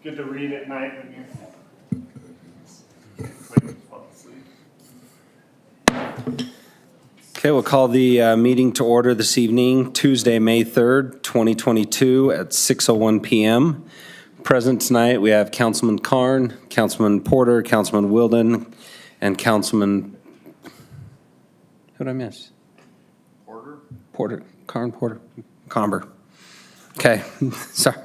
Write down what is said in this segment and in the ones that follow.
good to read at night when you're waiting to fall asleep. Okay, we'll call the meeting to order this evening, Tuesday, May 3rd, 2022 at 6:01 PM. Present tonight, we have Councilman Carn, Councilman Porter, Councilman Wilden, and Councilman, who did I miss? Porter, Carn, Porter, Comber. Okay, sorry.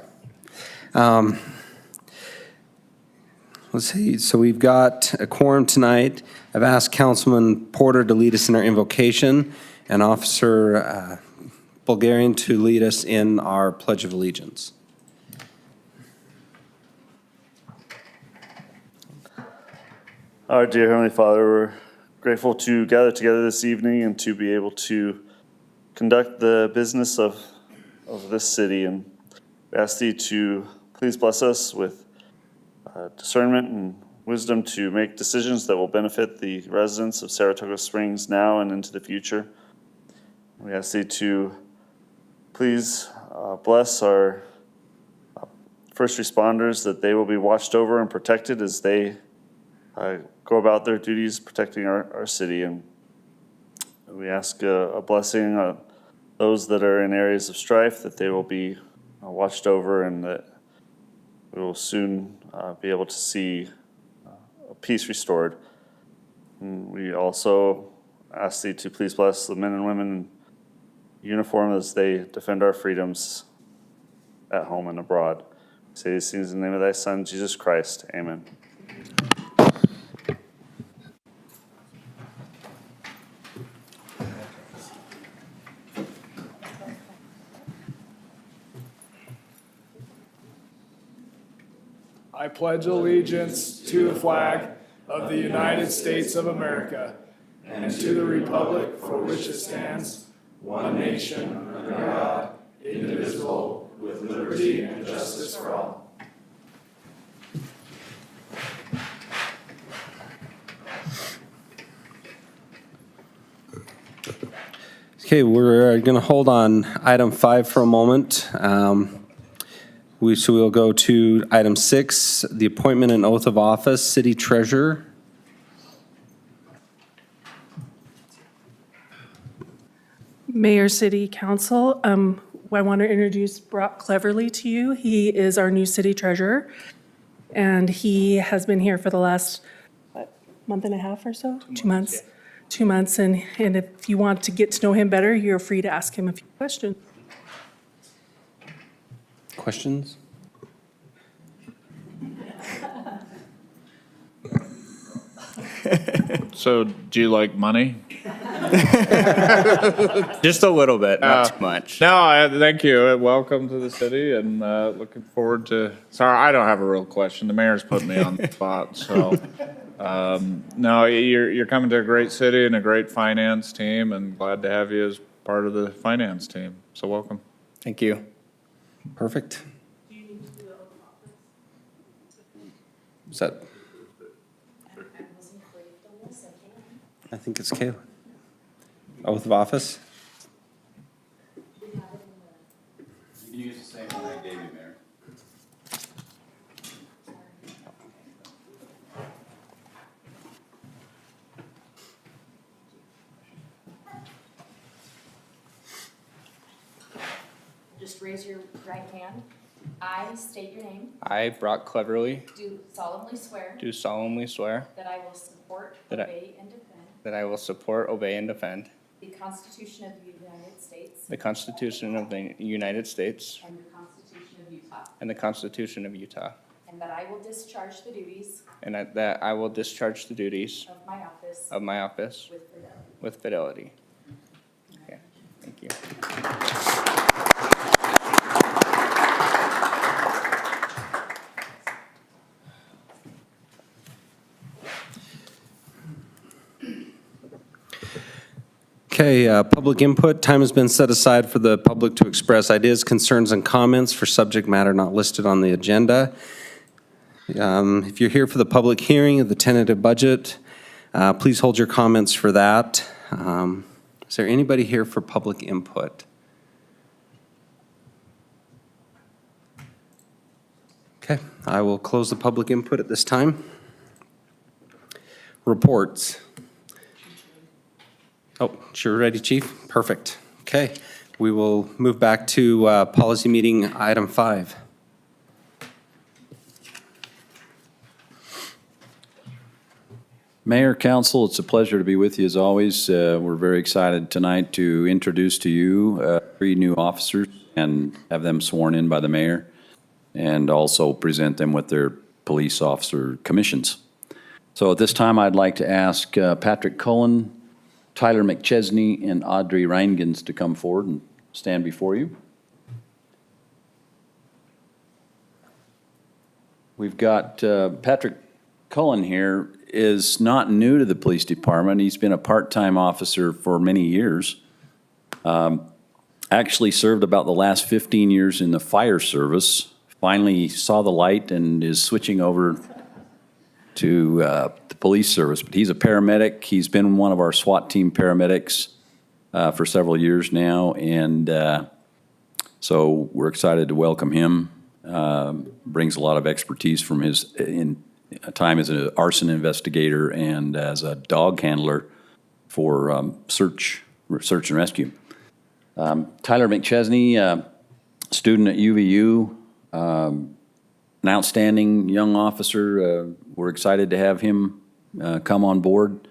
Let's see, so we've got a quorum tonight. I've asked Councilman Porter to lead us in our invocation and Officer Bulgarian to lead us in our Pledge of Allegiance. Our dear Heavenly Father, we're grateful to gather together this evening and to be able to conduct the business of this city. And we ask Thee to please bless us with discernment and wisdom to make decisions that will benefit the residents of Saratoga Springs now and into the future. We ask Thee to please bless our first responders, that they will be watched over and protected as they go about their duties protecting our city. And we ask a blessing on those that are in areas of strife, that they will be watched over and that we will soon be able to see peace restored. And we also ask Thee to please bless the men and women in uniform as they defend our freedoms at home and abroad. We say these things in the name of Thy Son, Jesus Christ. Amen. I pledge allegiance to the flag of the United States of America and to the republic for which it stands, one nation, under God, indivisible, with liberty and justice for all. Okay, we're going to hold on item 5 for a moment. So we'll go to item 6, the appointment and oath of office, city treasurer. Mayor, City Council, I want to introduce Brock Cleverly to you. He is our new city treasurer, and he has been here for the last month and a half or so? 2 months. 2 months, and if you want to get to know him better, you're free to ask him a few questions. Questions? So, do you like money? Just a little bit, not too much. No, thank you. Welcome to the city, and looking forward to. Sorry, I don't have a real question. The mayor's put me on the spot, so. No, you're coming to a great city and a great finance team, and glad to have you as part of the finance team. So, welcome. Thank you. Perfect. Is that? I think it's Kayla. Oath of office? You can use the same one I gave you, Mayor. Just raise your right hand. I state your name. I, Brock Cleverly, Do solemnly swear do solemnly swear that I will support, That I- obey, and defend that I will support, obey, and defend the Constitution of the United States the Constitution of the United States and the Constitution of Utah, and the Constitution of Utah, and that I will discharge the duties and that I will discharge the duties of my office of my office with fidelity. with fidelity. Okay, thank you. Okay, public input. Time has been set aside for the public to express ideas, concerns, and comments for subject matter not listed on the agenda. If you're here for the public hearing of the tentative budget, please hold your comments for that. Is there anybody here for public input? Okay, I will close the public input at this time. Reports. Oh, sure ready, Chief? Perfect. Okay, we will move back to policy meeting item 5. Mayor, Council, it's a pleasure to be with you as always. We're very excited tonight to introduce to you 3 new officers and have them sworn in by the mayor, and also present them with their police officer commissions. So at this time, I'd like to ask Patrick Cullen, Tyler McChesney, and Audrey Reingans to come forward and stand before you. We've got Patrick Cullen here is not new to the police department. He's been a part-time officer for many years. Actually served about the last 15 years in the fire service. Finally saw the light and is switching over to the police service. But he's a paramedic. He's been one of our SWAT team paramedics for several years now. And so we're excited to welcome him. Brings a lot of expertise from his time as an arson investigator and as a dog handler for search and rescue. Tyler McChesney, student at UVU, an outstanding young officer. We're excited to have him come on board.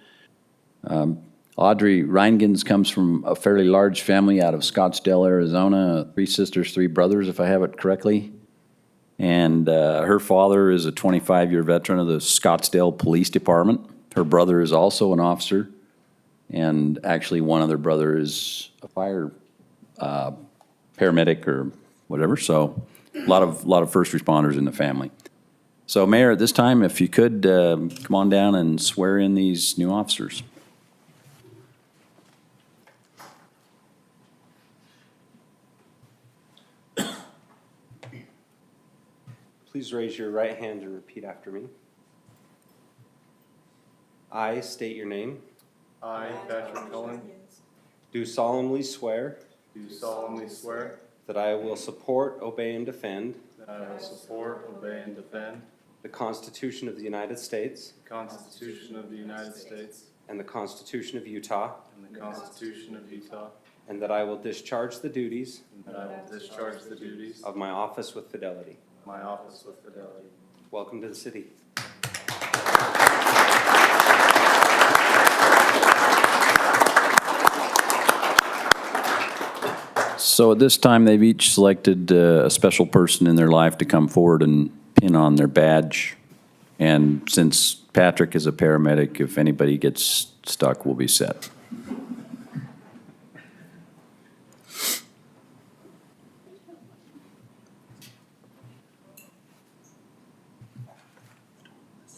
Audrey Reingans comes from a fairly large family out of Scottsdale, Arizona, 3 sisters, 3 brothers, if I have it correctly. And her father is a 25-year veteran of the Scottsdale Police Department. Her brother is also an officer, and actually one other brother is a fire paramedic or whatever. So a lot of first responders in the family. So Mayor, at this time, if you could come on down and swear in these new officers. Please raise your right hand and repeat after me. I state your name. I, Patrick Cullen, Do solemnly swear do solemnly swear that I will support, obey, and defend that I will support, obey, and defend the Constitution of the United States the Constitution of the United States and the Constitution of Utah, and the Constitution of Utah, and that I will discharge the duties and that I will discharge the duties of my office with fidelity. of my office with fidelity. Welcome to the city. So at this time, they've each selected a special person in their life to come forward and pin on their badge. And since Patrick is a paramedic, if anybody gets stuck, we'll be set.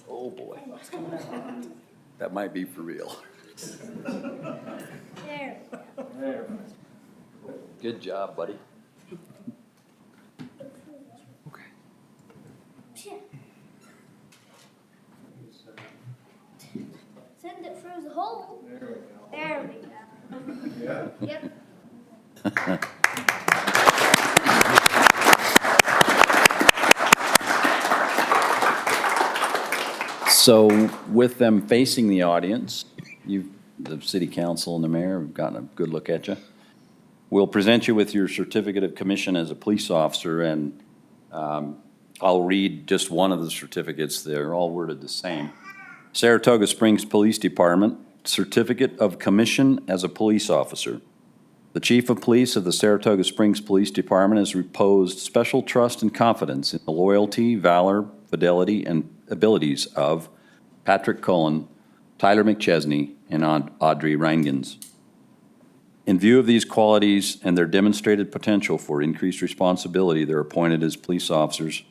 Oh, boy. That might be for real. There. Good job, buddy. Send it through the hole. There we go. Yep. So with them facing the audience, the city council and the mayor have gotten a good look at you. We'll present you with your certificate of commission as a police officer, and I'll read just one of the certificates. They're all worded the same. Saratoga Springs Police Department, Certificate of Commission as a Police Officer. The Chief of Police of the Saratoga Springs Police Department has reposed special trust and confidence in the loyalty, valor, fidelity, and abilities of Patrick Cullen, Tyler McChesney, and Audrey Reingans. In view of these qualities and their demonstrated potential for increased responsibility, they're appointed as police officers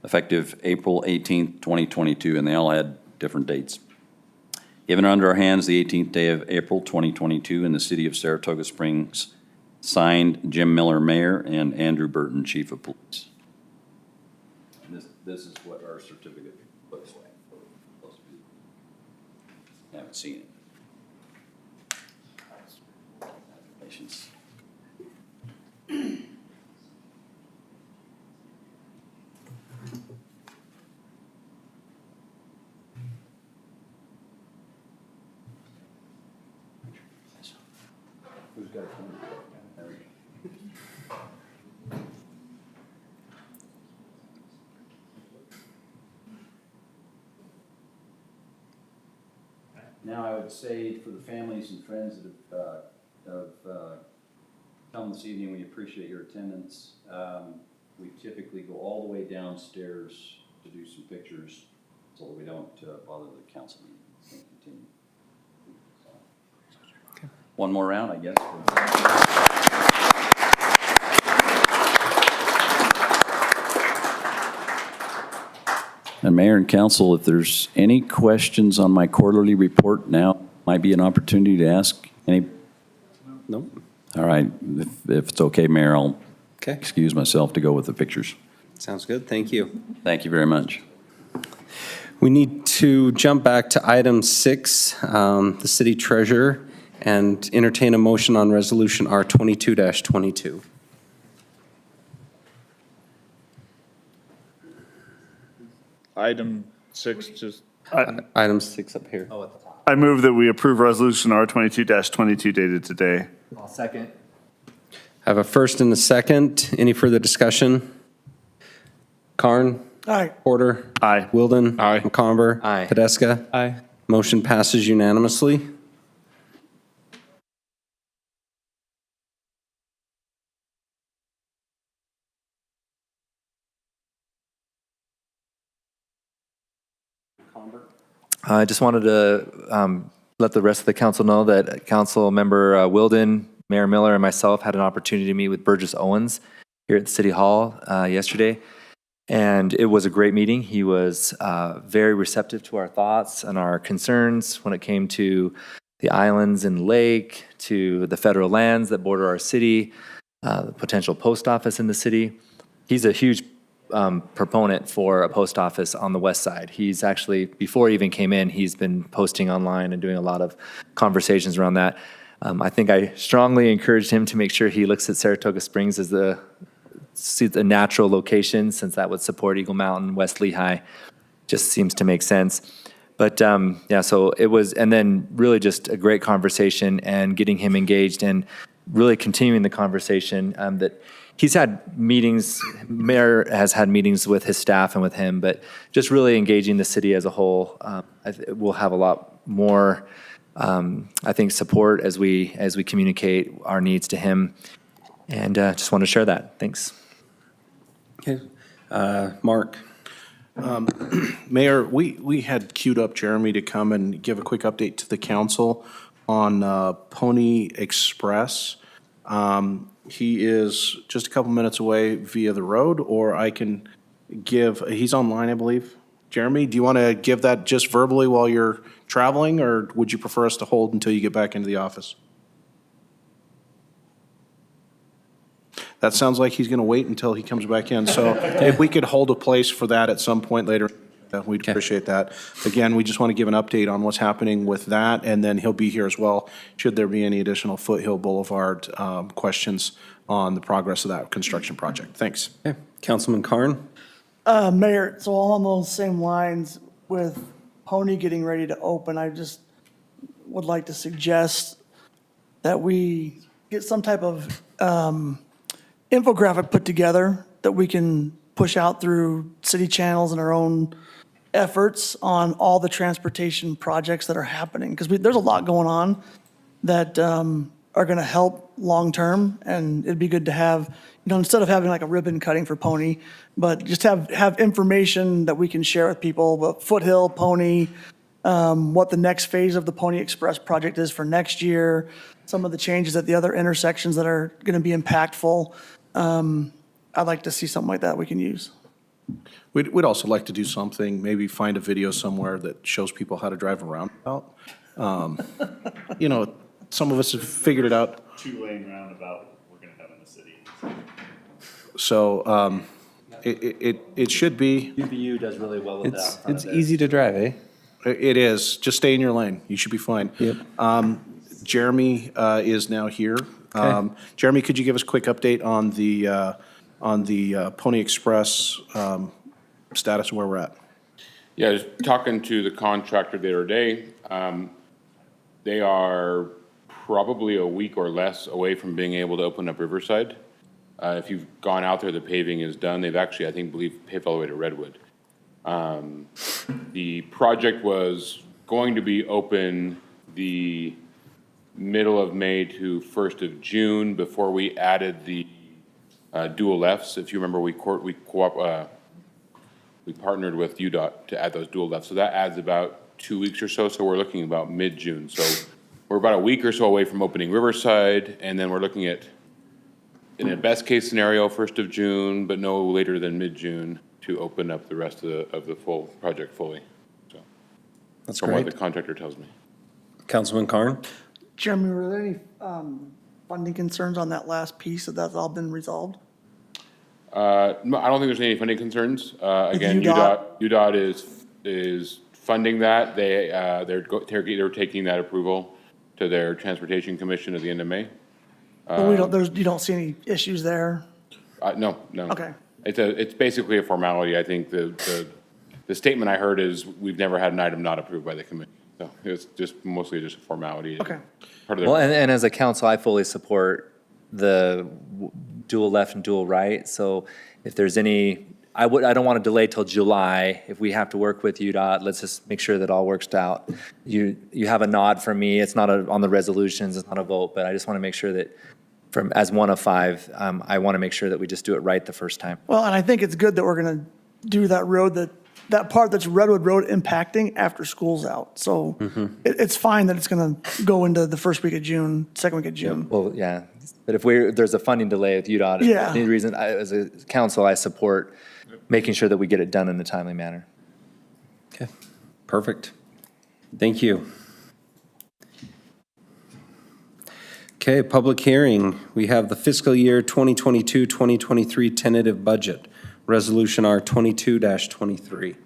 effective April 18th, 2022, and they all had different dates. Given under our hands the 18th day of April 2022 in the city of Saratoga Springs, signed Jim Miller, Mayor, and Andrew Burton, Chief of Police. This is what our certificate looks like. Haven't seen it. Congratulations. Now, I would say for the families and friends that have come this evening, we appreciate your attendance. We typically go all the way downstairs to do some pictures so that we don't bother the council meeting and continue. So, one more round, I guess. And Mayor and Council, if there's any questions on my quarterly report, now might be an opportunity to ask any. Nope. All right, if it's okay, Mayor, I'll Okay, excuse myself to go with the pictures. sounds good. Thank you. Thank you very much. We need to jump back to item 6, the city treasurer, and entertain a motion on resolution R 22-22. Item 6, just, Item 6 up here. I move that we approve Resolution R22-22 dated today. I'll second. I have a first and a second. Any further discussion? Karn? Aye. Porter? Aye. Wilden? Aye. McComber? Aye. Tedesca? Aye. Motion passes unanimously. I just wanted to let the rest of the council know that Council Member Wilden, Mayor Miller, and myself had an opportunity to meet with Burgess Owens here at City Hall yesterday, and it was a great meeting. He was very receptive to our thoughts and our concerns when it came to the islands and lake, to the federal lands that border our city, the potential post office in the city. He's a huge proponent for a post office on the west side. He's actually, before he even came in, he's been posting online and doing a lot of conversations around that. I think I strongly encouraged him to make sure he looks at Saratoga Springs as a natural location, since that would support Eagle Mountain, West Lehigh. Just seems to make sense. But yeah, so it was, and then really just a great conversation and getting him engaged and really continuing the conversation that he's had meetings, Mayor has had meetings with his staff and with him, but just really engaging the city as a whole. We'll have a lot more, I think, support as we communicate our needs to him. And just want to share that. Thanks. Okay. Mark? Mayor, we had queued up Jeremy to come and give a quick update to the council on Pony Express. He is just a couple minutes away via the road, or I can he's online, I believe. Jeremy, do you want to give that just verbally while you're traveling, or would you prefer us to hold until you get back into the office? That sounds like he's going to wait until he comes back in. So if we could hold a place for that at some point later, we'd appreciate that. Again, we just want to give an update on what's happening with that, and then he'll be here as well, should there be any additional Foothill Boulevard questions on the progress of that construction project. Thanks. Okay. Councilman Karn? Mayor, so along those same lines with Pony getting ready to open, I just would like to suggest that we get some type of infographic put together that we can push out through city channels and our own efforts on all the transportation projects that are happening. Because there's a lot going on that are going to help long-term, and it'd be good to have, instead of having like a ribbon cutting for Pony, but just have information that we can share with people about Foothill, Pony, what the next phase of the Pony Express project is for next year, some of the changes at the other intersections that are going to be impactful. I'd like to see something like that we can use. We'd also like to do something, maybe find a video somewhere that shows people how to drive around. Some of us have figured it out. 2-lane roundabout we're going to have in the city. So it should be, UVU does really well with that. It's easy to drive, eh? it is, just stay in your lane. You should be fine. Yep. Jeremy is now here. Jeremy, could you give us a quick update on the Pony Express status of where we're at? Yeah, I was talking to the contractor the other day. They are probably a week or less away from being able to open up Riverside. If you've gone out there, the paving is done. They've actually, believe, paved all the way to Redwood. The project was going to be open the middle of May to 1st of June before we added the dual lefts. If you remember, we partnered with UDOT to add those dual lefts. So that adds about 2 weeks or so. So we're looking about mid-June. So we're about a week or so away from opening Riverside, and then we're looking at, in a best-case scenario, 1st of June, but no later than mid-June to open up the rest of the full project fully. So That's from what great. the contractor tells me. Councilman Carn? Jeremy, were there any funding concerns on that last piece? That's all been resolved? No, I don't think there's any funding concerns. Again, UDOT? UDOT is funding that. They're taking that approval to their Transportation Commission at the end of May. But you don't see any issues there? No. Okay. It's basically a formality. I think the statement I heard is we've never had an item not approved by the committee. So it's mostly just a formality. Okay. Part of their- Well, and as a council, I fully support the dual left and dual right. So if there's any, I don't want to delay till July. If we have to work with UDOT, let's just make sure that all works out. You have a nod from me. It's not on the resolutions, it's not a vote, but I just want to make sure that as one of five, I want to make sure that we just do it right the first time. Well, and I think it's good that we're going to do that road, that part that's Redwood Road impacting after school's out. So it's fine that it's going to go into the first week of June, second week of June. Well, yeah, but if there's a funding delay with UDOT, Yeah. any reason, as a council, I support making sure that we get it done in a timely manner. Okay, perfect. Thank you. Okay, public hearing. We have the fiscal year 2022-2023 tentative budget, Resolution R 22-23.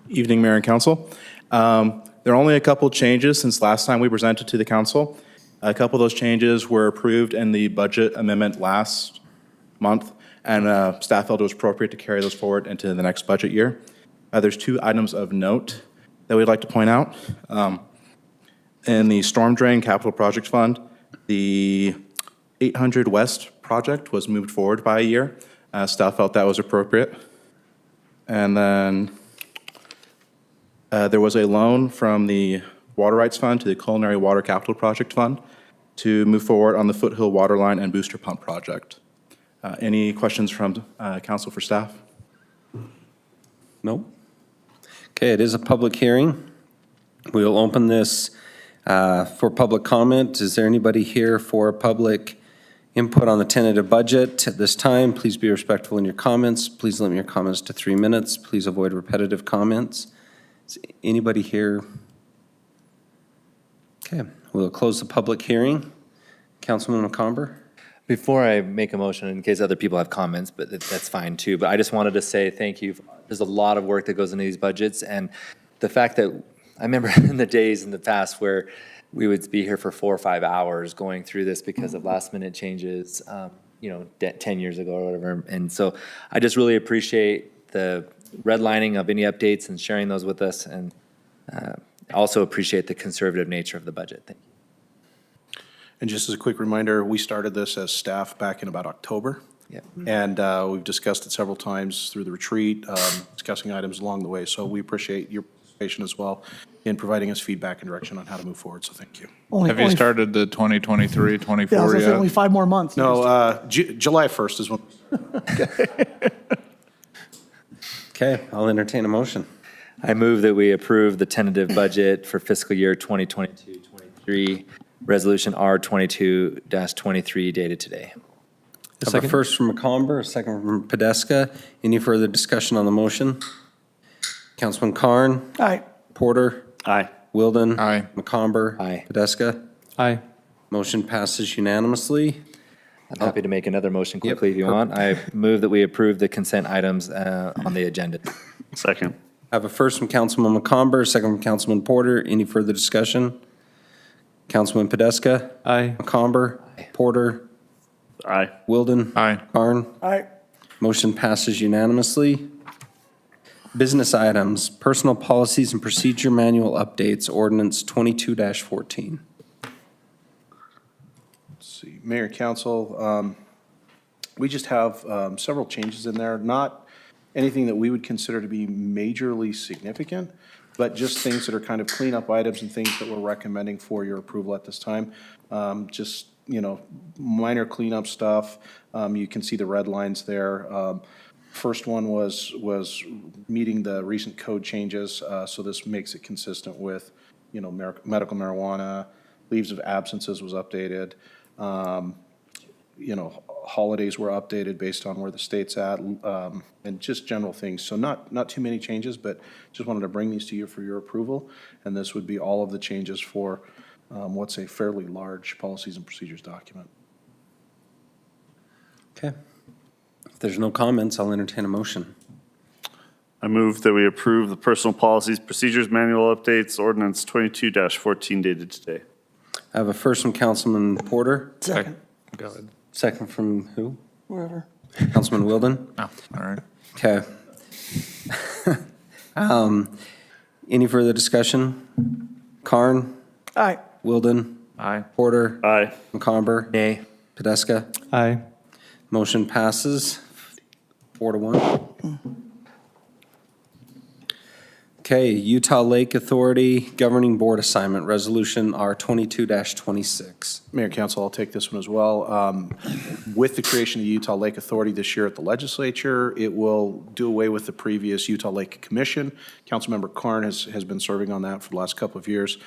Evening, Mayor and Council. There are only a couple changes since last time we presented to the council. A couple of those changes were approved in the budget amendment last month, and staff felt it was appropriate to carry those forward into the next budget year. There's two items of note that we'd like to point out. In the Storm Drain Capital Project Fund, the 800 West project was moved forward by a year. Staff felt that was appropriate. And then there was a loan from the Water Rights Fund to the Culinary Water Capital Project Fund to move forward on the Foothill Water Line and Booster Pump Project. Any questions from council for staff? Nope. Okay, it is a public hearing. We'll open this for public comment. Is there anybody here for public input on the tentative budget? At this time, please be respectful in your comments. Please limit your comments to 3 minutes. Please avoid repetitive comments. Is anybody here? Okay, we'll close the public hearing. Councilman McComber? Before I make a motion, in case other people have comments, but that's fine too, but I just wanted to say thank you. There's a lot of work that goes into these budgets, and the fact that, I remember in the days in the past where we would be here for 4 or 5 hours going through this because of last minute changes, 10 years ago or whatever. And so I just really appreciate the redlining of any updates and sharing those with us, and also appreciate the conservative nature of the budget. Thank you. And just as a quick reminder, we started this as staff back in about October. Yeah. And we've discussed it several times through the retreat, discussing items along the way. So we appreciate your participation as well in providing us feedback and direction on how to move forward. So thank you. Have you started the 2023, Yeah, I was 24 gonna say only yet? 5 more months. No, July 1st is when. Okay, I'll entertain a motion. I move that we approve the tentative budget for fiscal year 2022-23, Resolution R 22-23 dated today. I have a first from McComber, a second from Podeska. Any further discussion on the motion? Councilman Carn? Aye. Porter? Aye. Wilden? Aye. McComber? Aye. Podeska? Aye. Motion passes unanimously. I'm happy to make another motion quickly if you want. I move that we approve the consent items on the agenda. Second. I have a first from Councilman McComber, a second from Councilman Porter. Any further discussion? Councilman Podeska? Aye. McComber? Porter? Aye. Wilden? Aye. Carn? Aye. Motion passes unanimously. Business items, personal policies and procedure manual updates, ordinance 22-14. Let's see, Mayor, Council, we just have several changes in there, not anything that we would consider to be majorly significant, but just things that are kind of cleanup items and things that we're recommending for your approval at this time. Just, minor cleanup stuff. You can see the red lines there. First one was meeting the recent code changes, so this makes it consistent with, medical marijuana, leaves of absences was updated. Holidays were updated based on where the state's at, and just general things. So not too many changes, but just wanted to bring these to you for your approval. And this would be all of the changes for what's a fairly large policies and procedures document. Okay. If there's no comments, I'll entertain a motion. I move that we approve the personal policies, procedures, manual updates, ordinance 22-14 dated today. I have a first from Councilman Porter, Second, Go ahead. second from who? wherever. Councilman Wilden? Oh, all right. Okay. Any further discussion? Karn, Aye. Wilden, Aye. Porter, Aye. McComber, Nay. Podeska. Aye. Motion passes 4-1. Okay, Utah Lake Authority Governing Board Assignment, Resolution R 22-26. Mayor, Council, I'll take this one as well. With the creation of the Utah Lake Authority this year at the legislature, it will do away with the previous Utah Lake Commission. Councilmember Karn has been serving on that for the last couple of years.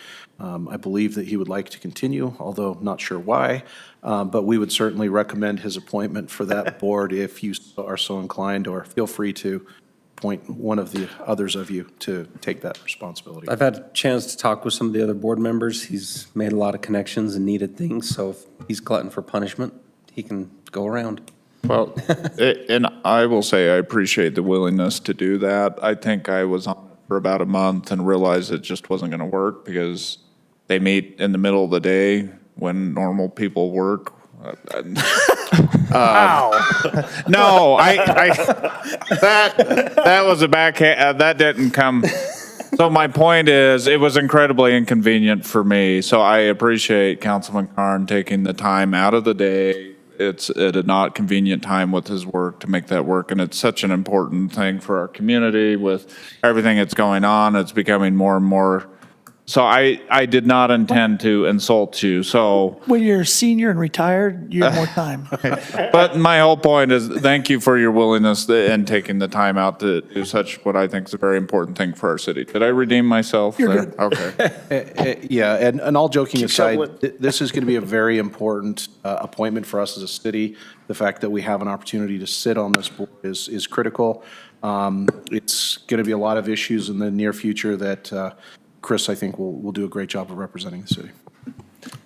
I believe that he would like to continue, although not sure why. But we would certainly recommend his appointment for that board if you are so inclined, or feel free to point one of the others of you to take that responsibility. I've had a chance to talk with some of the other board members. He's made a lot of connections and needed things, so if he's glutton for punishment, he can go around. Well, and I will say I appreciate the willingness to do that. I think I was on it for about a month and realized it just wasn't going to work because they meet in the middle of the day when normal people work. No, that was a backhand, that didn't come. So my point is, it was incredibly inconvenient for me. So I appreciate Councilman Karn taking the time out of the day. It's at a not convenient time with his work to make that work. And it's such an important thing for our community with everything that's going on. It's becoming more and more. So I did not intend to insult you, so. When you're a senior and retired, you have more time. But my whole point is, thank you for your willingness and taking the time out to do such what I think is a very important thing for our city. Did I redeem myself? You're there? good. Okay. Yeah, and all joking aside, that this is going to be a very important appointment for us as a city. The fact that we have an opportunity to sit on this board is critical. It's going to be a lot of issues in the near future that Chris, I think, will do a great job of representing the city.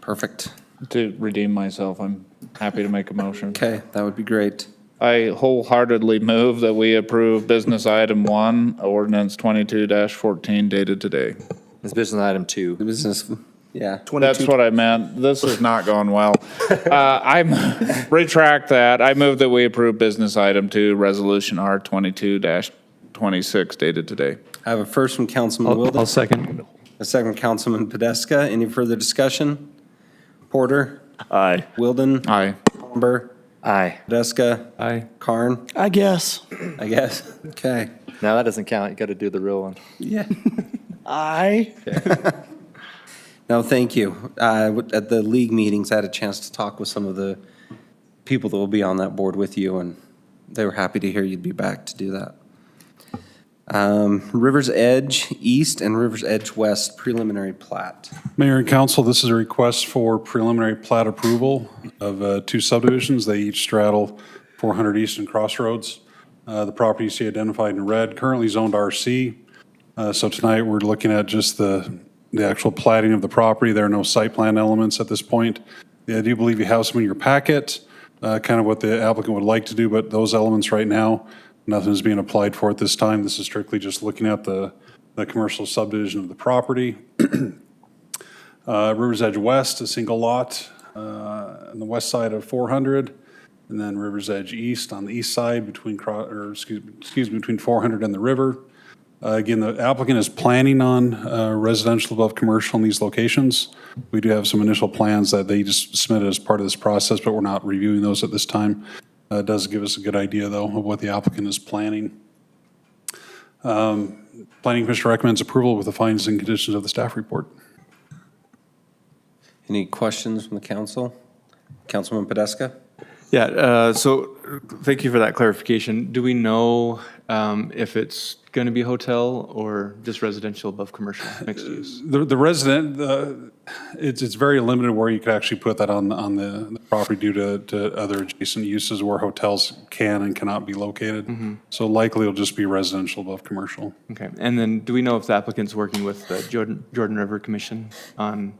Perfect. To redeem myself, I'm happy to make a motion. Okay, that would be great. I wholeheartedly move that we approve business item 1, ordinance 22-14 dated today. It's business item 2. The business, yeah. That's what I meant. This is not going well. I retract that. I move that we approve business item 2, resolution R 22-26 dated today. I have a first from Councilman Wilden. I'll second. A second from Councilman Podeska. Any further discussion? Porter, Aye. Wilden, Aye. Comber, Aye. Podeska, Aye. Karn, I guess. I guess. Okay. Now that doesn't count. You got to do the real one. Yeah. Aye. No, thank you. At the league meetings, I had a chance to talk with some of the people that will be on that board with you, and they were happy to hear you'd be back to do that. River's Edge East and River's Edge West preliminary plat. Mayor and council, this is a request for preliminary plat approval of 2 subdivisions. They each straddle 400 Eastern Crossroads. The property you see identified in red, currently zoned RC. So tonight we're looking at just the actual platting of the property. There are no site plan elements at this point. I do believe you have some in your packet, kind of what the applicant would like to do, but those elements right now, nothing is being applied for at this time. This is strictly just looking at the commercial subdivision of the property. River's Edge West, a single lot on the west side of 400, and then River's Edge East on the east side between between 400 and the river. Again, the applicant is planning on residential above commercial in these locations. We do have some initial plans that they just submitted as part of this process, but we're not reviewing those at this time. It does give us a good idea, though, of what the applicant is planning. Planning Commission recommends approval with the findings and conditions of the staff report. Any questions from the council? Councilman Podeska? Yeah, so thank you for that clarification. Do we know if it's going to be hotel or just residential above commercial, mixed use? The resident, it's very limited where you could actually put that on the property due to other adjacent uses where hotels can and cannot be located. So likely it'll just be residential above commercial. Okay, and then do we know if the applicant's working with the Jordan River Commission on?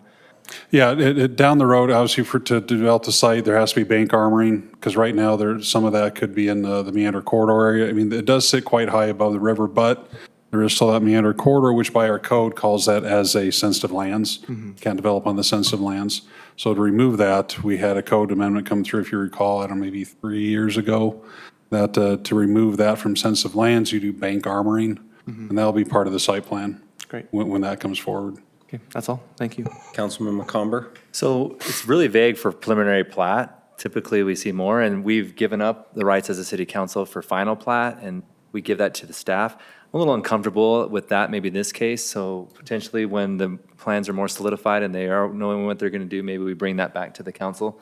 Yeah, down the road, obviously, to develop the site, there has to be bank armoring, because right now, some of that could be in the meander corridor area. I mean, it does sit quite high above the river, but there is still that meander corridor, which by our code calls that as a sensitive lands. Can't develop on the sensitive lands. So to remove that, we had a code amendment come through, if you recall, I don't know, maybe 3 years ago, that to remove that from sensitive lands, you do bank armoring, and that'll be part of the site plan. Great. When that comes forward. Okay, that's all. Thank you. Councilman McComber? So it's really vague for preliminary plat. Typically, we see more, and we've given up the rights as a city council for final plat, and we give that to the staff. I'm a little uncomfortable with that, maybe in this case, so potentially when the plans are more solidified and they are knowing what they're going to do, maybe we bring that back to the council,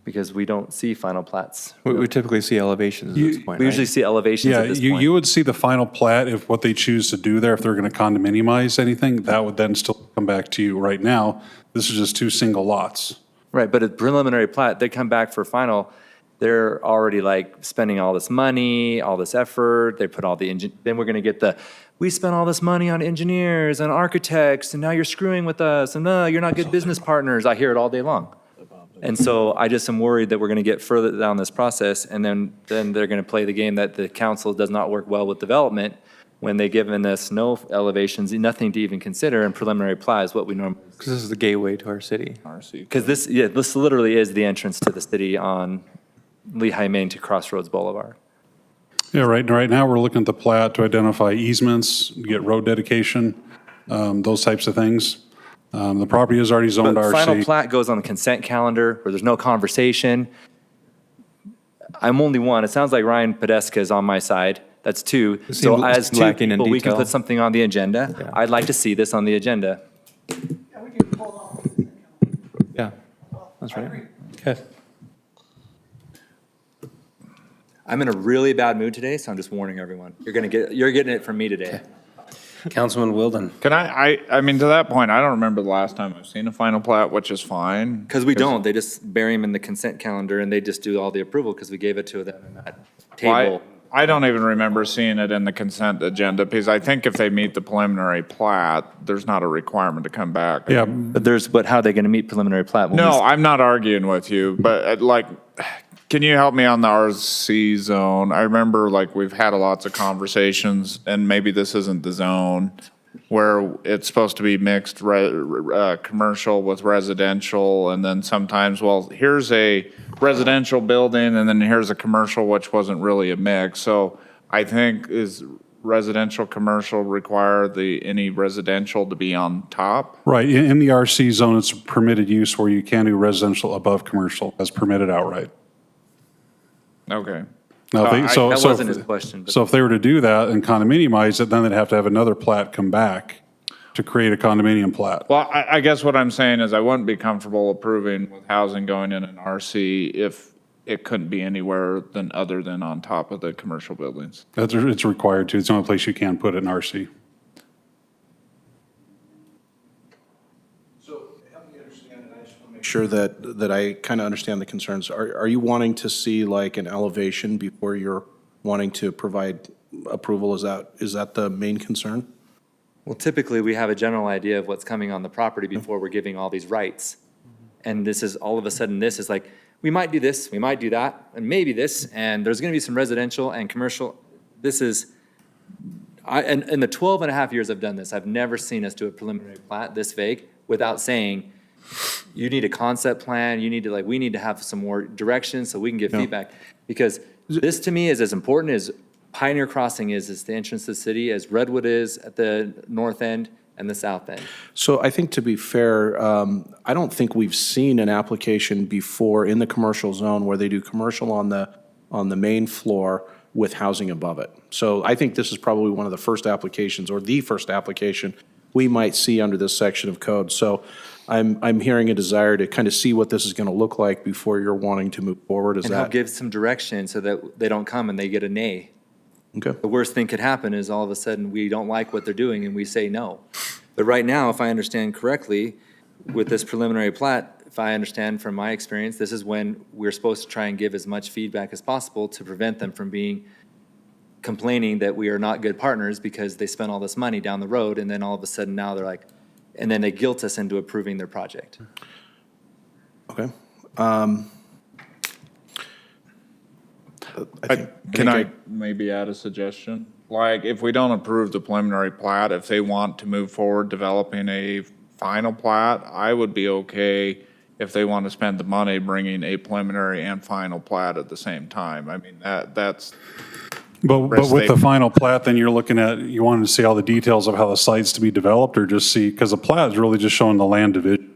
because we don't see final plats. We typically see elevations at this point, We usually see elevations Yeah, at this point. you would see the final plat if what they choose to do there, if they're going to condominiumize anything, that would then still come back to you. Right now, this is just 2 single lots. Right, but a preliminary plat, they come back for final, they're already like spending all this money, all this effort, they put all the then we're gonna get we spent all this money on engineers and architects, and now you're screwing with us, and no, you're not good business partners. I hear it all day long. And so I just am worried that we're gonna get further down this process, and then they're gonna play the game that the council does not work well with development when they've given us no elevations, nothing to even consider, and preliminary plat is what we normally. Because this is the gateway to our city. Because this literally is the entrance to the city on Lehigh, Maine to Crossroads Boulevard. Yeah, right now, we're looking at the plat to identify easements, get road dedication, those types of things. The property is already zoned But RC. final plat goes on the consent calendar where there's no conversation. I'm only one. It sounds like Ryan Podeska is on my side. That's 2. So seems as 2 lacking in people, we can detail. put something on the agenda. Yeah. I'd like to see this on the agenda. Yeah, that's right. Okay. I'm in a really bad mood today, so I'm just warning everyone. You're getting it from me today. Councilman Wilden? Can I mean, to that point, I don't remember the last time I've seen a final plat, which is fine. Because we don't. They just bury them in the consent calendar and they just do all the approval because we gave it to them in that table. I don't even remember seeing it in the consent agenda, because I think if they meet the preliminary plat, there's not a requirement to come back. Yeah, But how are they going to meet preliminary plat? No, I'm not arguing with you, but can you help me on the RC zone? I remember we've had lots of conversations, and maybe this isn't the zone, where it's supposed to be mixed commercial with residential, and then sometimes, here's a residential building, and then here's a commercial, which wasn't really a mix. So I think, is residential, commercial require any residential to be on top? right. In the RC zone, it's permitted use where you can do residential above commercial as permitted outright. Okay. Now, That wasn't his question. But So if they were to do that and condominiumize it, then they'd have to have another plat come back to create a condominium plat. Well, I guess what I'm saying is I wouldn't be comfortable approving with housing going in an RC if it couldn't be anywhere other than on top of the commercial buildings. It's required to. It's the only place you can put an RC. Make sure that I kind of understand the concerns. Are you wanting to see like an elevation before you're wanting to provide approval? Is that the main concern? Well, typically, we have a general idea of what's coming on the property before we're giving all these rights. And this is, all of a sudden, this is like, we might do this, we might do that, and maybe this, and there's gonna be some residential and commercial. This is, and in the 12 and a half years I've done this, I've never seen us do a preliminary plat this vague without saying, you need a concept plan, we need to have some more direction so we can give feedback. Because this, to me, is as important as Pioneer Crossing is the entrance to the city, as Redwood is at the north end and the south end. So I think to be fair, I don't think we've seen an application before in the commercial zone where they do commercial on the main floor with housing above it. So I think this is probably one of the first applications, or the first application we might see under this section of code. So I'm hearing a desire to kind of see what this is going to look like before you're wanting to move forward. Is And help that? give some direction so that they don't come and they get a nay. Okay. The worst thing could happen is all of a sudden, we don't like what they're doing and we say no. But right now, if I understand correctly, with this preliminary plat, if I understand from my experience, this is when we're supposed to try and give as much feedback as possible to prevent them from complaining that we are not good partners because they spent all this money down the road, and then all of a sudden now they're like, and then they guilt us into approving their project. Okay. Can I maybe add a suggestion? Like, if we don't approve the preliminary plat, if they want to move forward developing a final plat, I would be okay if they want to spend the money bringing a preliminary and final plat at the same time. I mean, that's. But Rest with they- the final plat, then you're looking at, you wanted to see all the details of how the site's to be developed, or just see, because the plat is really just showing the land division.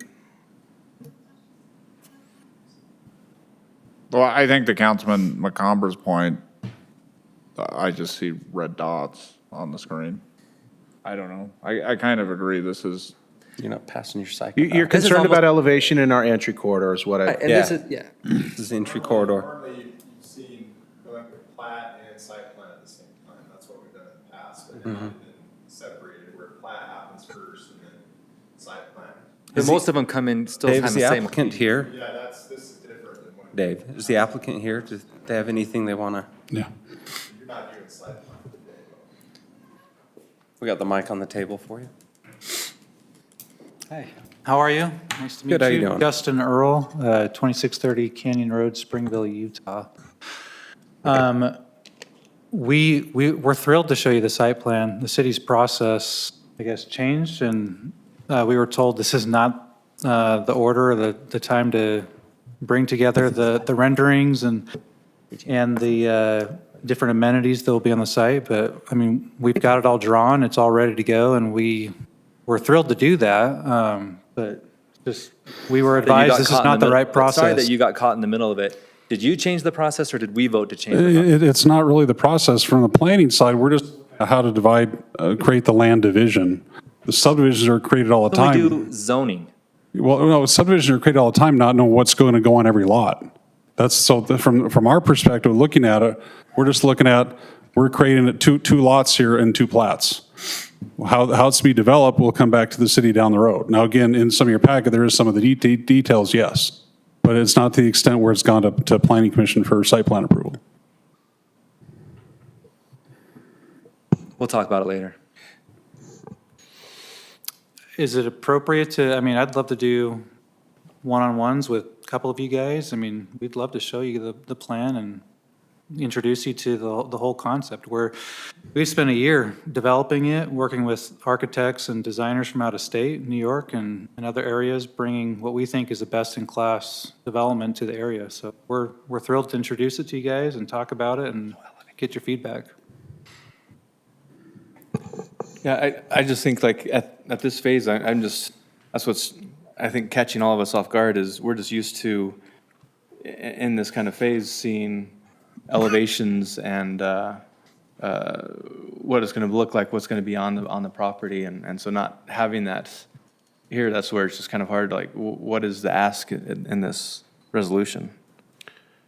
Well, I think to Councilman McComber's point, I just see red dots on the screen. I don't know. I kind of agree. This is, You're not passing your cycle. You're This is concerned about almost- elevation in our entry corridor is what I. And this is, yeah. This is the entry corridor. Normally, you've seen going with plat and site plan at the same time. That's what we've done in the past, but it's been separated where plat happens first and then site plan. But most of them come in still Dave, have is the the same. applicant here? Yeah, this is different than when Dave, is the applicant here? Do they have anything they want to? Yeah. you're not doing site plan today. We got the mic on the table for you. Hi, how are you? Nice to meet you. Good, how you doing? Justin Earl, 2630 Canyon Road, Springville, Utah. We're thrilled to show you the site plan. The city's process, I guess, changed, and we were told this is not the order or the time to bring together the renderings and the different amenities that will be on the site. But, I mean, we've got it all drawn, it's all ready to go, and we're thrilled to do that, but just, we were That you got advised this is caught in not the middle- right process. Sorry that you got caught in the middle of it. Did you change the process or did we vote to change the process? It's not really the process. From the planning side, we're just how to divide, create the land division. The subdivisions are created all the When we time. do zoning, Well, no, subdivisions are created all the time, not knowing what's going to go on every lot. That's, so from our perspective, looking at it, we're just looking at, we're creating it two lots here and two plats. How it's to be developed will come back to the city down the road. Now, again, in some of your packet, there is some of the details, yes, but it's not to the extent where it's gone to planning commission for site plan approval. we'll talk about it later. Is it appropriate to, I mean, I'd love to do one-on-ones with a couple of you guys. I mean, we'd love to show you the plan and introduce you to the whole concept. We spent a year developing it, working with architects and designers from out of state, New York and other areas, bringing what we think is a best-in-class development to the area. So we're thrilled to introduce it to you guys and talk about it and get your feedback. Yeah, I just think like at this phase, I'm just, that's what's, I think catching all of us off guard is we're just used to, in this kind of phase, seeing elevations and what it's going to look like, what's going to be on the property. And so not having that here, that's where it's just kind of hard, like, what is the ask in this resolution?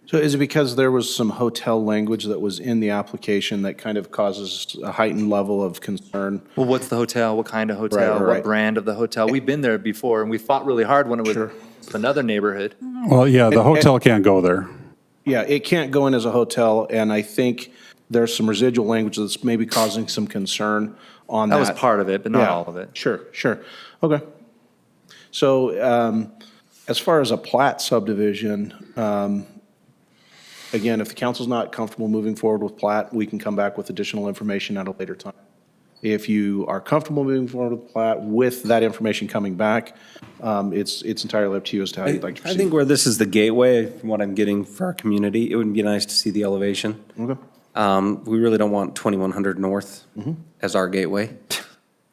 So is it because there was some hotel language that was in the application that kind of causes a heightened level of concern? Well, what's the hotel? What kind of hotel? right. What brand of the hotel? We've been there before and we fought really hard when it was another neighborhood. Well, yeah, the hotel can't go there. Yeah, it can't go in as a hotel, and I think there's some residual language that's maybe causing some concern on that. That was part of it, but not Yeah, all of it. Sure. Okay. So as far as a plat subdivision, again, if the council's not comfortable moving forward with plat, we can come back with additional information at a later time. If you are comfortable moving forward with plat with that information coming back, it's entirely up to you as to how you'd like to I proceed. think where this is the gateway, from what I'm getting for our community, it would be nice to see the elevation. Okay. We really don't want 2100 North as our gateway.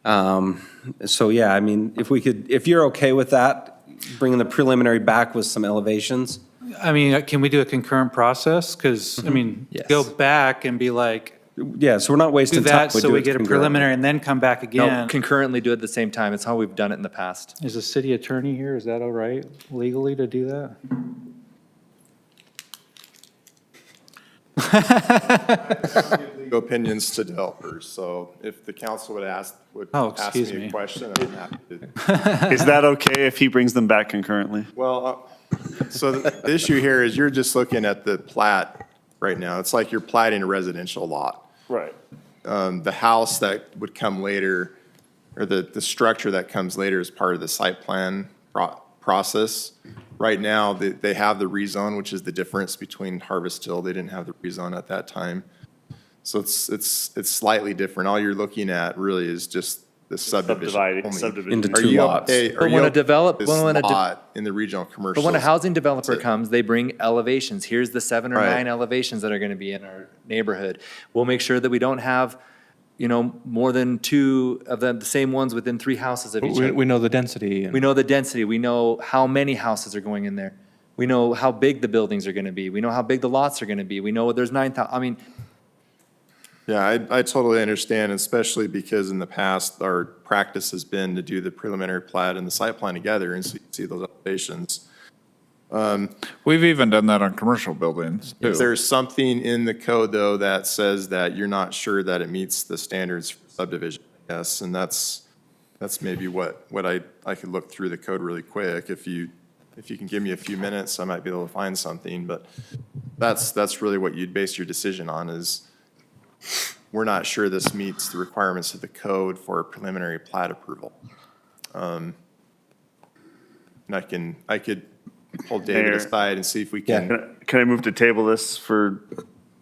So yeah, I mean, if you're okay with that, bringing the preliminary back with some elevations. I mean, can we do a concurrent process? Because, I mean, Yes. go back and be like, Yeah, so we're not do wasting time. that so we it get a concurrently. preliminary and then come back No, again. concurrently do it at the same time. It's how we've done it in the past. Is the city attorney here? Is that all right legally to do that? Legal opinions to developers, so if the council would ask Oh, me excuse a me. question, I'm happy to. Is that okay if he brings them back concurrently? Well, so the issue here is you're just looking at the plat right now. It's like you're platting a residential lot. Right. The house that would come later, or the structure that comes later is part of the site plan process. Right now, they have the rezone, which is the difference between Harvest Hill. They didn't have the rezone at that time. So it's slightly different. All you're looking at really is just the subdivision. only. Into Are two you lots. okay- are But you when a okay develop- with this when a de- lot in the regional commercial. But when a housing developer That's it. comes, they bring elevations. Here's the 7 or Right. 9 elevations that are going to be in our neighborhood. We'll make sure that we don't have, more than 2 of the same ones within 3 houses of each other. We know the density. We know the density. We know how many houses are going in there. We know how big the buildings are going to be. We know how big the lots are going to be. We know there's 9,000, I mean, Yeah, I totally understand, especially because in the past, our practice has been to do the preliminary plat and the site plan together, and so you see those elevations. We've even done that on commercial buildings, too. Is there something in the code, though, that says that you're not sure that it meets the standards for subdivision? Yes, and that's maybe what I could look through the code really quick. If you can give me a few minutes, I might be able to find something, but that's really what you'd base your decision on is, we're not sure this meets the requirements of the code for a preliminary plat approval. And I could pull David Mayor. aside and see if we can. Can I move to table this to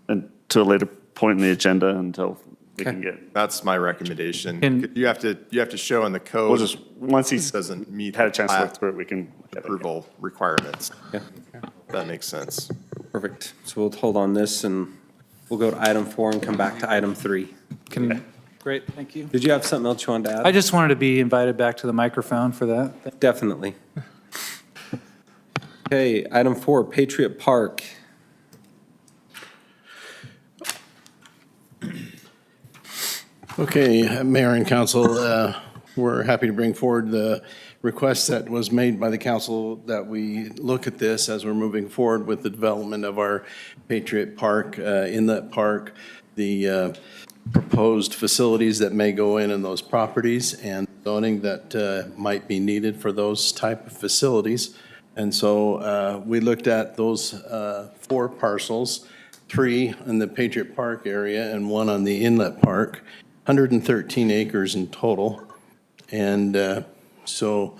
a later point in the agenda until we can get? That's my recommendation. Can- You have to show in the code. We'll just, once he's Doesn't meet had a chance to look plat through it, we can. look at it. approval requirements. Yeah. That makes sense. Perfect. So we'll hold on this and we'll go to item 4 and come back to item 3. Great, thank you. Did you have something else you wanted to add? I just wanted to be invited back to the microphone for that. Definitely. Okay, item 4, Patriot Park. Okay, Mayor and Council, we're happy to bring forward the request that was made by the council that we look at this as we're moving forward with the development of our Patriot Park, Inlet Park, the proposed facilities that may go in those properties and zoning that might be needed for those type of facilities. And so we looked at those 4 parcels, 3 in the Patriot Park area and 1 on the Inlet Park, 113 acres in total. And so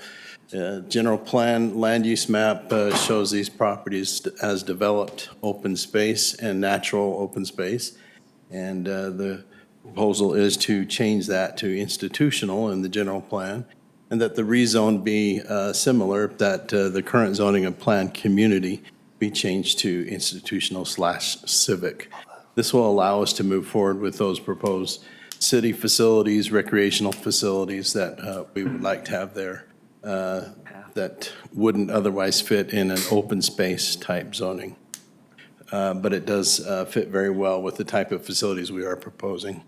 general plan land use map shows these properties as developed open space and natural open space. And the proposal is to change that to institutional in the general plan, and that the rezone be similar, that the current zoning and planned community be changed to institutional/civic. This will allow us to move forward with those proposed city facilities, recreational facilities that we would like to have there that wouldn't otherwise fit in an open space type zoning. But it does fit very well with the type of facilities we are proposing.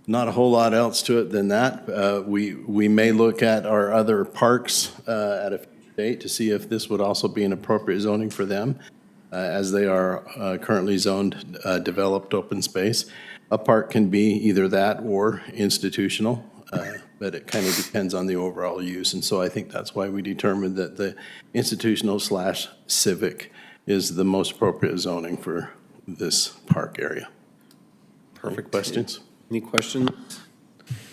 Not a whole lot else to it than that. We may look at our other parks at a future date to see if this would also be an appropriate zoning for them, as they are currently zoned developed open space. A park can be either that or institutional, but it kind of depends on the overall use. And so I think that's why we determined that the institutional/civic is the most appropriate zoning for this park area. Perfect. Questions? Any questions?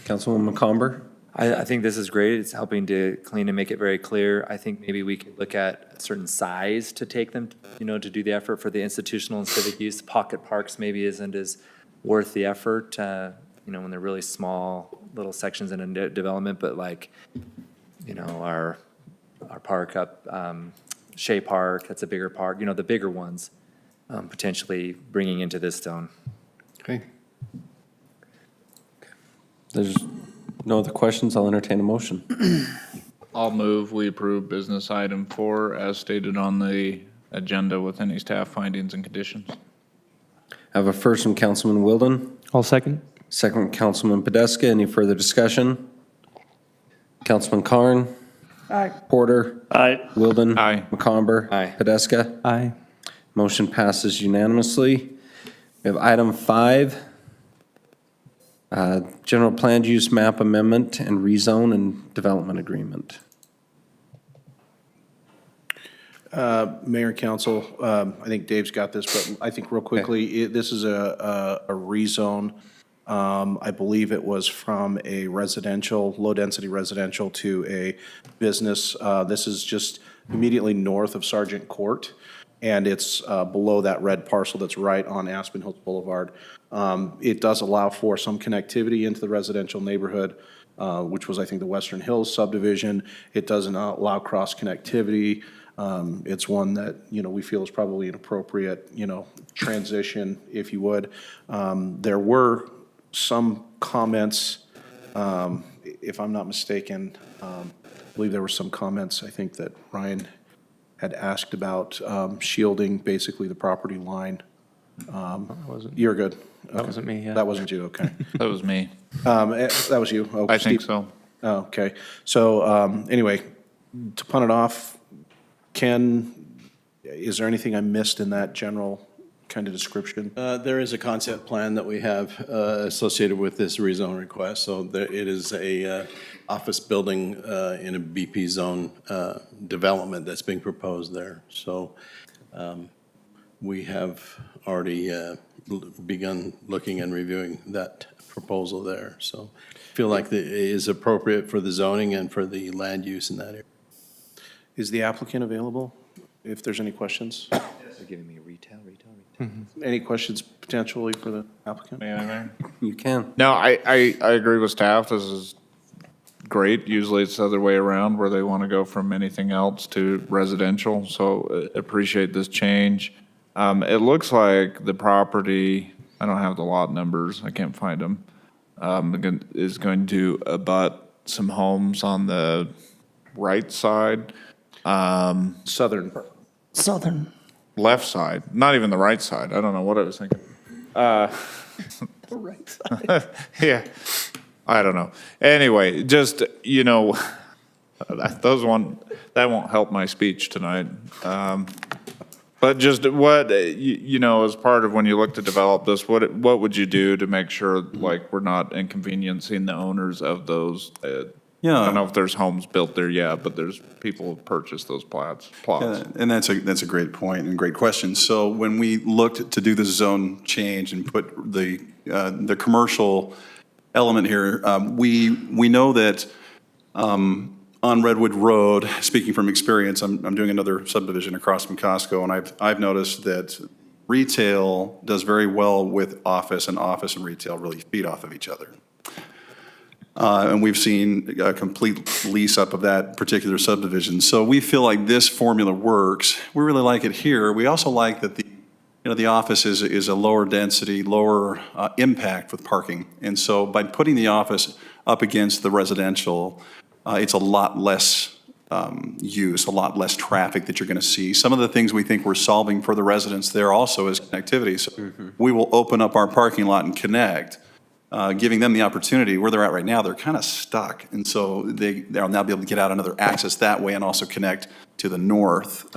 Councilwoman McComber? I think this is great. It's helping to clean and make it very clear. I think maybe we could look at a certain size to take them, to do the effort for the institutional and civic use. Pocket parks maybe isn't as worth the effort, when they're really small little sections in a development, but like, our park up Shea Park, that's a bigger park, you know, the bigger ones, potentially bringing into this zone. Okay. There's no other questions. I'll entertain a motion. I'll move, we approve business item 4 as stated on the agenda with any staff findings and conditions. I have a first from Councilman Wilden, I'll second. second from Councilman Podeska. Any further discussion? Councilman Carn? Aye. Porter? Aye. Wilden? Aye. McComber? Aye. Podeska? Aye. Motion passes unanimously. We have item 5, general planned use map amendment and rezone and development agreement. Mayor and council, I think Dave's got this, but I think real quickly, this is a rezone. I believe it was from a residential, low-density residential to a business. This is just immediately north of Sergeant Court, and it's below that red parcel that's right on Aspen Hills Boulevard. It does allow for some connectivity into the residential neighborhood, which was, I think, the Western Hills subdivision. It doesn't allow cross-connectivity. It's one that, you know, we feel is probably an appropriate, you know, transition, if you would. There were some comments, if I'm not mistaken, I believe there were some comments, I think, that Ryan had asked about shielding basically the property line. You're good. That wasn't me, yeah. That wasn't you, okay. That was me. That was you. Oh, I think Steve. so. Oh, okay. So anyway, to punt it off, Ken, is there anything I missed in that general kind of description? There is a concept plan that we have associated with this rezone request. So it is a office building in a BP zone development that's being proposed there. So we have already begun looking and reviewing that proposal there. So I feel like it is appropriate for the zoning and for the land use in that area. Is the applicant available, if there's any questions? They're giving me retail. Any questions potentially for the applicant? May I, Mayor? You can. No, I agree with staff. This is great. Usually it's the other way around where they want to go from anything else to residential. So appreciate this change. It looks like the property, I don't have the lot numbers, I can't find them, is going to abut some homes on the right side. Southern. Left side, not even the right side. I don't know what I was thinking. The right side. Yeah, I don't know. Anyway, just, you know, that won't help my speech tonight. But just what, you know, as part of when you look to develop this, what would you do to make sure, like, we're not inconveniencing the owners of those? I don't know if there's homes built there yet, but there's people who purchased those plots. Yeah, and that's a great point and great question. So when we looked to do the zone change and put the commercial element here, we know that on Redwood Road, speaking from experience, I'm doing another subdivision across from Costco, and I've noticed that retail does very well with office, and retail really feed off of each other. And we've seen a complete lease up of that particular subdivision. So we feel like this formula works. We really like it here. We also like that the office is a lower density, lower impact with parking. And so by putting the office up against the residential, it's a lot less use, a lot less traffic that you're going to see. Some of the things we think we're solving for the residents there also is connectivity. So we will open up our parking lot and connect. Giving them the opportunity. Where they're at right now, they're kind of stuck. And so they'll now be able to get out another access that way and also connect to the north.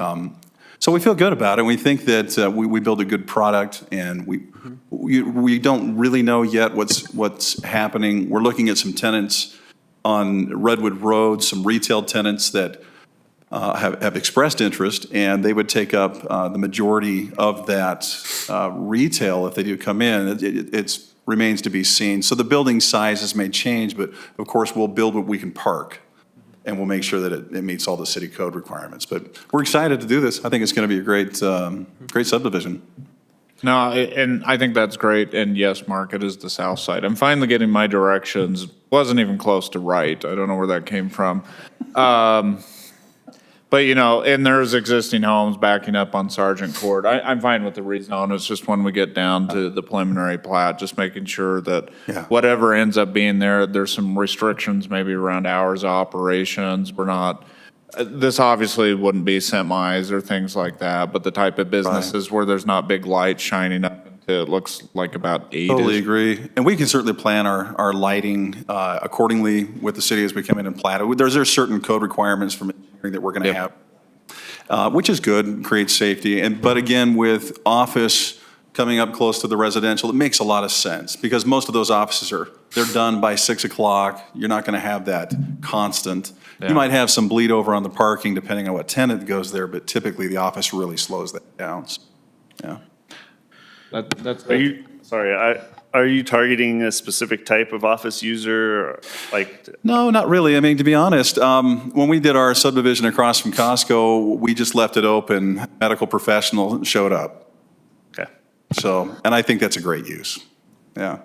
So we feel good about it. We think that we build a good product, and we don't really know yet what's happening. We're looking at some tenants on Redwood Road, some retail tenants that have expressed interest, and they would take up the majority of that retail if they do come in. It's remains to be seen. So the building sizes may change, but of course we'll build what we can park, and we'll make sure that it meets all the city code requirements. But we're excited to do this. I think it's going to be a great subdivision. No, and I think that's great. And yes, Mark, it is the south side. I'm finally getting my directions. Wasn't even close to right. I don't know where that came from. But But, you know, and there's existing homes backing up on Sergeant Court. I'm fine with the rezone. It's just when we get down to the preliminary plat, just making sure that Yeah. whatever ends up being there, there's some restrictions maybe around hours of operations. We're not, this obviously wouldn't be semis or things like that, but the type of businesses where there's not big lights shining up into, it looks like about 8-ish. Totally agree. And we can certainly plan our lighting accordingly with the city as we come in and plat it. There's certain code requirements from engineering that we're going to have, which is good, creates safety. But again, with office coming up close to the residential, it makes a lot of sense because most of those offices they're done by 6 o'clock. You're not going to have that constant. You might have some bleed over on the parking depending on what tenant goes there, but typically the office really slows that down. So, yeah. That's Are you targeting a specific type of office user, or like? No, not really. I mean, to be honest, when we did our subdivision across from Costco, we just left it open. Medical professional showed up. Okay. So, and I think that's a great use. Yeah.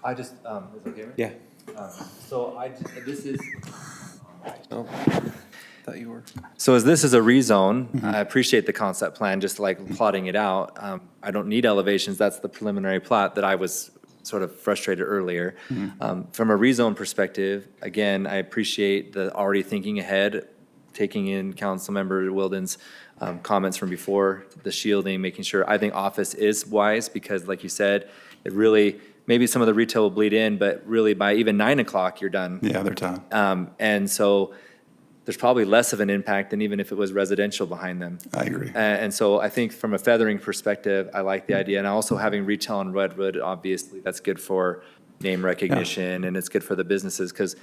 I just, is it okay? Yeah. This is. Thought you were. So as this is a rezone, I appreciate the concept plan, just like plotting it out. I don't need elevations, that's the preliminary plot that I was sort of frustrated earlier. From a rezone perspective, again, I appreciate the already thinking ahead, taking in Councilmember Wilden's comments from before, the shielding, making sure, I think office is wise because like you said, it really, maybe some of the retail will bleed in, but really by even 9 o'clock, you're done. Yeah, they're done. And so there's probably less of an impact than even if it was residential behind them. I agree. And so I think from a feathering perspective, I like the idea. And also having retail in Redwood, obviously, that's good for name recognition and it's good for the businesses because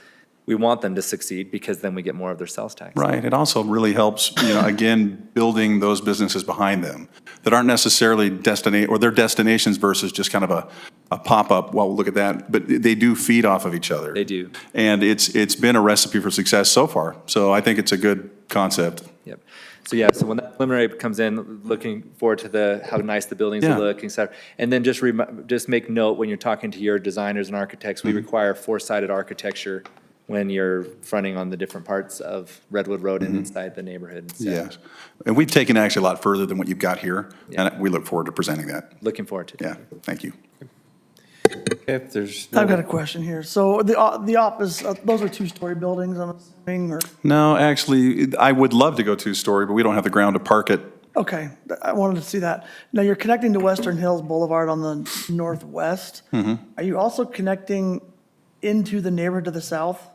we want them to succeed because then we get more of their sales tax. Right. It also really helps, again, building those businesses behind them that aren't necessarily they're destinations versus just kind of a pop-up, well, look at that. But they do feed off of each other. They do. And it's been a recipe for success so far. So I think it's a good concept. Yep. So yeah, so when that preliminary comes in, looking forward to how nice the buildings Yeah. look, et cetera. And then just make note when you're talking to your designers and architects, we require four-sided architecture when you're fronting on the different parts of Redwood Road and inside the neighborhood. and stuff. Yes. And we've taken actually a lot further than what you've got here. And we look forward to presenting that. Looking forward to it. Yeah. Thank you. Okay, if there's. I've got a question here. So the office, those are two-story buildings, I'm assuming, or? No, actually, I would love to go two-story, but we don't have the ground to park it. Okay, I wanted to see that. Now, you're connecting to Western Hills Boulevard on the northwest. Are you also connecting into the neighborhood to the south?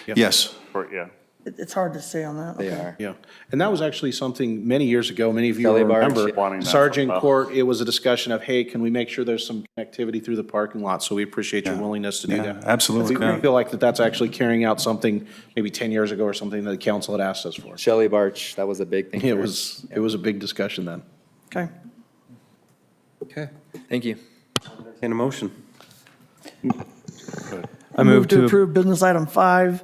Yes. Yeah. It's hard to say on that. They Okay. are. Yeah, and that was actually something many years ago, many of you Shelley will Barge, remember. wanting that Sergeant for a while. Court, it was a discussion of, hey, can we make sure there's some connectivity through the parking lot? So we appreciate your willingness to do Yeah, that. absolutely. We feel like that's actually carrying out something maybe 10 years ago or something that the council had asked us for. Shelley Barch, that was a big thing. It for was a big discussion then. Okay. Okay, Thank you. in a motion. I move to approve business item 5,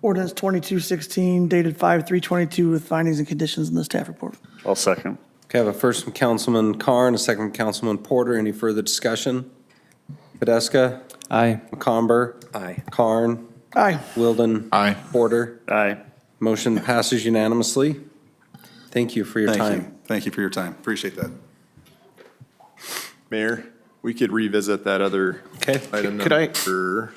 ordinance 2216 dated 5/3/22 with findings and conditions in the staff report. I'll second. Okay, I have a first from Councilman Carn, a second from Councilman Porter. Any further discussion? Kadeska? Aye. McComber? Aye. Carn? Aye. Wilden? Aye. Porter? Aye. Motion passes unanimously. Thank you for your Thank time. you. Thank you for your time. Appreciate that. Mayor, we could revisit that other Okay. item Could I- number.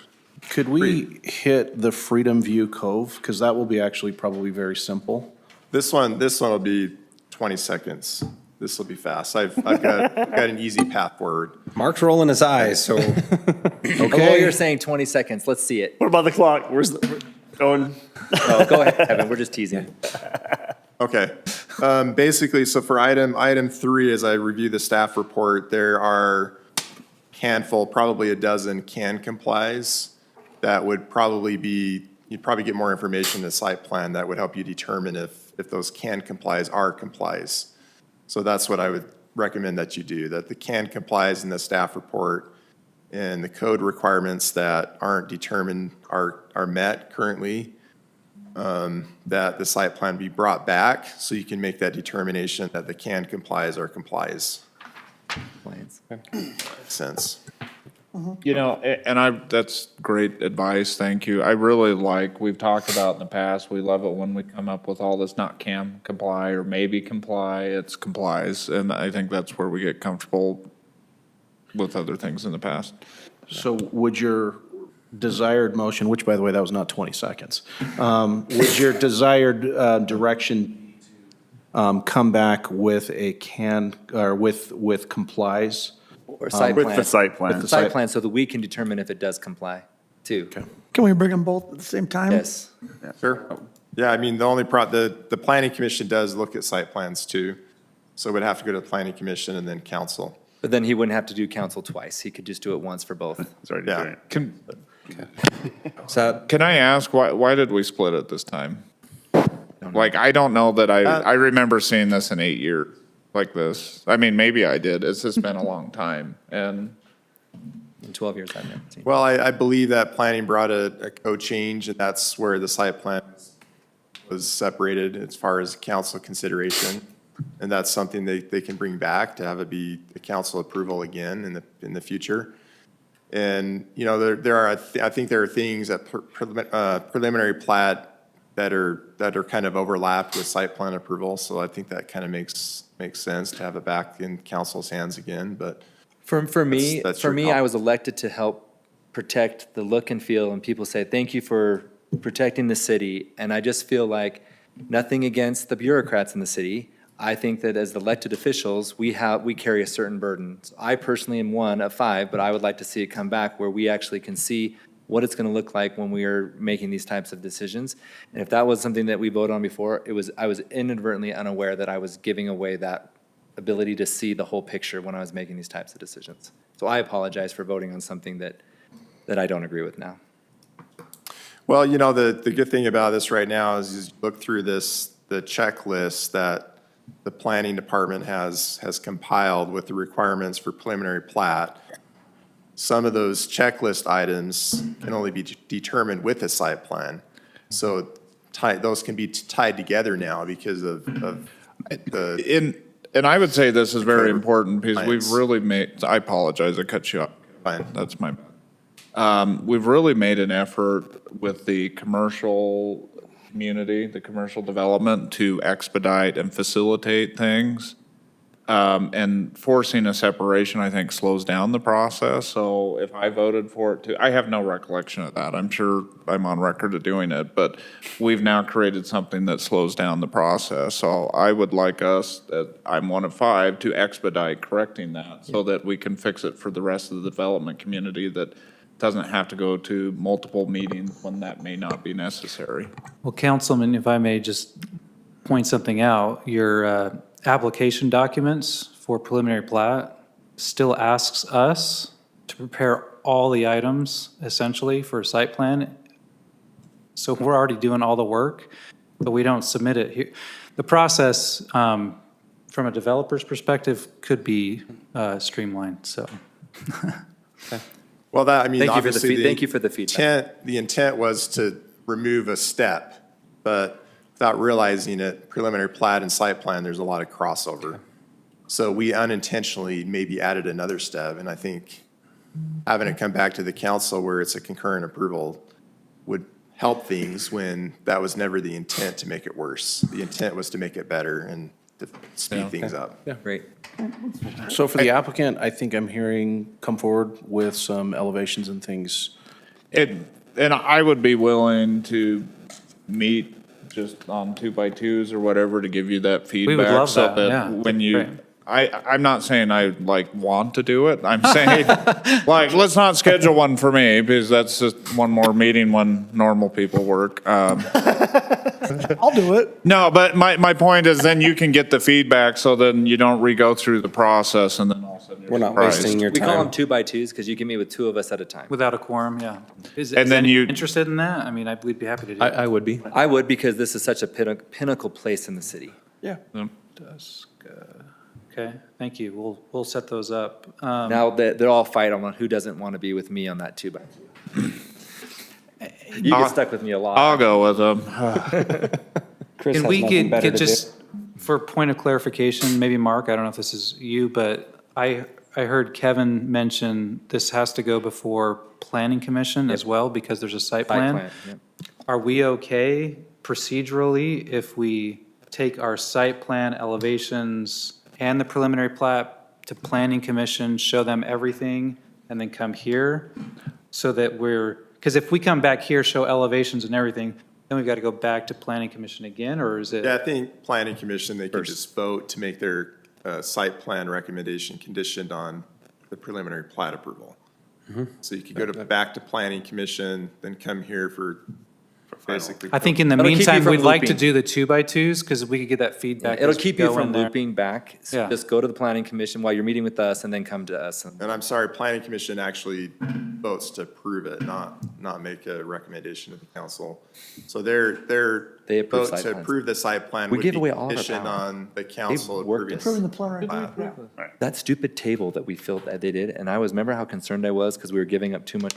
Could we hit the Freedom View Cove? Because that will be actually probably very simple. This one will be 20 seconds. This will be fast. I've got an easy path forward. Mark's rolling his eyes, so. Oh, Okay. you're saying 20 seconds. Let's see it. What about the clock? Where's the, going? Oh, go ahead, Kevin. We're just teasing. Okay. Basically, so for item 3, as I review the staff report, there are handful, probably a dozen can complies that would probably be, you'd probably get more information in the site plan that would help you determine if those can complies are complies. So that's what I would recommend that you do, that the can complies in the staff report and the code requirements that aren't determined are met currently, that the site plan be brought back so you can make that determination that the can complies or complies. Plans. Makes sense. You know, that's great advice, thank you. I really we've talked about in the past, we love it when we come up with all this, not can comply or maybe comply, it's complies. And I think that's where we get comfortable with other things in the past. So would your desired motion, which by the way, that was not 20 seconds, would your desired direction come back with a or with complies? Or site plan. With the site plan. With the site plan, so that we can determine if it does comply, too. Can we bring them both at the same time? Yes. Sure. Yeah, I mean, the planning commission does look at site plans too. So it would have to go to the planning commission and then council. But then he wouldn't have to do council twice. He could just do it once for both. Yeah. Can I ask, why did we split it this time? Like, I don't know that I remember seeing this in 8 years like this. I mean, maybe I did. It's just been a long time. And In 12 years, I've never seen. Well, I believe that planning brought a code change, and that's where the site plan was separated as far as council consideration. And that's something they can bring back to have it be the council approval again in the future. And, you know, I think there are things that preliminary plat that are kind of overlapped with site plan approval. So I think that kind of makes sense to have it back in council's hands again, but. For me, that's for your me, call. I was elected to help protect the look and feel, and people say, thank you for protecting the city. And I just feel like, nothing against the bureaucrats in the city. I think that as elected officials, we carry a certain burden. So I personally am one of 5, but I would like to see it come back where we actually can see what it's going to look like when we are making these types of decisions. And if that was something that we voted on before, I was inadvertently unaware that I was giving away that ability to see the whole picture when I was making these types of decisions. So I apologize for voting on something that I don't agree with now. Well, you know, the good thing about this right now is you look through the checklist that the planning department has compiled with the requirements for preliminary plat. Some of those checklist items can only be determined with a site plan. So those can be tied together now because of the. And I would say this is very important because Plans. we've really made, I apologize, I cut you off. Fine. That's my bad. We've really made an effort with the commercial community, the commercial development, to expedite and facilitate things. And forcing a separation, I think, slows down the process. So if I voted for it too, I have no recollection of that. I'm sure I'm on record of doing it, but we've now created something that slows down the process. So I would like us, I'm one of 5, to expedite correcting that so that we can fix it for the rest of the development community that doesn't have to go to multiple meetings when that may not be necessary. Well, Councilman, if I may just point something out, your application documents for preliminary plat still asks us to prepare all the items essentially for a site plan. So we're already doing all the work, but we don't submit it here. The process, from a developer's perspective, could be streamlined, so. Well, I mean, Thank you for the obviously, thank you for the feedback. The intent was to remove a step, but without realizing it, preliminary plat and site plan, there's a lot of crossover. So we unintentionally maybe added another step, and I think having it come back to the council where it's a concurrent approval would help things when that was never the intent to make it worse. The intent was to make it better and to speed things up. Great. So for the applicant, I think I'm hearing come forward with some elevations and things. And I would be willing to meet just on 2x2s or whatever to give you that feedback. love so that, yeah. When Great. I'm not saying I want to do it. I'm saying, let's not schedule one for me because that's just one more meeting when normal people work. I'll do it. No, but my point is then you can get the feedback so then you don't re-go through the process and then all of a sudden you're We're not surprised. wasting your We call them time. 2x2s because you can meet with 2 of us at a time. Without a quorum, yeah. Is And then anyone you- interested in that? I mean, I'd be happy to do it. I would be. I would, because this is such a pinnacle place in the city. Yeah. Okay, thank you. We'll set those up. Now, they're all fight on who doesn't want to be with me on that 2x2. You get stuck with me a lot. I'll go with them. Chris Can has we nothing better get to do. just, for point of clarification, maybe Mark, I don't know if this is you, but I I heard Kevin mention this has to go before Planning Commission as well because there's a site plan. yep. Are we okay procedurally if we take our site plan elevations and the preliminary plat to Planning Commission, show them everything, and then come here? So that because if we come back here, show elevations and everything, then we've got to go back to Planning Commission again, or is it? Yeah, I think planning commission, they could just vote to make their site plan recommendation conditioned on the preliminary plat approval. So you could go back to planning commission, then come here for basically. I think in the It'll keep you meantime, from we'd like to looping. do the 2x2s because we could get that feedback. It'll as we keep you go in from there. looping back. So Yeah. just go to the planning commission while you're meeting with us and then come to us. And I'm sorry, planning commission actually votes to approve it, not make a recommendation to the council. So their They approve vote site to plans. approve the site plan We would give be away all of our conditioned power. on the council worked approving. us. Approving the preliminary plat. plat. That stupid table that we filled, that they did, and I was, remember how concerned I was because we were giving up too much.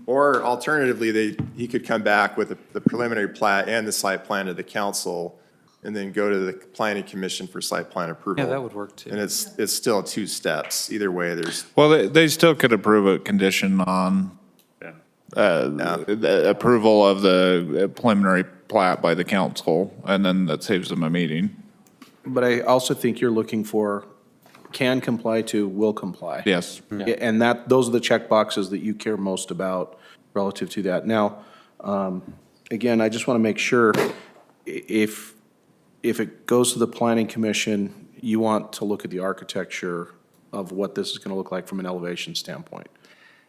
Or alternatively, he could come back with the preliminary plat and the site plan to the council, and then go to the planning commission for site plan approval. Yeah, that would work too. And it's still 2 steps. Either way, there's, Well, they still could approve a condition on the approval of the preliminary plat by the council, and then that saves them a meeting. But I also think you're looking for can comply to will comply. Yes. Yeah, and those are the check boxes that you care most about relative to that. Now, again, I just want to make sure, if it goes to the planning commission, you want to look at the architecture of what this is going to look like from an elevation standpoint.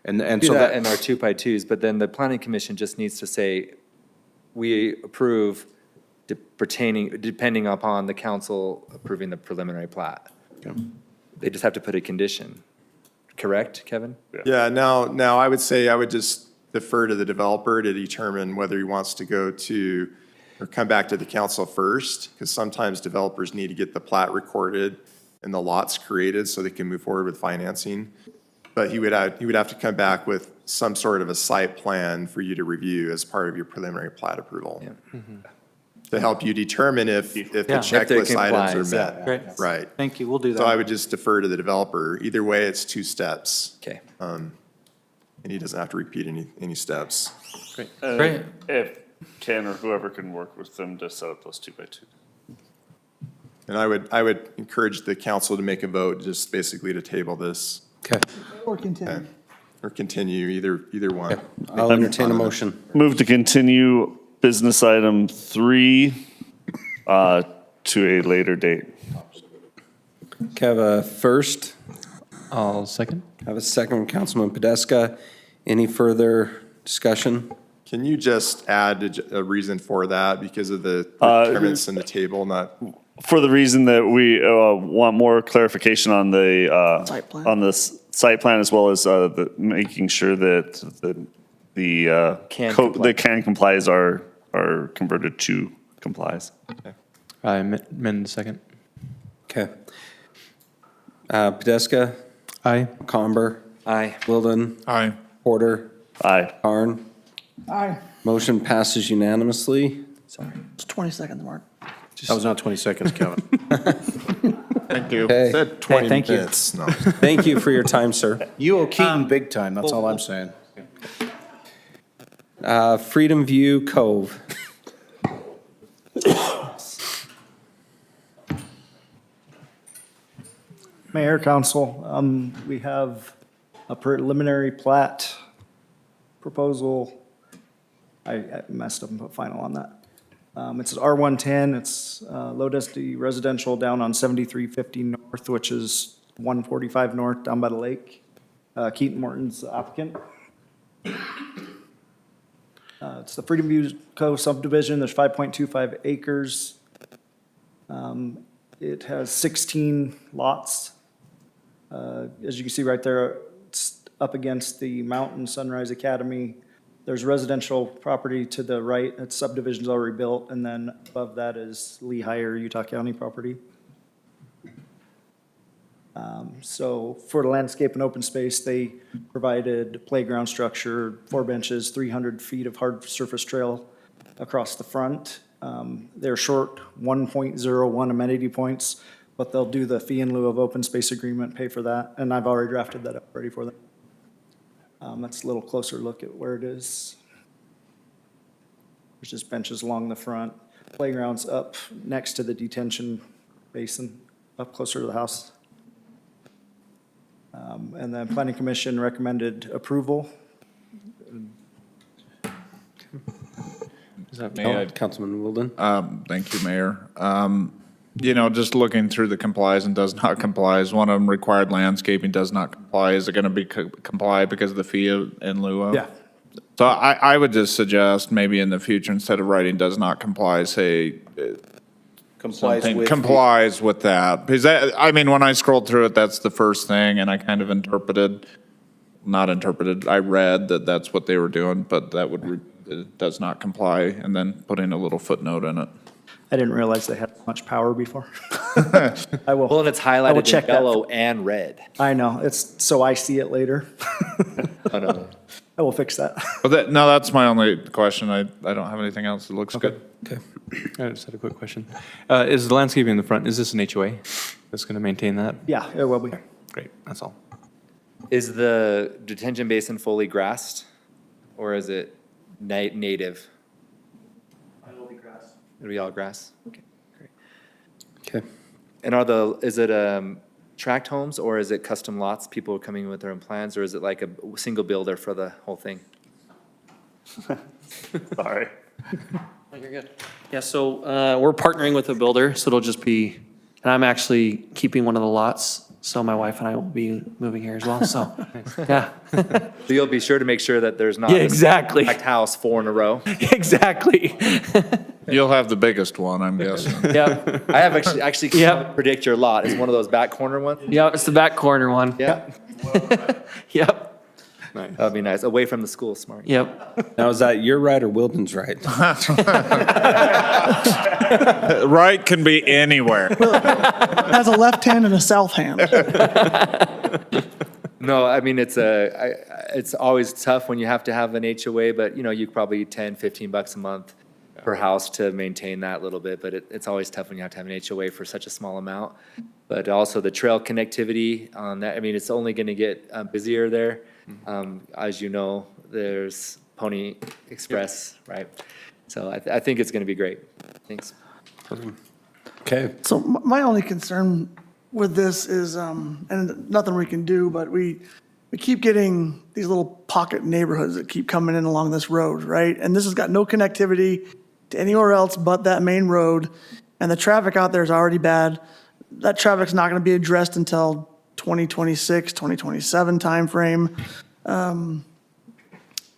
And Do so that in our 2x2s, but then the planning commission just needs to say, we approve depending upon the council approving the preliminary plat. They just have to put a condition, correct, Kevin? yeah, now I would say I would just defer to the developer to determine whether he wants to go to, or come back to the council first, because sometimes developers need to get the plat recorded and the lots created so they can move forward with financing. But he would have to come back with some sort of a site plan for you to review as part of your preliminary plat approval. To help you determine if the Yeah. If they checklist items complies, are yeah. met. Great. Right. Thank you, we'll do So I that. would just defer to the developer. Either way, it's 2 steps. Okay. And he doesn't have to repeat any steps. Great. If Ken or whoever can work with them to set up those 2x2. And I would encourage the council to make a vote, just basically to table this. Okay, Or continue. Or continue, either one. I'll entertain a motion. Move to continue business item 3 to a later date. Okay, I have a first, I'll second. I have a second from Councilman Podeska. Any further discussion? Can you just add a reason for that because of the requirements in the table, not? For the reason that we want more clarification on the Site plan. on this site plan, as well as making sure that the can complies are converted to complies. I amend the second. Okay. Podeska, Aye. Comber, Aye. Wilden, Aye. Porter, Aye. Karn. Aye. Motion passes unanimously. It's 20 seconds, Mark. that was not 20 seconds, Kevin. Thank you. Okay, Said 20 thank you. minutes. No. thank you for your time, sir. You owe Keaton big time, that's all I'm saying. Freedom View Cove. Mayor, council, we have a preliminary plat proposal. I messed up and put final on that. It's R110, it's low density residential down on 7350 North, which is 145 North down by the lake. Keaton Morton's the applicant. It's the Freedom View Cove subdivision, there's 5.25 acres. It has 16 lots. As you can see right there, it's up against the Mountain Sunrise Academy. There's residential property to the right, that subdivision's already built, and then above that is Lehigh, Utah County property. So for the landscape and open space, they provided playground structure, 4 benches, 300 feet of hard surface trail across the front. They're short 1.01 amenity points, but they'll do the fee in lieu of open space agreement, pay for that, and I've already drafted that up ready for them. That's a little closer look at where it is. There's just benches along the front, playgrounds up next to the detention basin, up closer to the house. And then Planning Commission recommended approval. Is that May I- Councilman Wilden? Thank you, Mayor. You know, just looking through the complies and does not complies, one of them required landscaping does not comply. Is it going to be comply because of the fee in lieu of? Yeah. So I would just suggest maybe in the future, instead of writing does not comply, say Complies something with. complies with that. Because that, I mean, when I scrolled through it, that's the first thing, and I kind of I read that that's what they were doing, but that would, it does not comply, and then putting a little footnote in it. I didn't realize they had much power before. I will. Well, and it's I will highlighted check in that. yellow and red. I know, it's, so I see it later. Oh, no. I will fix that. But that, no, that's my only question. I don't have anything else. It looks good. Okay. I just had a quick question. Is the landscaping in the front, is this an HOA that's going to maintain that? Yeah, it will be. Great, that's all. Is the detention basin fully grassed, or is it native? It'll be grass. It'll be all grass? Okay, great. Okay. And is it tract homes, or is it custom lots, people are coming with their own plans, or is it like a single builder for the whole thing? Sorry. You're good. Yeah, so we're partnering with a builder, so it'll just be, and I'm actually keeping one of the lots, so my wife and I will be moving here as well, so, yeah. So you'll be sure to make sure that there's not. Yeah, exactly. A tract house 4 in a row? Exactly. You'll have the biggest one, I'm guessing. Yeah, I have actually Yep. predict your lot. Is one of those back corner ones? yeah, it's the back corner one. Yeah. Yep, That'd be nice. Away from the school, smart. yep. Now, is that your right or Wilden's right? Right can be anywhere. Has a left hand and a south hand. No, I mean, it's always tough when you have to have an HOA, but you know, you probably $10-15 a month per house to maintain that a little bit, but it's always tough when you have to have an HOA for such a small amount. But also the trail connectivity on that, I mean, it's only gonna get busier there. As you know, there's Pony Express, right? So I think it's gonna be great. Thanks. Okay. So my only concern with this is, and nothing we can do, but we keep getting these little pocket neighborhoods that keep coming in along this road, right? And this has got no connectivity to anywhere else but that main road, and the traffic out there is already bad. That traffic's not gonna be addressed until 2026, 2027 timeframe. And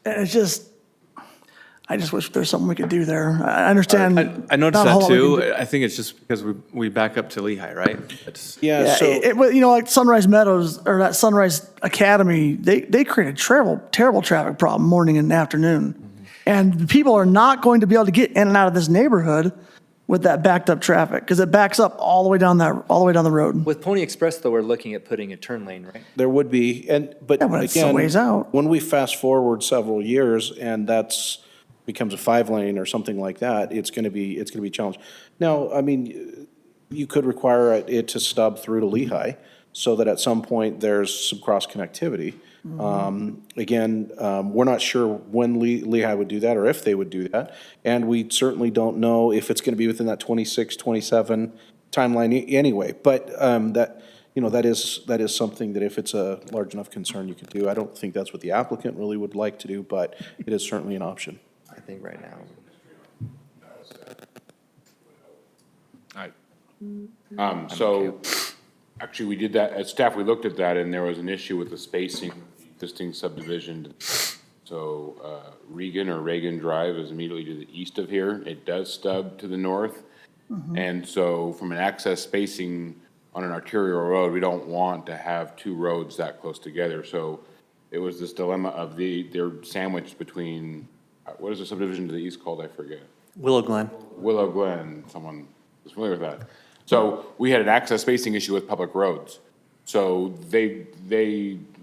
it's just, I just wish there's something we could do there. I understand. I noticed not a whole that lot we too. can do. I think it's just because we back up to Lehigh, right? It's- Yeah, you know, like Sunrise Meadows or that Sunrise Academy, they create a terrible traffic problem morning and afternoon. And people are not going to be able to get in and out of this neighborhood with that backed up traffic because it backs up all the way down the road. With Pony Express, though, we're looking at putting a turn lane, right? There would be, but Yeah, but it's a again, ways out. when we fast forward several years and becomes a 5-lane or something like that, it's gonna be challenged. Now, I mean, you could require it to stub through to Lehigh so that at some point there's some cross connectivity. Again, we're not sure when Lehigh would do that or if they would do that. And we certainly don't know if it's gonna be within that 26, 27 timeline anyway. But, that is something that if it's a large enough concern, you could do. I don't think that's what the applicant really would like to do, but it is certainly an option. I think right now. So, actually, we did that, as staff, we looked at that, and there was an issue with the spacing of the existing subdivision. So, Reagan Drive is immediately to the east of here. It does stub to the north. And so, from an access spacing on an arterial road, we don't want to have 2 roads that close together. So, it was this dilemma of they're sandwiched between, what is the subdivision to the east called? I forget. Willow Glen. Willow Glen, someone is familiar with that. So we had an access spacing issue with public roads. So they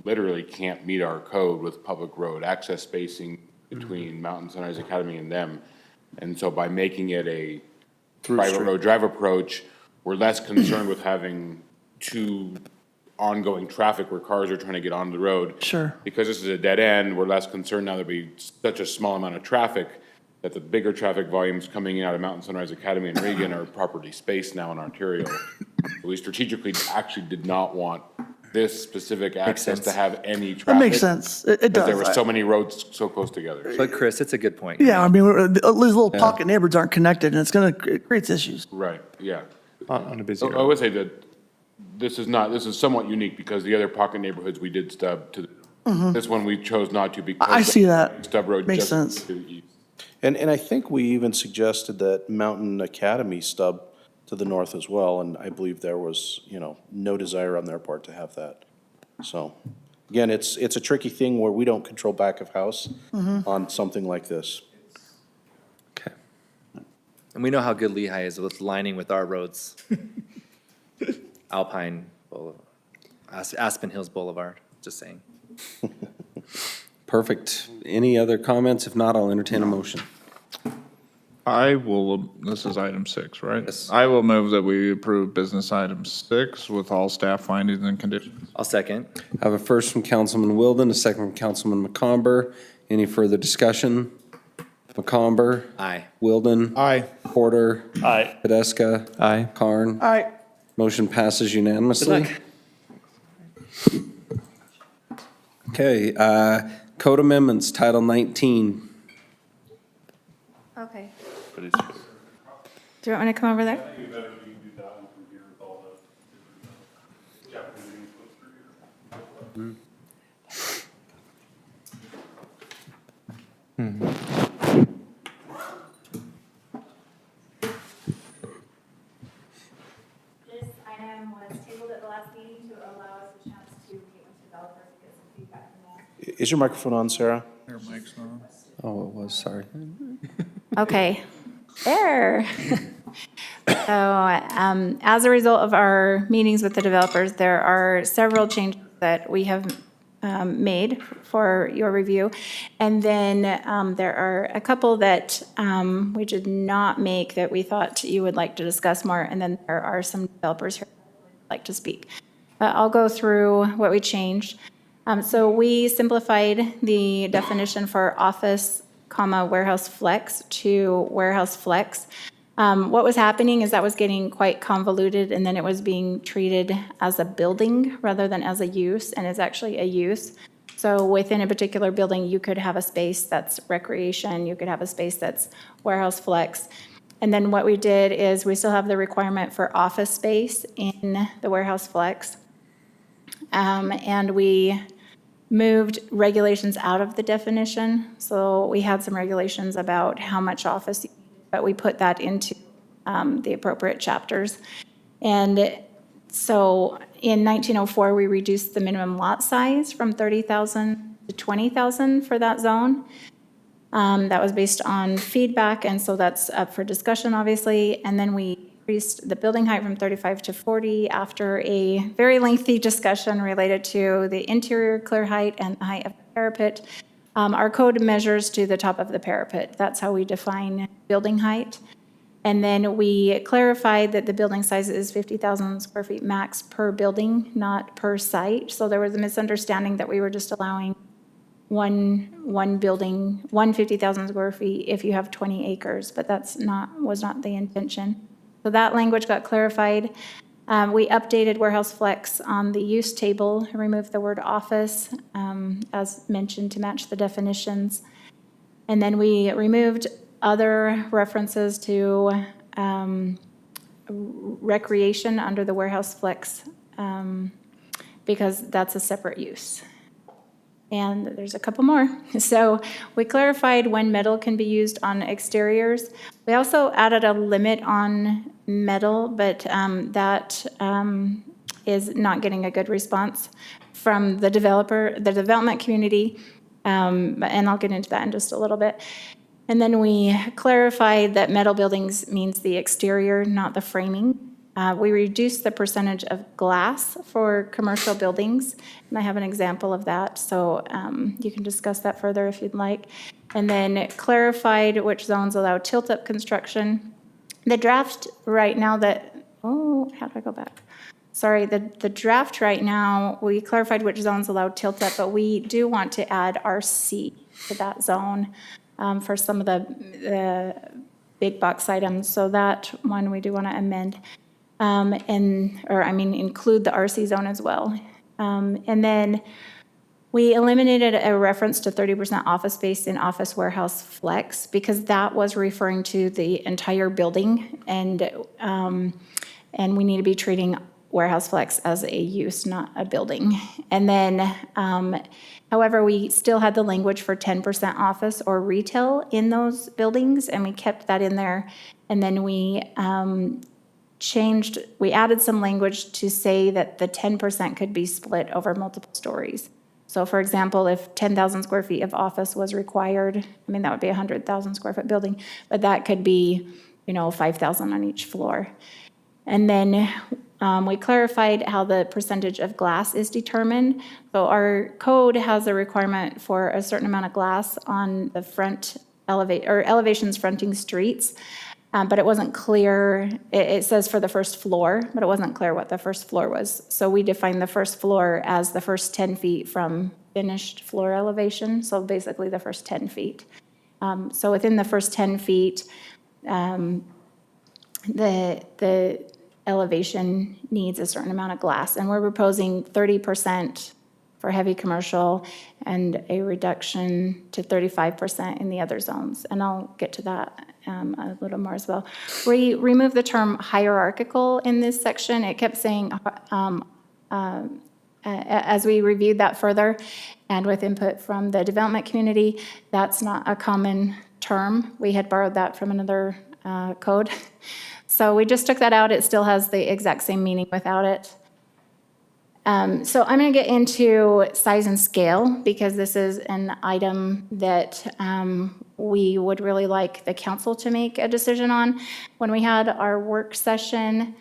literally can't meet our code with public road access spacing between Mountain Sunrise Academy and them. And so by making it a private road drive approach, we're less concerned with having two ongoing traffic where cars are trying to get onto the road. Sure. Because this is a dead end, we're less concerned now that we, such a small amount of traffic, that the bigger traffic volumes coming in out of Mountain Sunrise Academy and Regan are properly spaced now in Ontario. We strategically actually did not want this specific access to sense. have any traffic. That makes sense. It Because does. there were so many roads so close together. But Chris, it's a good point. Yeah, I mean, these little pocket neighborhoods aren't connected, and it creates issues. Right, yeah. On a busy I would say that this is somewhat unique because the other pocket neighborhoods we did stub to, this one we chose not to because. I see that. Stub road Makes just sense. to the east. And I think we even suggested that Mountain Academy stub to the north as well, and I believe there was, no desire on their part to have that. So, again, it's a tricky thing where we don't control back of house on something like this. Okay. And we know how good Lehigh is with lining with our roads. Alpine Boulevard, Aspen Hills Boulevard, just saying. Perfect. Any other comments? If not, I'll entertain a motion. I will, this is item 6, right? Yes. I will move that we approve business item 6 with all staff findings and conditions. I'll second. I have a first from Councilman Wilden, a second from Councilman McComber. Any further discussion? McComber. Aye. Wilden. Aye. Porter. Aye. Podeska. Aye. Carn. All right, Motion passes unanimously. Okay, code amendments, Title 19. Okay. Do you want me to come over there? This item was tabled at the last meeting to allow us a chance to meet with developers and get some feedback from them. Is your microphone on, Sarah? Your mic's not on. Oh, it was, sorry. Okay, there. So, as a result of our meetings with the developers, there are several changes that we have made for your review. And then there are a couple that we did not make that we thought you would like to discuss more. And then there are some developers here who would like to speak. I'll go through what we changed. So we simplified the definition for office, warehouse flex to warehouse flex. What was happening is that was getting quite convoluted, and then it was being treated as a building rather than as a use, and it's actually a use. So within a particular building, you could have a space that's recreation, you could have a space that's warehouse flex. And then what we did is we still have the requirement for office space in the warehouse flex. And we moved regulations out of the definition. So we had some regulations about how much office, but we put that into the appropriate chapters. And so in 1904, we reduced the minimum lot size from 30,000 to 20,000 for that zone. That was based on feedback, and so that's up for discussion, obviously. And then we increased the building height from 35 to 40 after a very lengthy discussion related to the interior clear height and the height of the parapet. Our code measures to the top of the parapet. That's how we define building height. And then we clarified that the building size is 50,000 square feet max per building, not per site. So there was a misunderstanding that we were just allowing one building, 50,000 square feet if you have 20 acres, but was not the intention. So that language got clarified. We updated warehouse flex on the use table, removed the word office, as mentioned, to match the definitions. And then we removed other references to recreation under the warehouse flex because that's a separate use. And there's a couple more. So we clarified when metal can be used on exteriors. We also added a limit on metal, but that is not getting a good response from the development community. And I'll get into that in just a little bit. And then we clarified that metal buildings means the exterior, not the framing. We reduced the percentage of glass for commercial buildings, and I have an example of that, so you can discuss that further if you'd like. And then clarified which zones allow tilt-up construction. The draft right now that how do I go back? Sorry, the draft right now, we clarified which zones allow tilt up, but we do want to add RC to that zone for some of the big box items. So that one we do want to amend, include the RC zone as well. And then we eliminated a reference to 30% office space in office warehouse flex because that was referring to the entire building, and we need to be treating warehouse flex as a use, not a building. And then, however, we still had the language for 10% office or retail in those buildings, and we kept that in there. And then we added some language to say that the 10% could be split over multiple stories. So for example, if 10,000 square feet of office was required, that would be a 100,000 square foot building, but that could be, 5,000 on each floor. And then we clarified how the percentage of glass is determined. So our code has a requirement for a certain amount of glass on the front elevations fronting streets. But it wasn't clear, it says for the first floor, but it wasn't clear what the first floor was. So we defined the first floor as the first 10 feet from finished floor elevation, so basically the first 10 feet. So within the first 10 feet, the elevation needs a certain amount of glass. And we're proposing 30% for heavy commercial and a reduction to 35% in the other zones. And I'll get to that a little more as well. We removed the term hierarchical in this section. It kept saying, as we reviewed that further and with input from the development community, that's not a common term. We had borrowed that from another code. So we just took that out. It still has the exact same meaning without it. So I'm going to get into size and scale because this is an item that we would really like the council to make a decision on. When we had our work session,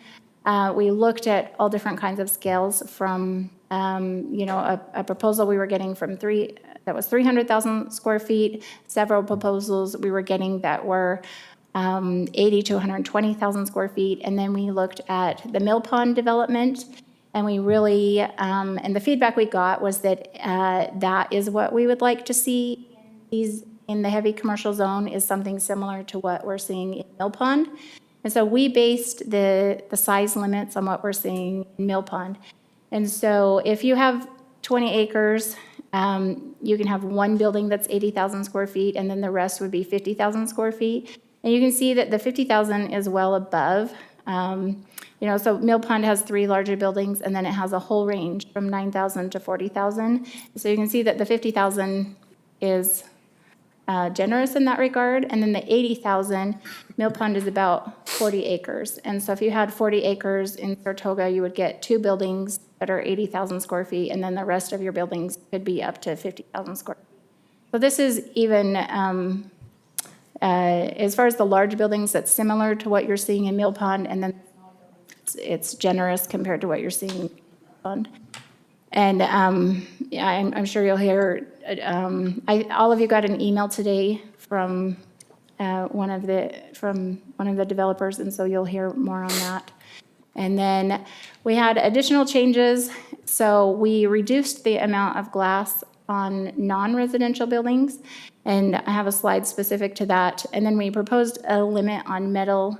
we looked at all different kinds of scales from, a proposal we were getting from that was 300,000 square feet, several proposals we were getting that were 80 to 120,000 square feet. And then we looked at the Mill Pond development. And we really, and the feedback we got was that that is what we would like to see in the heavy commercial zone, is something similar to what we're seeing in Mill Pond. And so we based the size limits on what we're seeing in Mill Pond. And so if you have 20 acres, you can have one building that's 80,000 square feet, and then the rest would be 50,000 square feet. And you can see that the 50,000 is well above. So Mill Pond has 3 larger buildings, and then it has a whole range from 9,000 to 40,000. So you can see that the 50,000 is generous in that regard. And then the 80,000, Mill Pond is about 40 acres. And so if you had 40 acres in Saratoga, you would get 2 buildings that are 80,000 square feet, and then the rest of your buildings could be up to 50,000 square feet. So this is even, as far as the large buildings, that's similar to what you're seeing in Mill Pond, and then it's generous compared to what you're seeing in Mill Pond. And I'm sure you'll hear, all of you got an email today from one of the developers, and so you'll hear more on that. And then we had additional changes. So we reduced the amount of glass on non-residential buildings, and I have a slide specific to that. And then we proposed a limit on metal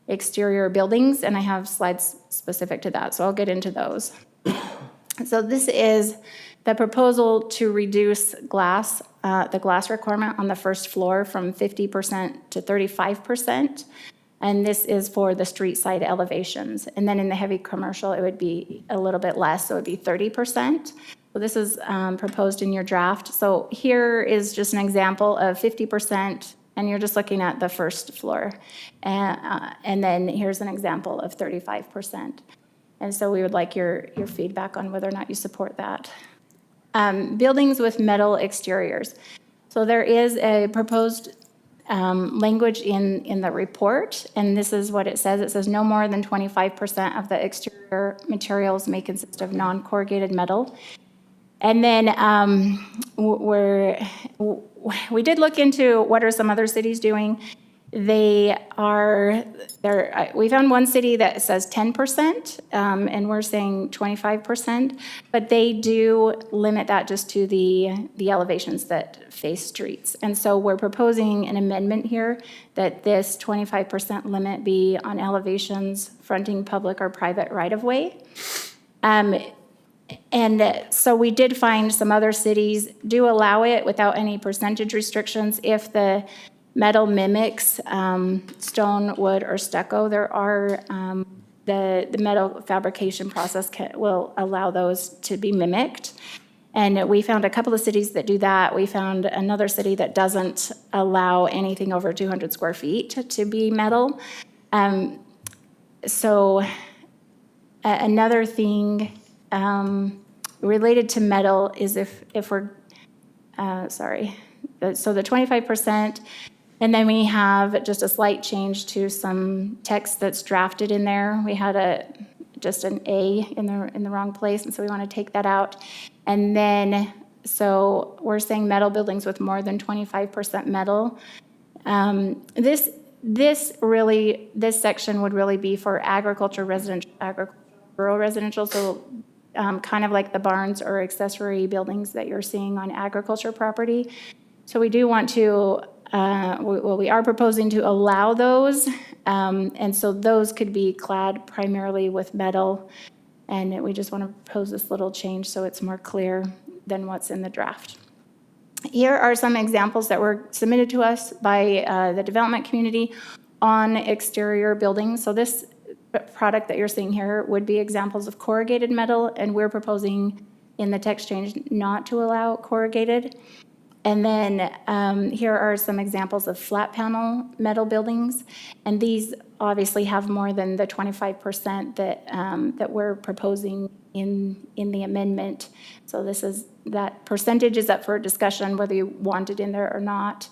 exterior buildings, and I have slides specific to that, so I'll get into those. So this is the proposal to reduce glass, the glass requirement on the first floor from 50% to 35%. And this is for the street side elevations. And then in the heavy commercial, it would be a little bit less, so it would be 30%. So this is proposed in your draft. So here is just an example of 50%, and you're just looking at the first floor. And then here's an example of 35%. And so we would like your feedback on whether or not you support that. Buildings with metal exteriors. So there is a proposed language in the report, and this is what it says. It says no more than 25% of the exterior materials may consist of non-corrugated metal. And then we did look into what are some other cities doing. They are, we found one city that says 10%, and we're saying 25%, but they do limit that just to the elevations that face streets. And so we're proposing an amendment here that this 25% limit be on elevations fronting public or private right-of-way. And so we did find some other cities do allow it without any percentage restrictions if the metal mimics stone, wood, or stucco. There are, the metal fabrication process will allow those to be mimicked. And we found a couple of cities that do that. We found another city that doesn't allow anything over 200 square feet to be metal. Another thing related to metal is if we're, so the 25%, and then we have just a slight change to some text that's drafted in there. We had just an A in the wrong place, and so we want to take that out. And then, so we're saying metal buildings with more than 25% metal. This section would really be for agriculture, rural residential, so kind of like the barns or accessory buildings that you're seeing on agriculture property. So we do want to, we are proposing to allow those, and so those could be clad primarily with metal, and we just want to propose this little change so it's more clear than what's in the draft. Here are some examples that were submitted to us by the development community on exterior buildings. So this product that you're seeing here would be examples of corrugated metal, and we're proposing in the text change not to allow corrugated. And then here are some examples of flat panel metal buildings, and these obviously have more than the 25% that we're proposing in the amendment. So that percentage is up for discussion whether you want it in there or not.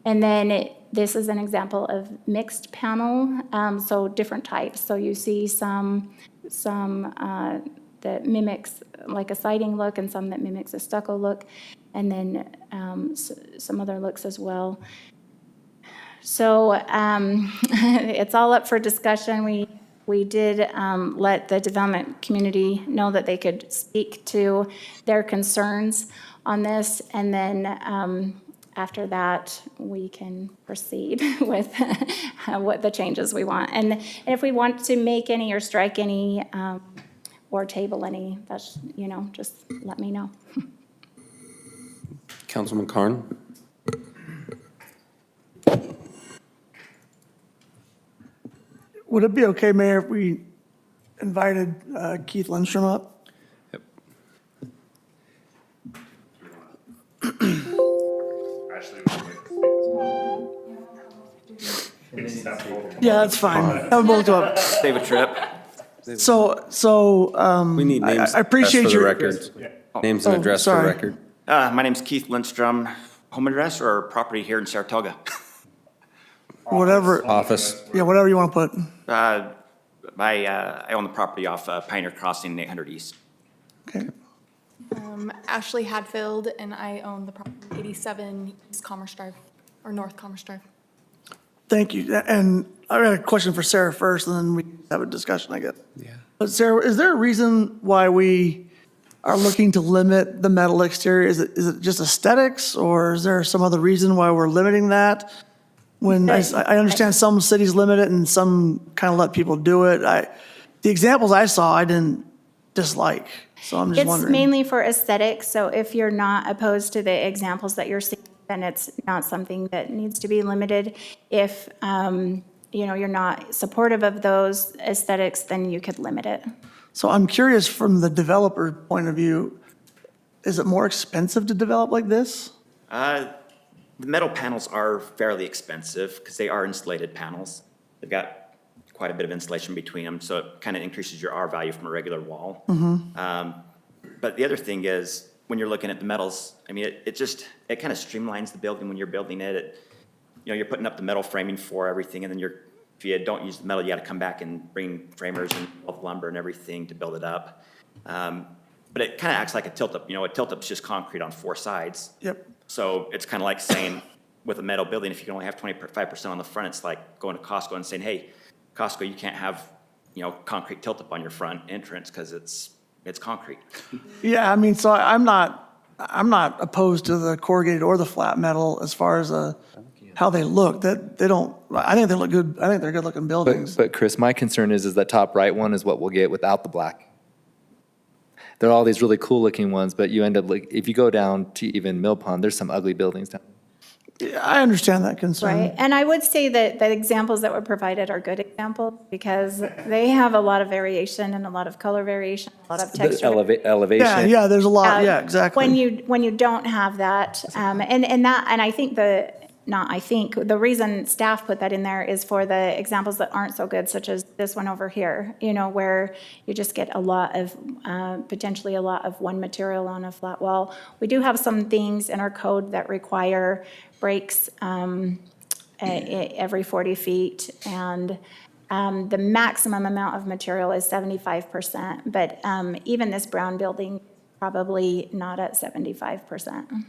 And then this is an example of mixed panel, so different types. So you see some that mimics like a siding look and some that mimics a stucco look, and then some other looks as well. So it's all up for discussion. We did let the development community know that they could speak to their concerns on this, and then after that, we can proceed with what the changes we want. And if we want to make any or strike any or table any, that's, just let me know. Councilman Carn? Would it be okay, Mayor, if we invited Keith Lindstrom up? Yep. Yeah, that's fine. Have them both go up. Save a trip. We need names I appreciate for the your record. Names and address for the sorry. record. My name's Keith Lindstrom. Home address or property here in Saratoga? Whatever. Office. Yeah, whatever you want to put. I own the property off Pioneer Crossing and 800 East. Okay. Ashley Hadfield, and I own the property 87 East Commerce Drive, or North Commerce Drive. Thank you. And I got a question for Sarah first, and then we have a discussion, I guess. Yeah. But Sarah, is there a reason why we are looking to limit the metal exterior? Is it just aesthetics, or is there some other reason why we're limiting that? When I understand some cities limit it and some kind of let people do it. The examples I saw, I didn't dislike, so I'm just It's wondering. mainly for aesthetics, so if you're not opposed to the examples that you're seeing, then it's not something that needs to be limited. If, you're not supportive of those aesthetics, then you could limit it. So I'm curious from the developer point of view, is it more expensive to develop like this? The metal panels are fairly expensive because they are insulated panels. They've got quite a bit of insulation between them, so it kind of increases your R value from a regular wall. But the other thing is, when you're looking at the metals, I mean, it kind of streamlines the building when you're building it. You're putting up the metal framing for everything, and then if you don't use the metal, you got to come back and bring framers and lumber and everything to build it up. But it kind of acts like a tilt-up. A tilt-up's just concrete on four sides. Yep. So it's kind of like saying, with a metal building, if you can only have 25% on the front, it's like going to Costco and saying, hey, Costco, you can't have, concrete tilt-up on your front entrance because it's concrete. Yeah, I mean, so I'm not opposed to the corrugated or the flat metal as far as how they look. That they don't. I think they look good. I think they're good-looking buildings. But Chris, my concern is that top right one is what we'll get without the black. There are all these really cool-looking ones, but you end up, like, if you go down to even Mill Pond, there's some ugly buildings down. Yeah, I understand that concern. Right, and I would say that the examples that were provided are good examples because they have a lot of variation and a lot of color variation, a lot of texture. Elevation. Yeah, there's a lot. Yeah, exactly. When you don't have that, and I think the reason staff put that in there is for the examples that aren't so good, such as this one over here, where you just get a lot of, potentially a lot of one material on a flat wall. We do have some things in our code that require breaks every 40 feet, and the maximum amount of material is 75%, but even this brown building, probably not at 75%.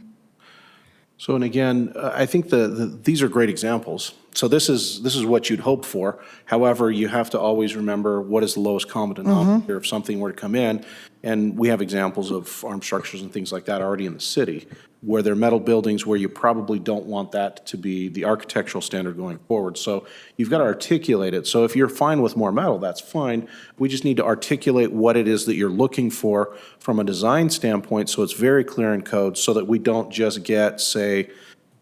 So, and again, I think these are great examples. So this is what you'd hope for. However, you have to always remember what is the lowest common denominator if something were to come in. And we have examples of armed structures and things like that already in the city, where they're metal buildings where you probably don't want that to be the architectural standard going forward. So you've got to articulate it. So if you're fine with more metal, that's fine. We just need to articulate what it is that you're looking for from a design standpoint, so it's very clear in code, so that we don't just get, say,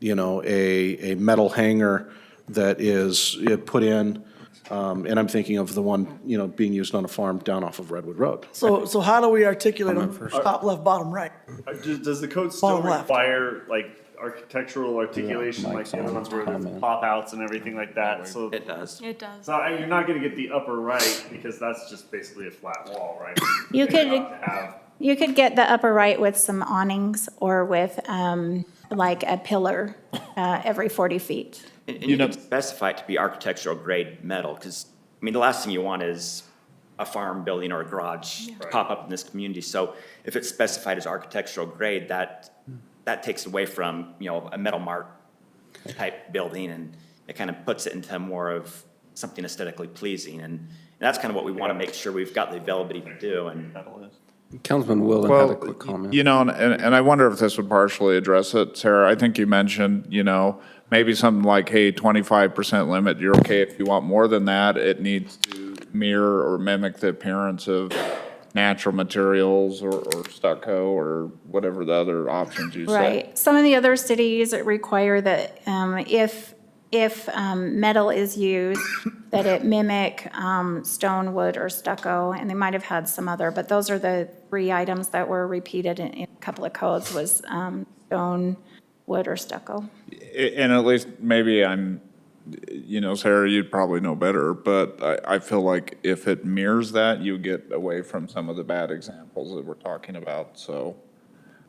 a metal hanger that is put in, and I'm thinking of the one, being used on a farm down off of Redwood Road. So how do we articulate them? Top left, bottom right. Does the code still Bottom left. require like architectural articulation, like the other ones where there's pop outs and everything like that? So It does. It does. So you're not gonna get the upper right because that's just basically a flat wall, right? You could- have to have- You could get the upper right with some awnings or with like a pillar every 40 feet. And you can specify it to be architectural grade metal, because, the last thing you want is a farm building or a garage pop up in this community. So if it's specified as architectural grade, that takes away from, a Metal Mart type building, and it kind of puts it into more of something aesthetically pleasing. And that's kind of what we want to make sure we've got the availability to do. And Councilman Wilden had a quick comment. And I wonder if this would partially address it, Sarah. I think you mentioned, maybe something like, hey, 25% limit, you're okay if you want more than that. It needs to mirror or mimic the appearance of natural materials or stucco or whatever the other options you said. Right. Some of the other cities require that if metal is used, that it mimic stone, wood, or stucco, and they might have had some other, but those are the 3 items that were repeated in a couple of codes was stone, wood, or stucco. And at least maybe I'm, Sarah, you'd probably know better, but I feel like if it mirrors that, you get away from some of the bad examples that we're talking about. So,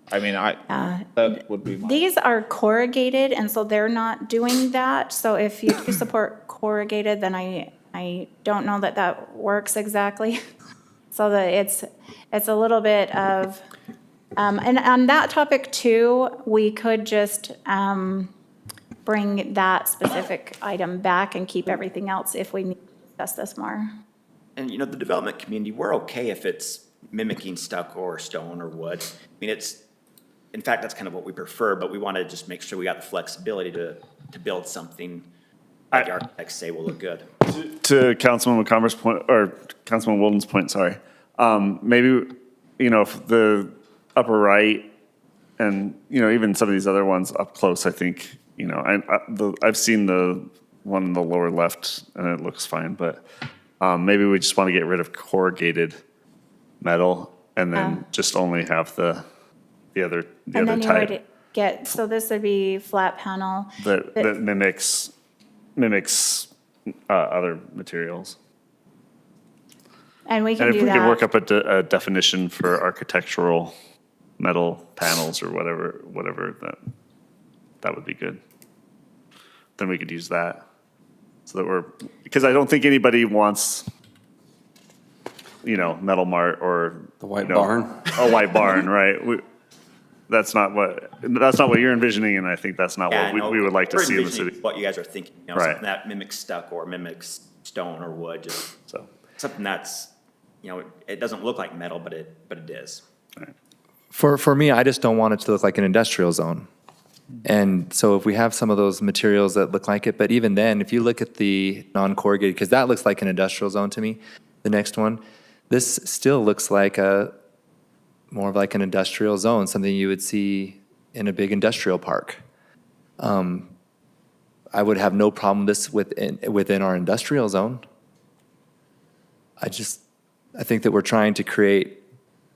that would be my. These are corrugated, and so they're not doing that. So if you do support corrugated, then I don't know that works exactly. So that it's a little bit of, and on that topic too, we could just bring that specific item back and keep everything else if we need to discuss this more. And, the development community, we're okay if it's mimicking stucco or stone or wood. In fact, that's kind of what we prefer, but we want to just make sure we got the flexibility to build something that the architects say will look good. To Councilman McComber's point, or Councilman Wilden's point, sorry. Maybe, if the upper right and, even some of these other ones up close, I think, I've seen the one in the lower left and it looks fine, but maybe we just want to get rid of corrugated metal and then just only have the other And then you type would get, so this would be flat panel. that mimics other materials. And we can And do if we that. could work up a definition for architectural metal panels or whatever, that would be good. Then we could use that. So that because I don't think anybody wants, Metal Mart or The white barn. a white barn, right? that's not what you're envisioning, and I think that's not Yeah, what no, we would like to we're see in the envisioning city. What you guys are thinking, Right. something that mimics stucco or mimics stone or wood, just So, something that's, it doesn't look like metal, but it is. For me, I just don't want it to look like an industrial zone. And so if we have some of those materials that look like it, but even then, if you look at the non-corrugated, because that looks like an industrial zone to me, the next one, this still looks like more of like an industrial zone, something you would see in a big industrial park. I would have no problem with this within our industrial zone. I think that we're trying to create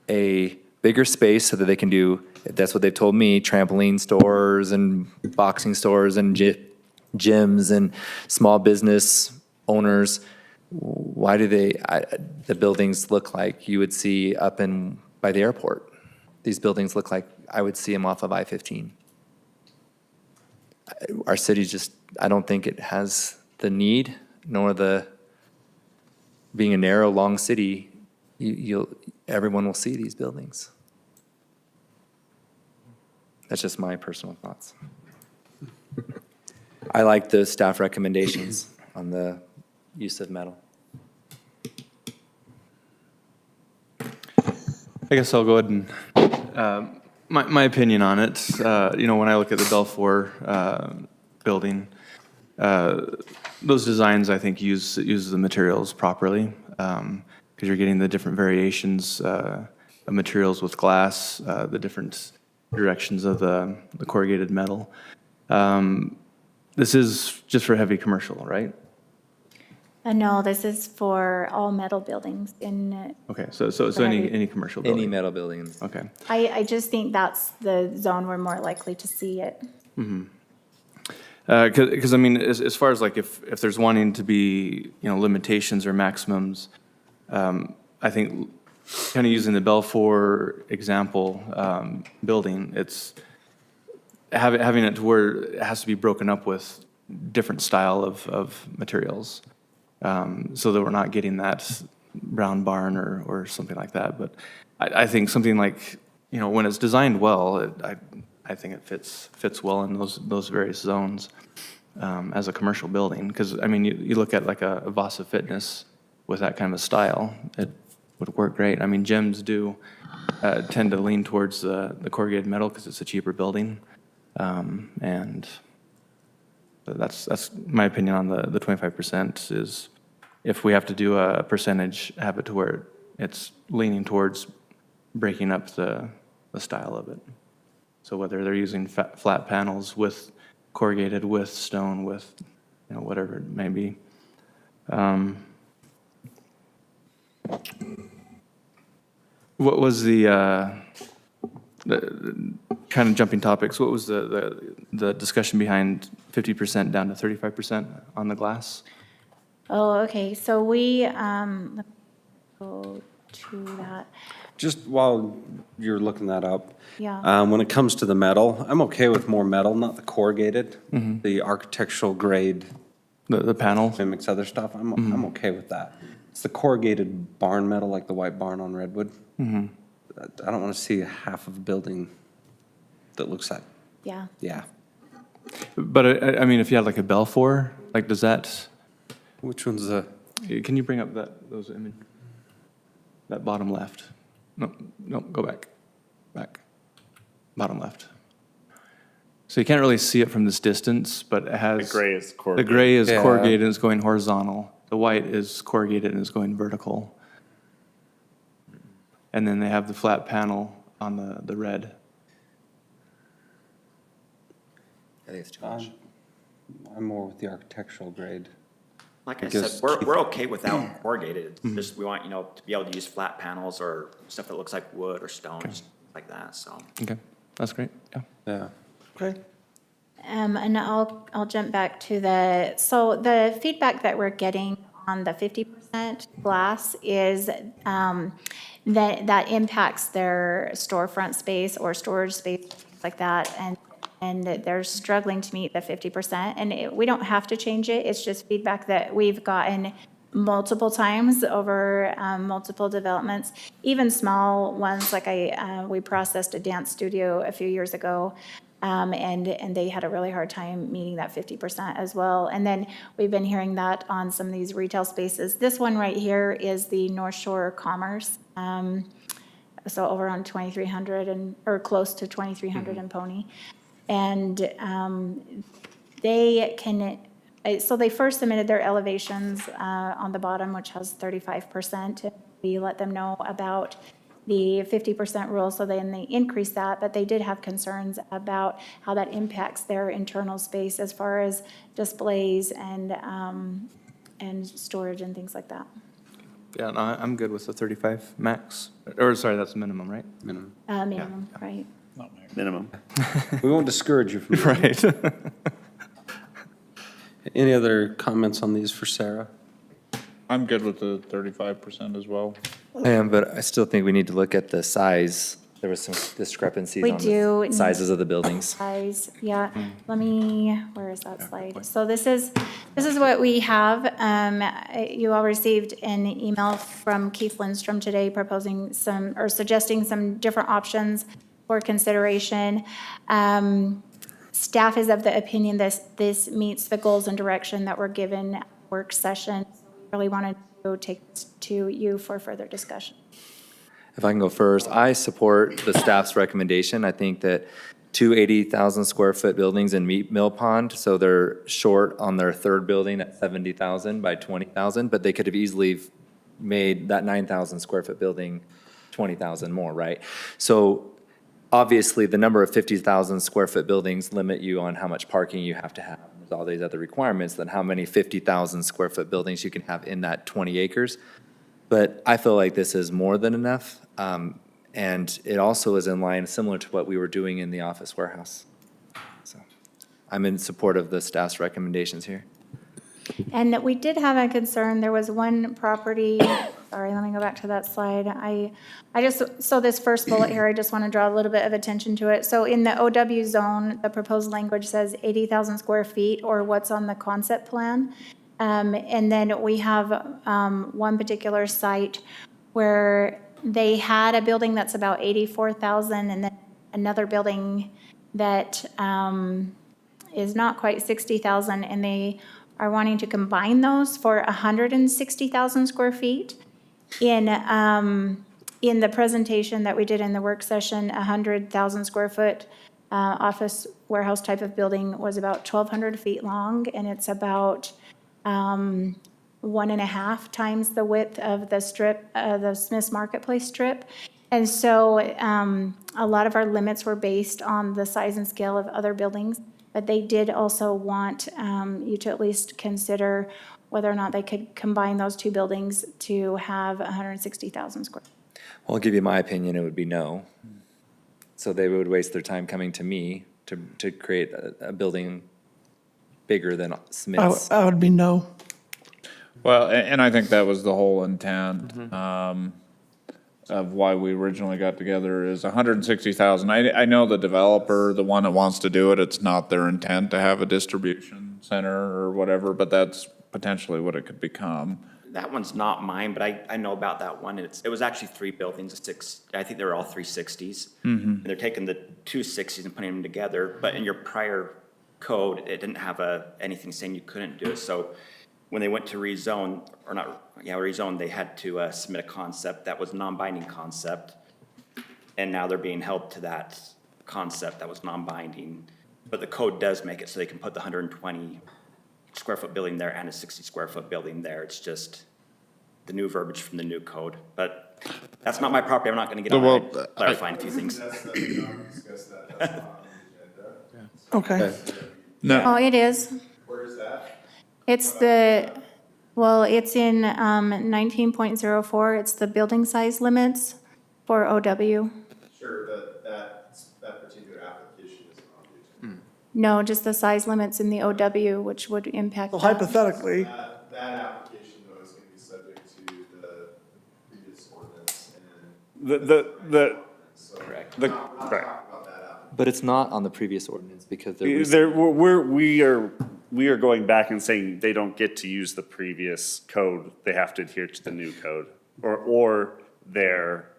a bigger space so that they can do, that's what they've told me, trampoline stores and boxing stores and gyms and small business owners. Why do the buildings look like you would see up by the airport? These buildings look like I would see them off of I-15. Our city I don't think it has the need, nor being a narrow, long city, everyone will see these buildings. That's just my personal thoughts. I like the staff recommendations on the use of metal. I guess I'll go ahead and, my opinion on it, when I look at the Belfour building, those designs, I think, use the materials properly, because you're getting the different variations of materials with glass, the different directions of the corrugated metal. This is just for heavy commercial, right? No, this is for all metal buildings in. Okay, so any commercial building? Any metal buildings. Okay. I just think that's the zone we're more likely to see it. Because I mean, as far as like if there's wanting to be, limitations or maximums, I think kind of using the Belfour example, building, it's having it to where it has to be broken up with different style of materials, so that we're not getting that brown barn or something like that. But I think something like, when it's designed well, I think it fits well in those various zones, as a commercial building. Because, I mean, you look at like a Vasa Fitness with that kind of a style, it would work great. I mean, gyms do tend to lean towards the corrugated metal because it's a cheaper building. And that's my opinion on the 25% is if we have to do a percentage, have it to where it's leaning towards breaking up the style of it. So whether they're using flat panels with corrugated, with stone, with, whatever it may be. What was the kind of jumping topics, what was the discussion behind 50% down to 35% on the glass? Oh, okay, so we, let me go to that. Just while you're looking that up. Yeah. When it comes to the metal, I'm okay with more metal, not the corrugated, the architectural grade. The panel? Mimics other stuff, I'm okay with that. It's the corrugated barn metal, like the white barn on Redwood. I don't want to see half of a building that looks like, Yeah. yeah. But I mean, if you had like a Belfour, like does that? Which one's the? Can you bring up those image? That bottom left. No, go back. Back. Bottom left. So you can't really see it from this distance, but it has. The gray is corrugated. The gray is Yeah. corrugated and it's going horizontal. The white is corrugated and is going vertical. And then they have the flat panel on the red. I think it's too much. I'm more with the architectural grade. Like I Because- said, we're okay without corrugated. It's just we want, to be able to use flat panels or stuff that looks like wood or stone, stuff like that, so. Okay, that's great, yeah. Yeah. Okay. And I'll jump back to so the feedback that we're getting on the 50% glass is that impacts their storefront space or storage space, things like that, and that they're struggling to meet the 50%. And we don't have to change it, it's just feedback that we've gotten multiple times over multiple developments, even small ones, like we processed a dance studio a few years ago, and they had a really hard time meeting that 50% as well. And then we've been hearing that on some of these retail spaces. This one right here is the North Shore Commerce, so over on 2300 or close to 2300 and Pony. And they can, so they first submitted their elevations on the bottom, which has 35%. We let them know about the 50% rule, so then they increased that, but they did have concerns about how that impacts their internal space as far as displays and storage and things like that. Yeah, no, I'm good with the 35 max, or sorry, that's minimum, right? Minimum. Minimum, right. Minimum. We won't discourage you from Right. Any other comments on these for Sarah? I'm good with the 35% as well. I am, but I still think we need to look at the size. There was some discrepancies We on do. the sizes of the buildings. Size, yeah. Let me, where is that slide? So this is what we have. You all received an email from Keith Lindstrom today proposing some, or suggesting some different options for consideration. Staff is of the opinion this meets the goals and direction that were given at the work session. So we really wanted to take this to you for further discussion. If I can go first, I support the staff's recommendation. I think that two 80,000 square foot buildings in Mill Pond, so they're short on their third building at 70,000 by 20,000, but they could have easily made that 9,000 square foot building 20,000 more, right? So obviously, the number of 50,000 square foot buildings limit you on how much parking you have to have. There's all these other requirements than how many 50,000 square foot buildings you can have in that 20 acres. But I feel like this is more than enough, and it also is in line, similar to what we were doing in the office warehouse. So I'm in support of the staff's recommendations here. And we did have a concern, there was one property, sorry, let me go back to that slide. So this first bullet here, I just want to draw a little bit of attention to it. So in the OW zone, the proposed language says 80,000 square feet or what's on the concept plan. And then we have one particular site where they had a building that's about 84,000 and then another building that is not quite 60,000, and they are wanting to combine those for 160,000 square feet. In the presentation that we did in the work session, 100,000 square foot office warehouse type of building was about 1,200 feet long, and it's about 1.5 times the width of the strip, the Smith's Marketplace strip. And so a lot of our limits were based on the size and scale of other buildings, but they did also want you to at least consider whether or not they could combine those two buildings to have 160,000 square. Well, I'll give you my opinion, it would be no. So they would waste their time coming to me to create a building bigger than Smith's. I would be no. Well, and I think that was the whole intent of why we originally got together is 160,000. I know the developer, the one that wants to do it, it's not their intent to have a distribution center or whatever, but that's potentially what it could become. That one's not mine, but I know about that one. It was actually 3 buildings, I think they were all 360s. And they're taking the 260s and putting them together, but in your prior code, it didn't have anything saying you couldn't do it. So when they went to rezone, rezone, they had to submit a concept that was non-binding concept. And now they're being held to that concept that was non-binding. But the code does make it so they can put the 120 square foot building there and a 60 square foot building there. It's just the new verbiage from the new code. But that's not my property. I'm not going to get on it, clarifying a few things. Okay. No. Oh, it is. Where is that? It's it's in 19.04. It's the building size limits for OW. Sure, but that particular application is not. No, just the size limits in the OW, which would impact So that. hypothetically, That application though is going to be subject to the previous ordinance and. Correct. But it's not on the previous ordinance because We are we are going back and saying they don't get to use the previous code, they have to adhere to the new code, or their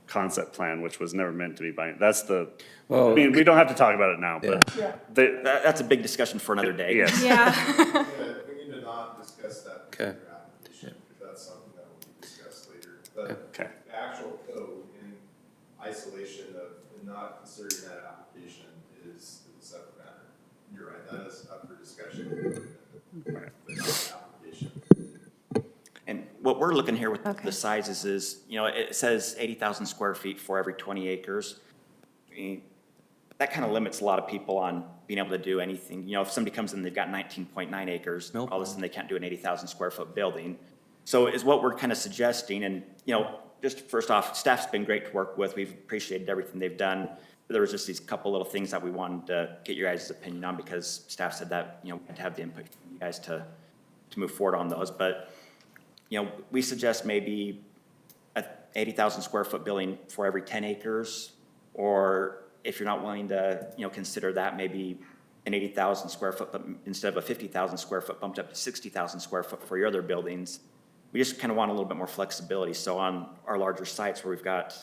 concept plan, which was never meant to be binding. That's the, I mean, we don't have to talk about it now, but That's a big discussion for another day. yes. Yeah. We need to not discuss that. Okay. Application, because that's something that will be discussed later. But Okay. the actual code in isolation of not considering that application is a separate matter. You're right, that is up for discussion. But not the application. And what we're looking here with Okay. the sizes is, you know, it says 80,000 square feet for every 20 acres. I mean, that kind of limits a lot of people on being able to do anything. You know, if somebody comes in, they've got 19.9 acres, all of a sudden they can't do an 80,000 square foot building. So is what we're kind of suggesting, and, you know, just first off, staff's been great to work with. We've appreciated everything they've done. There was just these couple little things that we wanted to get your guys' opinion on, because staff said that, you know, we had to have the input from you guys to move forward on those. But, you know, we suggest maybe a 80,000 square foot building for every 10 acres, or if you're not willing to, you know, consider that, maybe an 80,000 square foot, but instead of a 50,000 square foot, bumped up to 60,000 square foot for your other buildings. We just kind of want a little bit more flexibility. So on our larger sites where we've got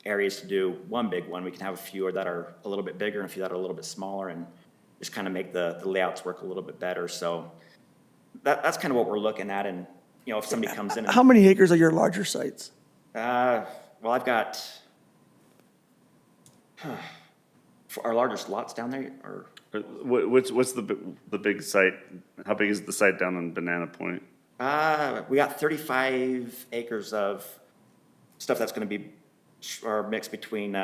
areas to do one big one, we can have a few that are a little bit bigger and a few that are a little bit smaller, and just kind of make the layouts work a little bit better. So that's kind of what we're looking at. And, you know, if somebody comes in and, How many acres are your larger sites? well, I've got, for our largest lots down there, or, What's the big site? How big is the site down in Banana Point? we got 35 acres of stuff that's gonna be, or mixed between,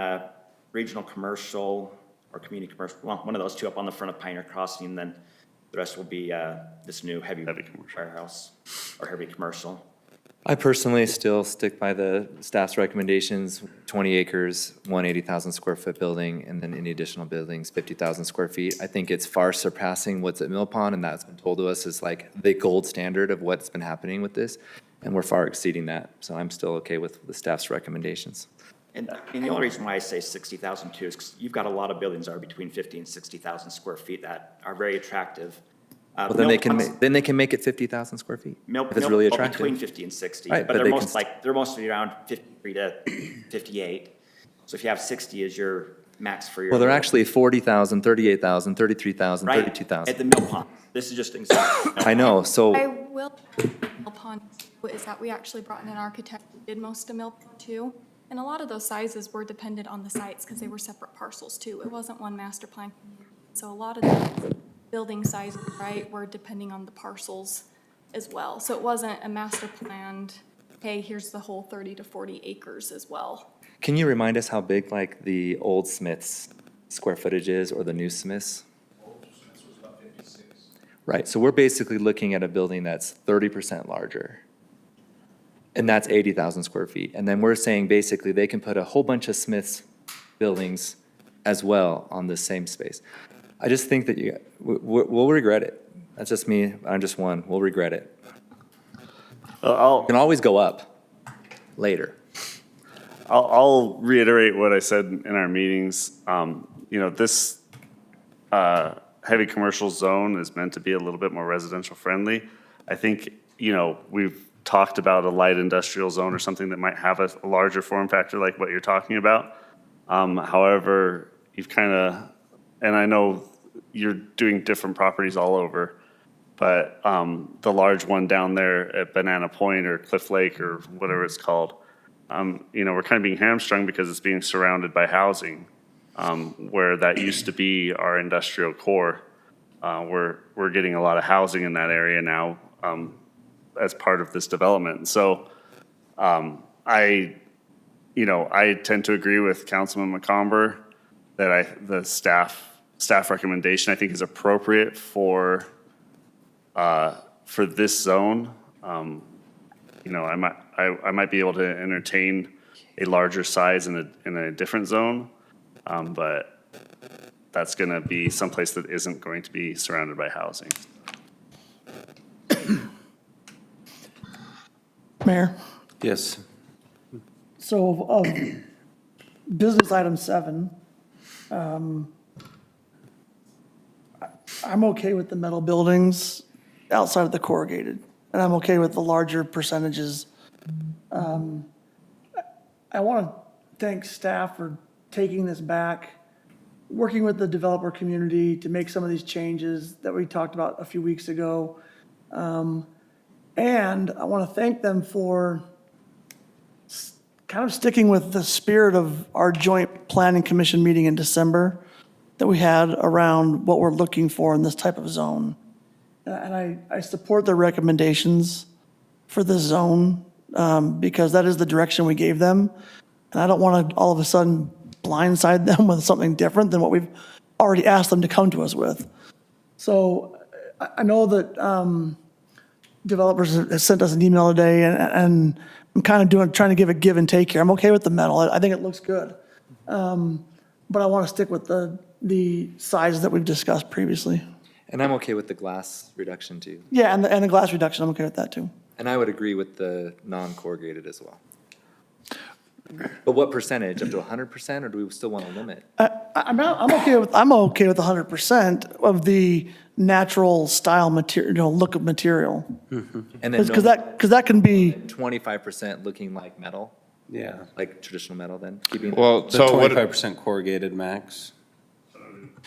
regional commercial or community commercial, well, one of those two up on the front of Pioneer Crossing, and then the rest will be, this new heavy commercial warehouse, or heavy commercial. I personally still stick by the staff's recommendations, 20 acres, 180,000 square foot building, and then any additional buildings, 50,000 square feet. I think it's far surpassing what's at Mill Pond, and that's been told to us is like the gold standard of what's been happening with this, and we're far exceeding that. So I'm still okay with the staff's recommendations. And the only reason why I say 60,000 too is because you've got a lot of buildings that are between 50 and 60,000 square feet that are very attractive. Well, then they can make it 50,000 square feet, if it's really attractive. Between 50 and 60, Right, but but they're they they're mostly around 53 to 58. So if you have 60 as your max for your. Well, they're actually 40,000, 38,000, 33,000, Right, 32,000. at the Mill Pond. This is just an example. I know, so. I will, Mill Pond, is that we actually brought in an architect who did most of Mill Pond too. And a lot of those sizes were dependent on the sites because they were separate parcels too. It wasn't one master plan. So a lot of the building sizes, right, were depending on the parcels as well. So it wasn't a master planned, hey, here's the whole 30 to 40 acres as well. Can you remind us how big like the old Smith's square footage is or the new Smith's? Right, so we're basically looking at a building that's 30% larger. And that's 80,000 square feet. And then we're saying basically they can put a whole bunch of Smith's buildings as well on the same space. I just think that we'll regret it. That's just me, I'm just one, we'll regret it. I'll Can always go up later. I'll reiterate what I said in our meetings. You know, this heavy commercial zone is meant to be a little bit more residential friendly. I think, you know, we've talked about a light industrial zone or something that might have a larger form factor like what you're talking about. However, you've kind of, and I know you're doing different properties all over, but the large one down there at Banana Point or Cliff Lake or whatever it's called, you know, we're kind of being hamstrung because it's being surrounded by housing, where that used to be our industrial core. We're getting a lot of housing in that area now as part of this development. So I tend to agree with Councilman McComber that the staff recommendation I think is appropriate for this zone. You know, I might be able to entertain a larger size in a different zone, but that's going to be someplace that isn't going to be surrounded by housing. Mayor, Yes. so of business item 7, I I'm okay with the metal buildings outside of the corrugated, and I'm okay with the larger percentages. I want to thank staff for taking this back, working with the developer community to make some of these changes that we talked about a few weeks ago. And I want to thank them for kind of sticking with the spirit of our joint planning commission meeting in December that we had around what we're looking for in this type of zone. And I support their recommendations for this zone because that is the direction we gave them. And I don't want to all of a sudden blindside them with something different than what we've already asked them to come to us with. So I know that developers have sent us an email today, and I'm kind of trying to give a give and take here. I'm okay with the metal. I think it looks good. But I want to stick with the size that we've discussed previously. And I'm okay with the glass reduction too. Yeah, and the glass reduction, I'm okay with that too. And I would agree with the non-corrugated as well. But what percentage? Up to 100%, or do we still want to limit? I'm okay with 100% of the natural style material, look of material. And then Because that can be, 25% looking like metal, Yeah. like traditional metal then? Keeping Well, The so what, 25% corrugated max.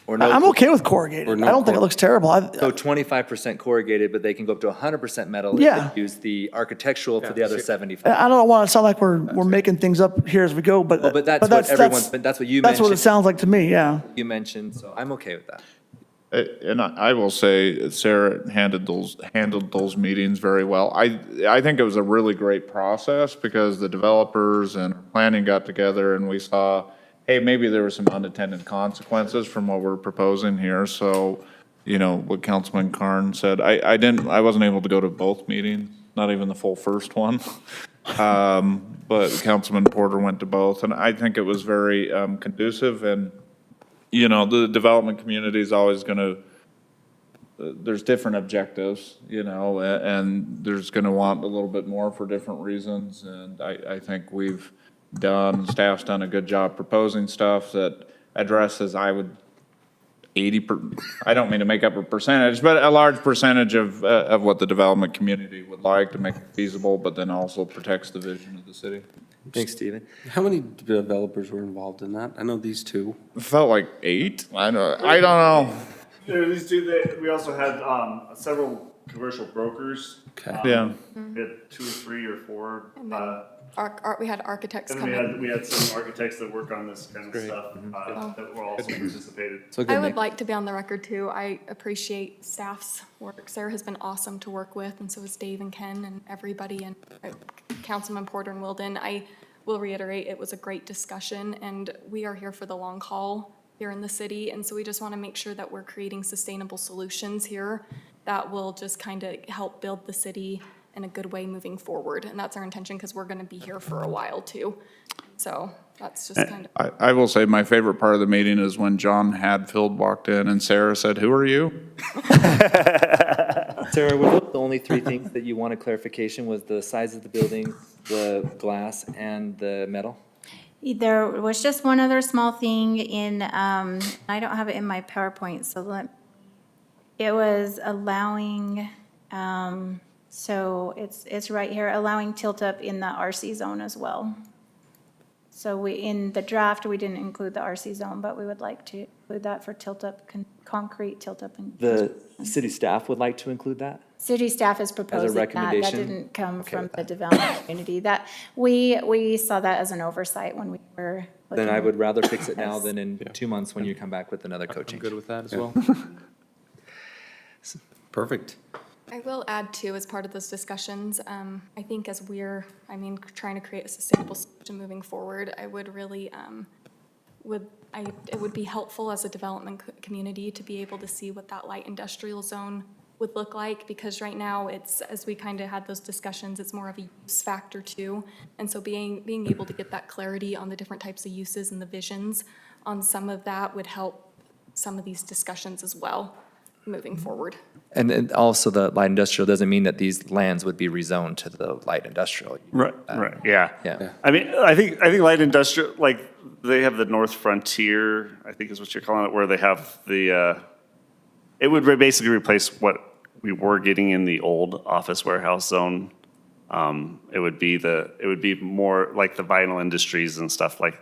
Or no, I'm okay with corrugated. Or no I don't think it looks terrible. so 25% corrugated, but they can go up to 100% metal. Yeah. If they use the architectural for the other 75. I don't want to sound like we're making things up here as we go, but. Well, but that's what everyone's, that's what you That's what it mentioned. sounds like to me, yeah. You mentioned, so I'm okay with that. and I will say Sarah handled those meetings very well. I think it was a really great process because the developers and planning got together and we saw, hey, maybe there were some unintended consequences from what we're proposing here. So, you know, what Councilman Karn said, I wasn't able to go to both meetings, not even the full first one. But Councilman Porter went to both, and I think it was very conducive. And, you know, the development community is always going to, there's different objectives, you know, and there's going to want a little bit more for different reasons. And I think staff's done a good job proposing stuff that addresses, I don't mean to make up a percentage, but a large percentage of what the development community would like to make it feasible, but then also protects the vision of the city. Thanks, Stephen. How many developers were involved in that? I know these two. It felt like 8. I don't know. There are these two, we also had several commercial brokers. Okay. Yeah. We had 2 or 3 or 4. We had architects And come then in. we had some architects that work on this kind of stuff that were also participated. I would like to be on the record too. I appreciate staff's work. Sarah has been awesome to work with, and so is Dave and Ken and everybody, and Councilman Porter and Wilden. I will reiterate, it was a great discussion, and we are here for the long haul here in the city, and so we just want to make sure that we're creating sustainable solutions here that will just kind of help build the city in a good way moving forward. And that's our intention, because we're going to be here for a while too. So that's just kind of. I will say my favorite part of the meeting is when John Hadfield walked in and Sarah said, "Who are you?" Sarah, were those the only 3 things that you wanted clarification, was the size of the building, the glass, and the metal? There was just one other small thing in, I don't have it in my PowerPoint, so it was allowing, so it's right here, allowing tilt up in the RC zone as well. So in the draft, we didn't include the RC zone, but we would like to include that for tilt up, concrete tilt up. The city staff would like to include that? City staff is proposing that. That recommendation? didn't come Okay from with the that. development community. That, we saw that as an oversight when we were. Then I looking would rather fix it now Yes. than in 2 months when you come back with another code I'm change. good with that as well. Perfect. I will add too, as part of those discussions, I think as trying to create a sustainable solution moving forward, I would really, it would be helpful as a development community to be able to see what that light industrial zone would look like, because right now it's, as we kind of had those discussions, it's more of a use factor too. And so being able to get that clarity on the different types of uses and the visions on some of that would help some of these discussions as well, moving forward. And also the light industrial doesn't mean that these lands would be rezoned to the light industrial. Right, yeah. Yeah. I mean, I think light industrial, like, they have the North Frontier, I think is what you're calling it, where they have the it would basically replace what we were getting in the old office warehouse zone. It would be more like the vinyl industries and stuff like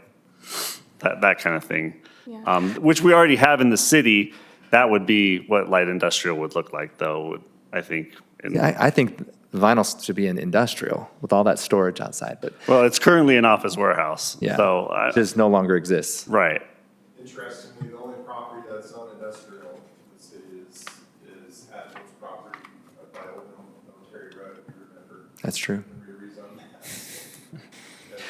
that kind of thing. Yeah. Which we already have in the city. That would be what light industrial would look like, though, I think. Yeah, I think vinyl should be in industrial with all that storage outside, but. Well, it's currently an office warehouse. Yeah, So, just no longer exists. right. Interestingly, the only property that's zoned industrial in the city is Hatfields property by Old Military Road, if you remember. That's true. We rezoned that.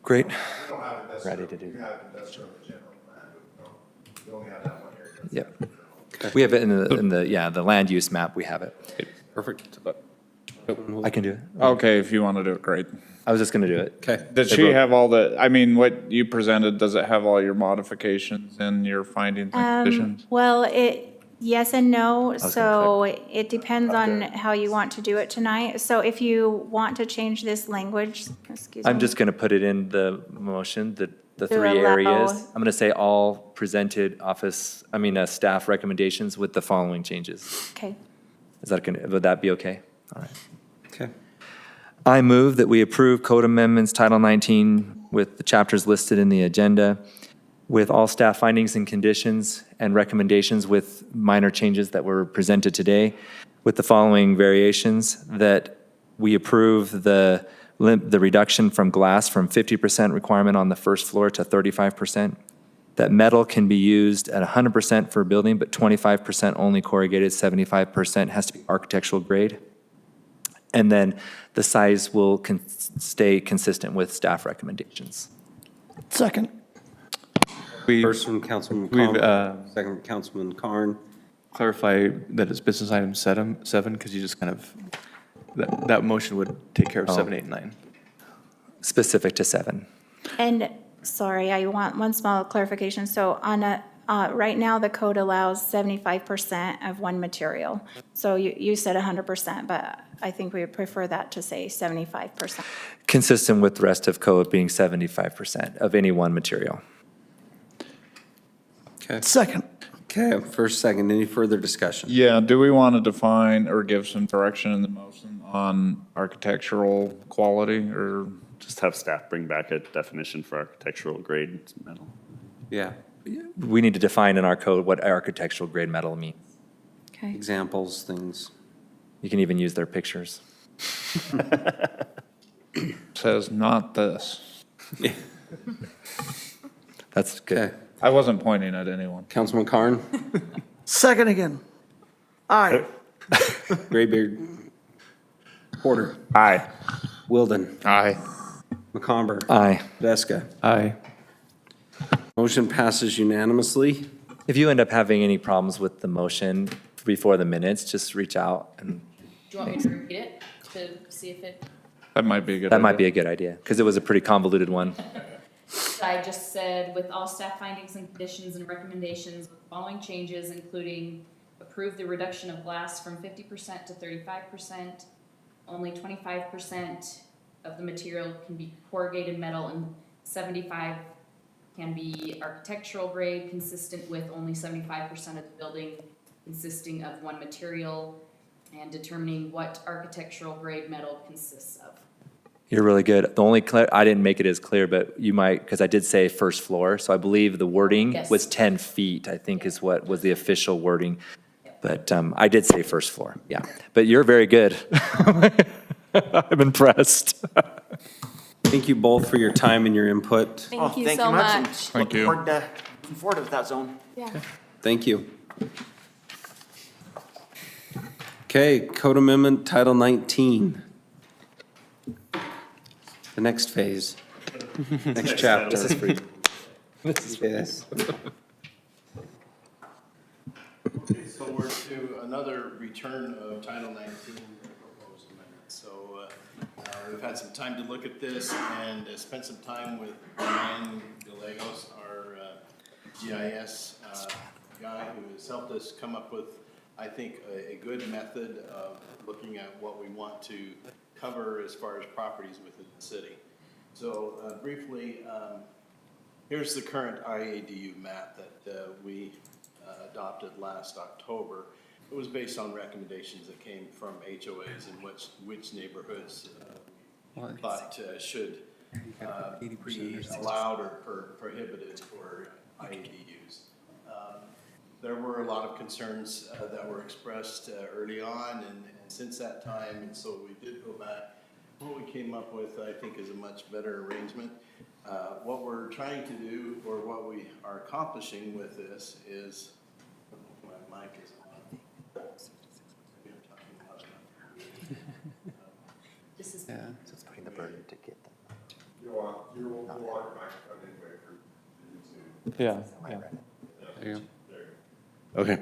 Great. We don't have industrial. Ready to do. We have industrial in the general plan, but we only have that one area. Yep. We have it in the land use map, we have it. Perfect. I can do it. Okay, if you want to do it, great. I was just gonna do it. Okay. Did she have all the, I mean, what you presented, does it have all your modifications and your findings and conditions? Well, yes and no, was so it depends on how you want to do it tonight. So if you want to change this language, excuse me. I'm just gonna put it in the motion, the To three allow- areas. I'm gonna say all presented staff recommendations with the following changes. Okay. Would that be okay? All right. Okay. I move that we approve Code Amendments Title 19 with the chapters listed in the agenda, with all staff findings and conditions and recommendations with minor changes that were presented today, with the following variations: that we approve the reduction from glass from 50% requirement on the first floor to 35%, that metal can be used at 100% for a building, but 25% only corrugated, 75% has to be architectural grade. And then the size will stay consistent with staff recommendations. Second. First from Councilman We've, Palmer, second from Councilman Carn. clarify that it's business item 7, because you just kind of, that motion would take care of 7, 8, and 9. Specific to 7. And, sorry, I want one small clarification. So right now, the code allows 75% of one material. So you said 100%, but I think we would prefer that to say 75%. Consistent with the rest of code being 75% of any one material. Okay. Second. Okay, first, second, any further discussion? Yeah, do we want to define or give some direction in the motion on architectural quality or? Just have staff bring back a definition for architectural grade metal. Yeah. We need to define in our code what architectural grade metal means. Okay. Examples, things. You can even use their pictures. Says not this. That's good. Okay. I wasn't pointing at anyone. Councilman Carn, Second again. Aye. Graybeard, Porter, Aye. Wilden, Aye. McComber, Aye. Veska. Aye. Motion passes unanimously. If you end up having any problems with the motion before the minutes, just reach out and Do you want me to repeat it to see if it, That might be a good. that might be idea. a good idea because it was a pretty convoluted one. I just said, with all staff findings and conditions and recommendations, with following changes, including approve the reduction of glass from 50% to 35%, only 25% of the material can be corrugated metal and 75 can be architectural grade, consistent with only 75% of the building consisting of one material, and determining what architectural grade metal consists of. You're really good. The only, I didn't make it as clear, but you might, because I did say first floor, so I believe the wording Yes. was 10 feet, I think is what was the official wording. But I did say first floor, yeah. But you're very good. I'm impressed. Thank you both for your time and your input. Thank you so much. Thank you. Looking forward to that zone. Yeah. Thank you. Okay, Code Amendment Title 19. The next phase. Next chapter. This is for you. Yes. So we're to another return of Title 19 proposed amendment. So we've had some time to look at this and spent some time with Ryan Gallegos, our GIS guy, who has helped us come up with, I think, a good method of looking at what we want to cover as far as properties within the city. So briefly, here's the current IADU map that we adopted last October. It was based on recommendations that came from HOAs in which neighborhoods thought should be allowed or prohibited for IADUs. There were a lot of concerns that were expressed early on and since that time, and so we did go back. What we came up with, I think, is a much better arrangement. What we're trying to do, or what we are accomplishing with this is, my mic is on. This is. So it's putting the burden to get them. Yeah, yeah. Okay.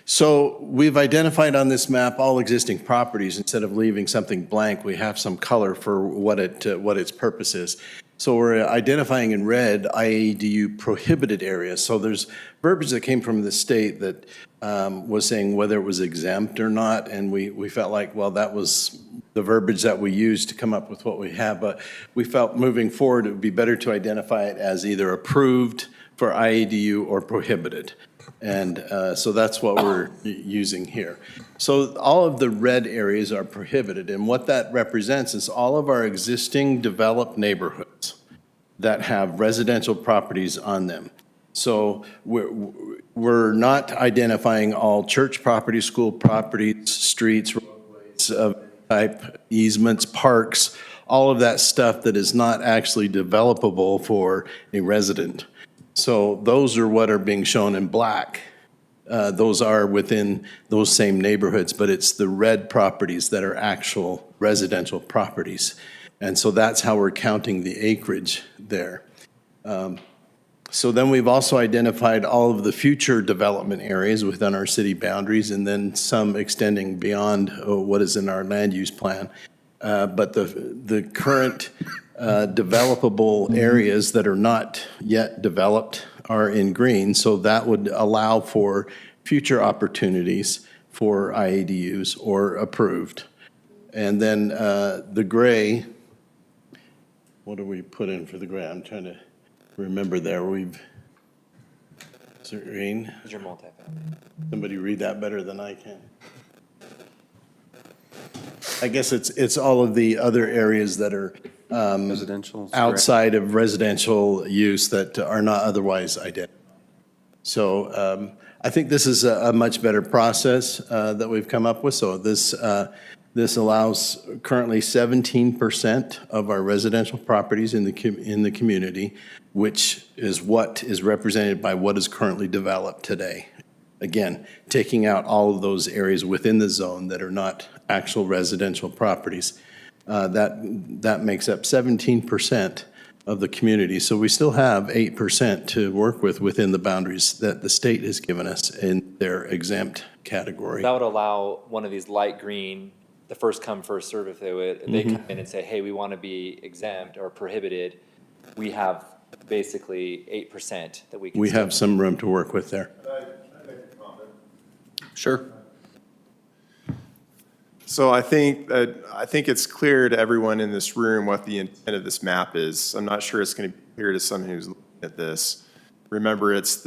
So we've identified on this map all existing properties. Instead of leaving something blank, we have some color for what its purpose is. So we're identifying in red IADU prohibited areas. So there's verbiage that came from the state that was saying whether it was exempt or not, and we felt like, well, that was the verbiage that we used to come up with what we have. But we felt moving forward, it would be better to identify it as either approved for IADU or prohibited. And so that's what we're using here. So all of the red areas are prohibited, and what that represents is all of our existing developed neighborhoods that have residential properties on them. So we're not identifying all church properties, school properties, streets, roadways of type, easements, parks, all of that stuff that is not actually developable for a resident. So those are what are being shown in black. Those are within those same neighborhoods, but it's the red properties that are actual residential properties. And so that's how we're counting the acreage there. So then we've also identified all of the future development areas within our city boundaries, and then some extending beyond what is in our land use plan. But the current developable areas that are not yet developed are in green, so that would allow for future opportunities for IADUs or approved. And then the gray, what do we put in for the gray? I'm trying to remember there. Is it green? Is your multifamily? Somebody read that better than I can. I guess it's all of the other areas that are Residential. outside of residential use that are not otherwise identified. So I think this is a much better process that we've come up with. So this allows currently 17% of our residential properties in the community, which is what is represented by what is currently developed today. Again, taking out all of those areas within the zone that are not actual residential properties. That makes up 17% of the community. So we still have 8% to work with within the boundaries that the state has given us in their exempt category. That would allow one of these light green, the first come, first serve, if they come in and say, hey, we want to be exempt or prohibited. We have basically 8% that we can. We have some room to work with there. Sure. So I think it's clear to everyone in this room what the intent of this map is. I'm not sure it's going to be clear to someone who's looking at this. Remember, it's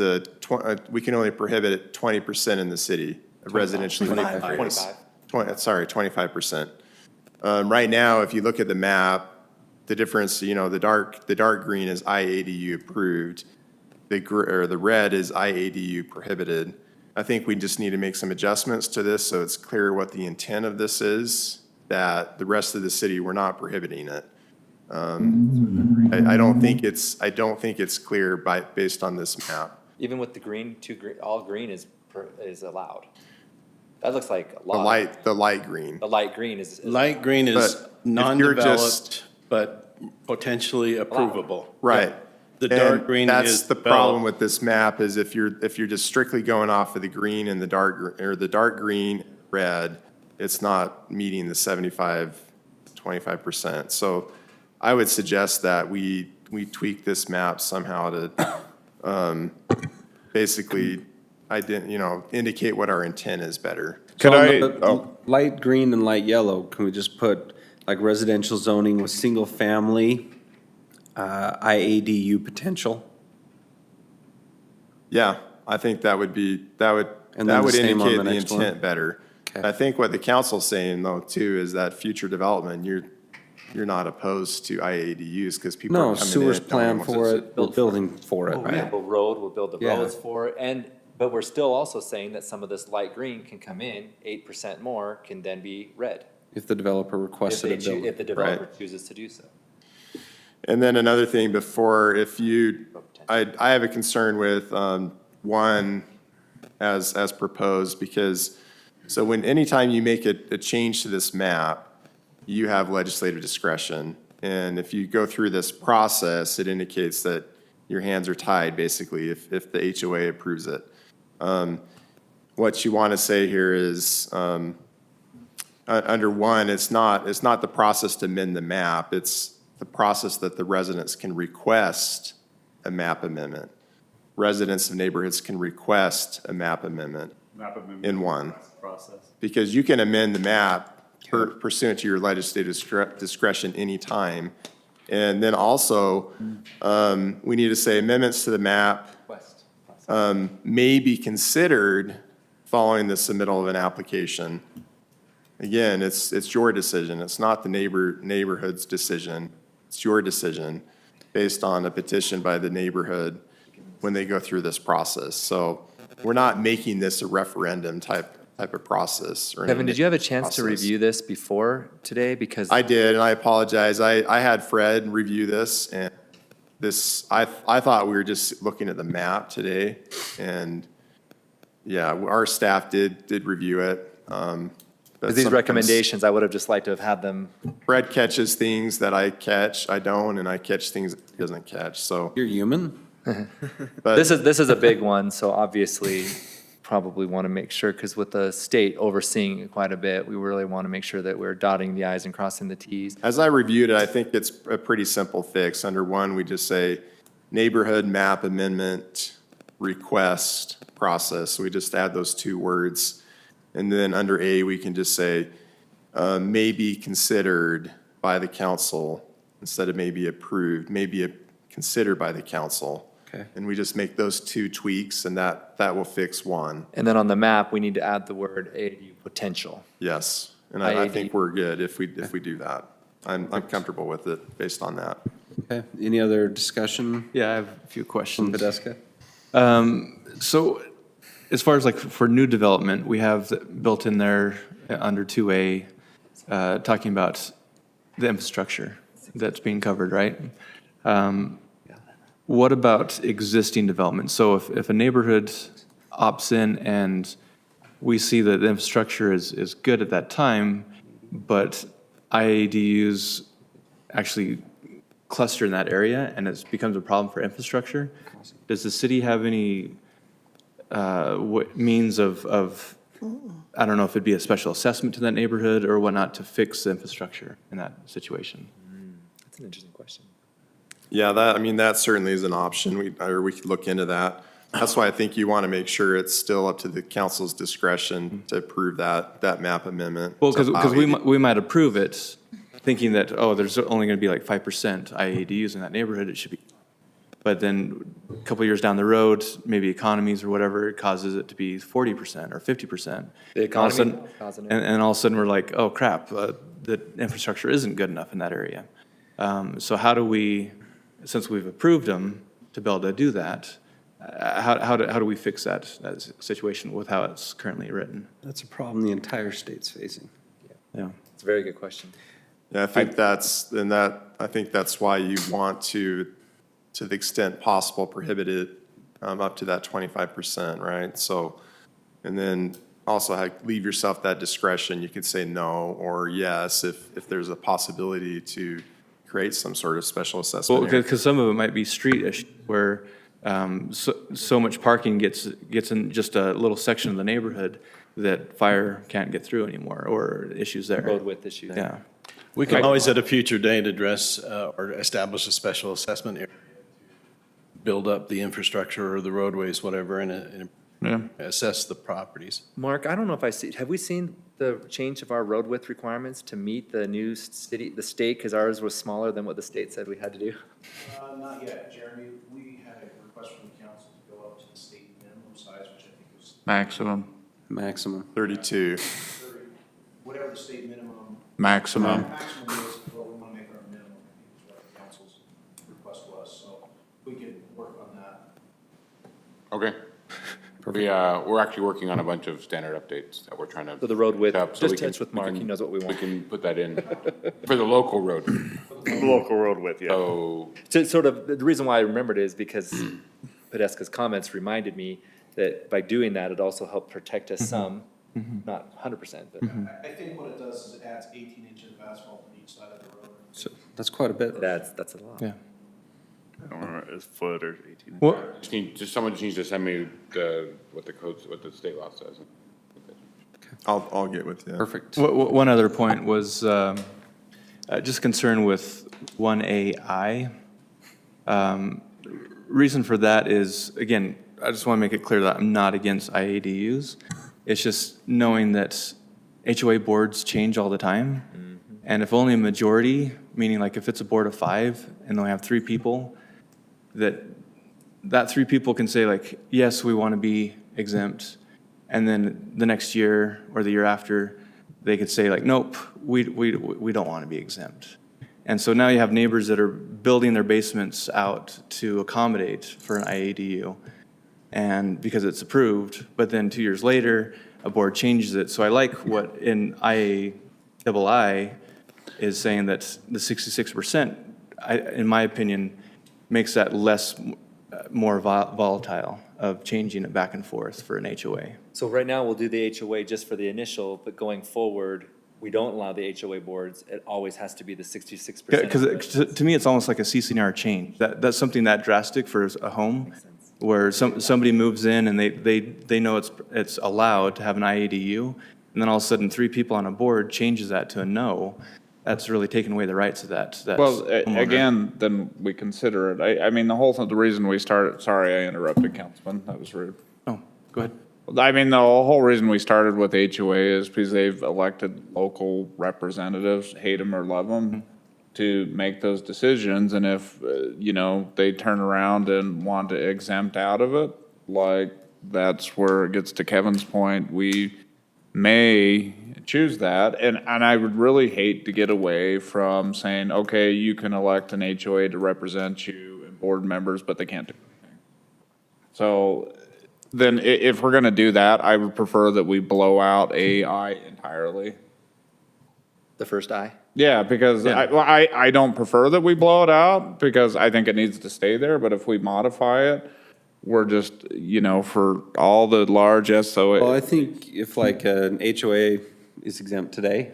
we can only prohibit it 20% in the city of residential areas. 25%. Right now, if you look at the map, the difference, the dark green is IADU approved. The red is IADU prohibited. I think we just need to make some adjustments to this so it's clear what the intent of this is, that the rest of the city, we're not prohibiting it. I don't think it's clear based on this map. Even with the green, all green is allowed. That looks like a lot. The light green. The light green is. Light green is But non-developed, but potentially approvable. Right. The dark green is That's the problem with this map, is if you're just strictly going off of the green and the dark green, red, it's not meeting the 25%. So I would suggest that we tweak this map somehow to basically indicate what our intent is better. Light green and light yellow, can we just put like residential zoning with single family, IADU potential? Yeah, I think that would be, And then that the would same on indicate the the next one? intent better. Okay. I think what the council's saying though too is that future development, you're not opposed to IADUs because people No, are coming in. sewer's knowing planned what's- for it, we're building for it, We'll right? build road, we'll build the Yeah. roads for it, but we're still also saying that some of this light green can come in, 8% more can then be red. If the developer If requested they a choo- building. if the developer chooses to do so. And then another thing before, I have a concern with, one, as proposed, because, so anytime you make a change to this map, you have legislative discretion. And if you go through this process, it indicates that your hands are tied, basically, if the HOA approves it. What you want to say here is, under one, it's not the process to amend the map, it's the process that the residents can request a map amendment. Residents of neighborhoods can request a map amendment in one. Because you can amend the map pursuant to your legislative discretion anytime. And then also, we need to say amendments to the map may be considered following the submittal of an application. Again, it's your decision. It's not the neighborhood's decision. It's your decision based on a petition by the neighborhood when they go through this process. So we're not making this a referendum type of process. Or Kevin, did you have a chance to process. review this before today? Because I did, and I apologize. I had Fred review this, and I thought we were just looking at the map today. And yeah, our staff did review it. But these sometimes recommendations, I would have just liked to have had them. Fred catches things that I catch, I don't, and I catch things that he doesn't catch, so. You're human? But This is a big one, so obviously probably want to make sure, because with the state overseeing it quite a bit, we really want to make sure that we're dotting the i's and crossing the t's. as I reviewed it, I think it's a pretty simple fix. Under one, we just say neighborhood map amendment request process. So we just add those two words. And then under A, we can just say, may be considered by the council instead of may be approved, may be considered by the council. Okay. And we just make those two tweaks and that will fix one. And then on the map, we need to add the word ADU potential. Yes. And I IAD. think we're good if we do that. I'm comfortable with it based on that. Okay, any other discussion Yeah, I have a few from questions. Podeska? So as far as like for new development, we have built in there under 2A, talking about the infrastructure that's being covered, right? What about existing development? So if a neighborhood opts in and we see that the infrastructure is good at that time, but IADUs actually cluster in that area and it becomes a problem for infrastructure, does the city have any means of, I don't know if it'd be a special assessment to that neighborhood or whatnot to fix the infrastructure in that situation? That's an interesting question. Yeah, that certainly is an option. We could look into that. That's why I think you want to make sure it's still up to the council's discretion to approve that map amendment. Well, because So, we might approve it thinking that, oh, there's only going to be like 5% IADUs in that neighborhood, it should be. But then a couple years down the road, maybe economies or whatever, it causes it to be 40% or 50%. The And all of a economy sudden- causing it. And all of a sudden, we're like, oh, crap, the infrastructure isn't good enough in that area. So how do we, since we've approved them to be able to do that, how do we fix that situation with how it's currently written? That's a problem the entire state's facing. Yeah. It's a very good question. Yeah, I think that's why you want to the extent possible, prohibit it up to that 25%, right? So, and then also leave yourself that discretion. You could say no or yes if there's a possibility to create some sort of special assessment Well, area. because some of it might be street issue where so much parking gets in just a little section of the neighborhood that fire can't get through anymore, or issues there. Road width issues. Yeah. We can always at a future date address or establish a special assessment area, build up the infrastructure or the roadways, whatever, and assess the properties. Mark, I don't know if have we seen the change of our road width requirements to meet the new the state, because ours was smaller than what the state said we had to do? Not yet, Jeremy. We had a request from the council to go up to the state Maximum. Maximum. 32. Whatever the state minimum. Maximum. Maximum is what we want to make our minimum, is what the council's request was, so we can work on that. Okay. We're actually working on a bunch of standard updates that we're trying to. So the road width, up, so just we can- touch with we Mark, can- he knows what we want. We can put that in for the local road. Local road width, yeah. So, So sort of, the reason why I remembered it is because Podeska's comments reminded me that by doing that, it also helped protect us some, not 100%, but I think what it does is it adds 18 inches of asphalt on each side of the road. So that's quite a bit. that's a lot. Yeah. I don't remember, it's foot or 18. What, someone just needs to send me what the state law says. I'll get with you. Perfect. one other point was just concern with 1AI. Reason for that is, again, I just want to make it clear that I'm not against IADUs. It's just knowing that HOA boards change all the time. And if only a majority, meaning like if it's a board of 5 and they have 3 people, that 3 people can say like, yes, we want to be exempt. And then the next year or the year after, they could say like, nope, we don't want to be exempt. And so now you have neighbors that are building their basements out to accommodate for an IADU. And because it's approved, but then 2 years later, a board changes it. So I like what in IAII is saying that the 66%, in my opinion, makes that more volatile of changing it back and forth for an HOA. So right now, we'll do the HOA just for the initial, but going forward, we don't allow the HOA boards. It always has to be the 66%. Because to me, it's almost like a CCNR change. That's something that drastic for a home, where somebody moves in and they know it's allowed to have an IADU, and then all of a sudden 3 people on a board changes that to a no. That's really taking away the rights of that. Well, homeowner. again, then we consider it. I mean, the reason we started, sorry, I interrupted, Councilman, that was rude. Oh, go ahead. I mean, the whole reason we started with HOA is because they've elected local representatives, hate them or love them, to make those decisions. And if, they turn around and want to exempt out of it, like, that's where it gets to Kevin's point. We may choose that. And I would really hate to get away from saying, okay, you can elect an HOA to represent you and board members, but they can't do anything. So then if we're going to do that, I would prefer that we blow out AI entirely. The first I? Yeah, because I don't prefer that we blow it out because I think it needs to stay there. But if we modify it, we're just, for all the large SOA. Well, I think if like an HOA is exempt today,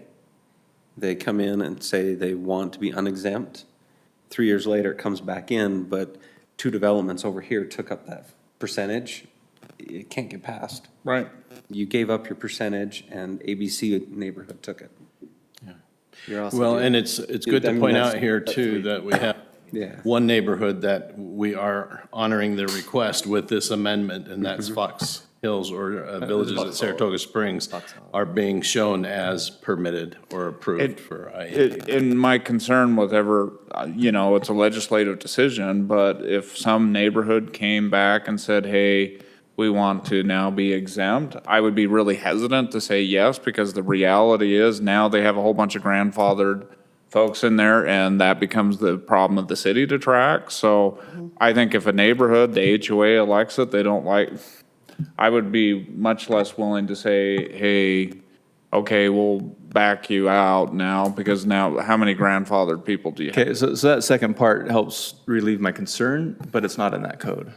they come in and say they want to be unexempt. 3 years later, it comes back in, but 2 developments over here took up that percentage. It can't get passed. Right. You gave up your percentage and ABC neighborhood took it. You're also Well, doing- and it's good I to mean, point that's- out here that's too, three. that we have Yeah. one neighborhood that we are honoring their request with this amendment, and that's Fox Hills or Villages at Saratoga Springs are being shown as permitted or approved for IAD. And my concern with it's a legislative decision, but if some neighborhood came back and said, hey, we want to now be exempt, I would be really hesitant to say yes, because the reality is now they have a whole bunch of grandfathered folks in there, and that becomes the problem of the city to track. So I think if a neighborhood, the HOA elects it, they don't like, I would be much less willing to say, hey, okay, we'll back you out now, because now how many grandfathered people do you have? Okay, so that second part helps relieve my concern, but it's not in that code.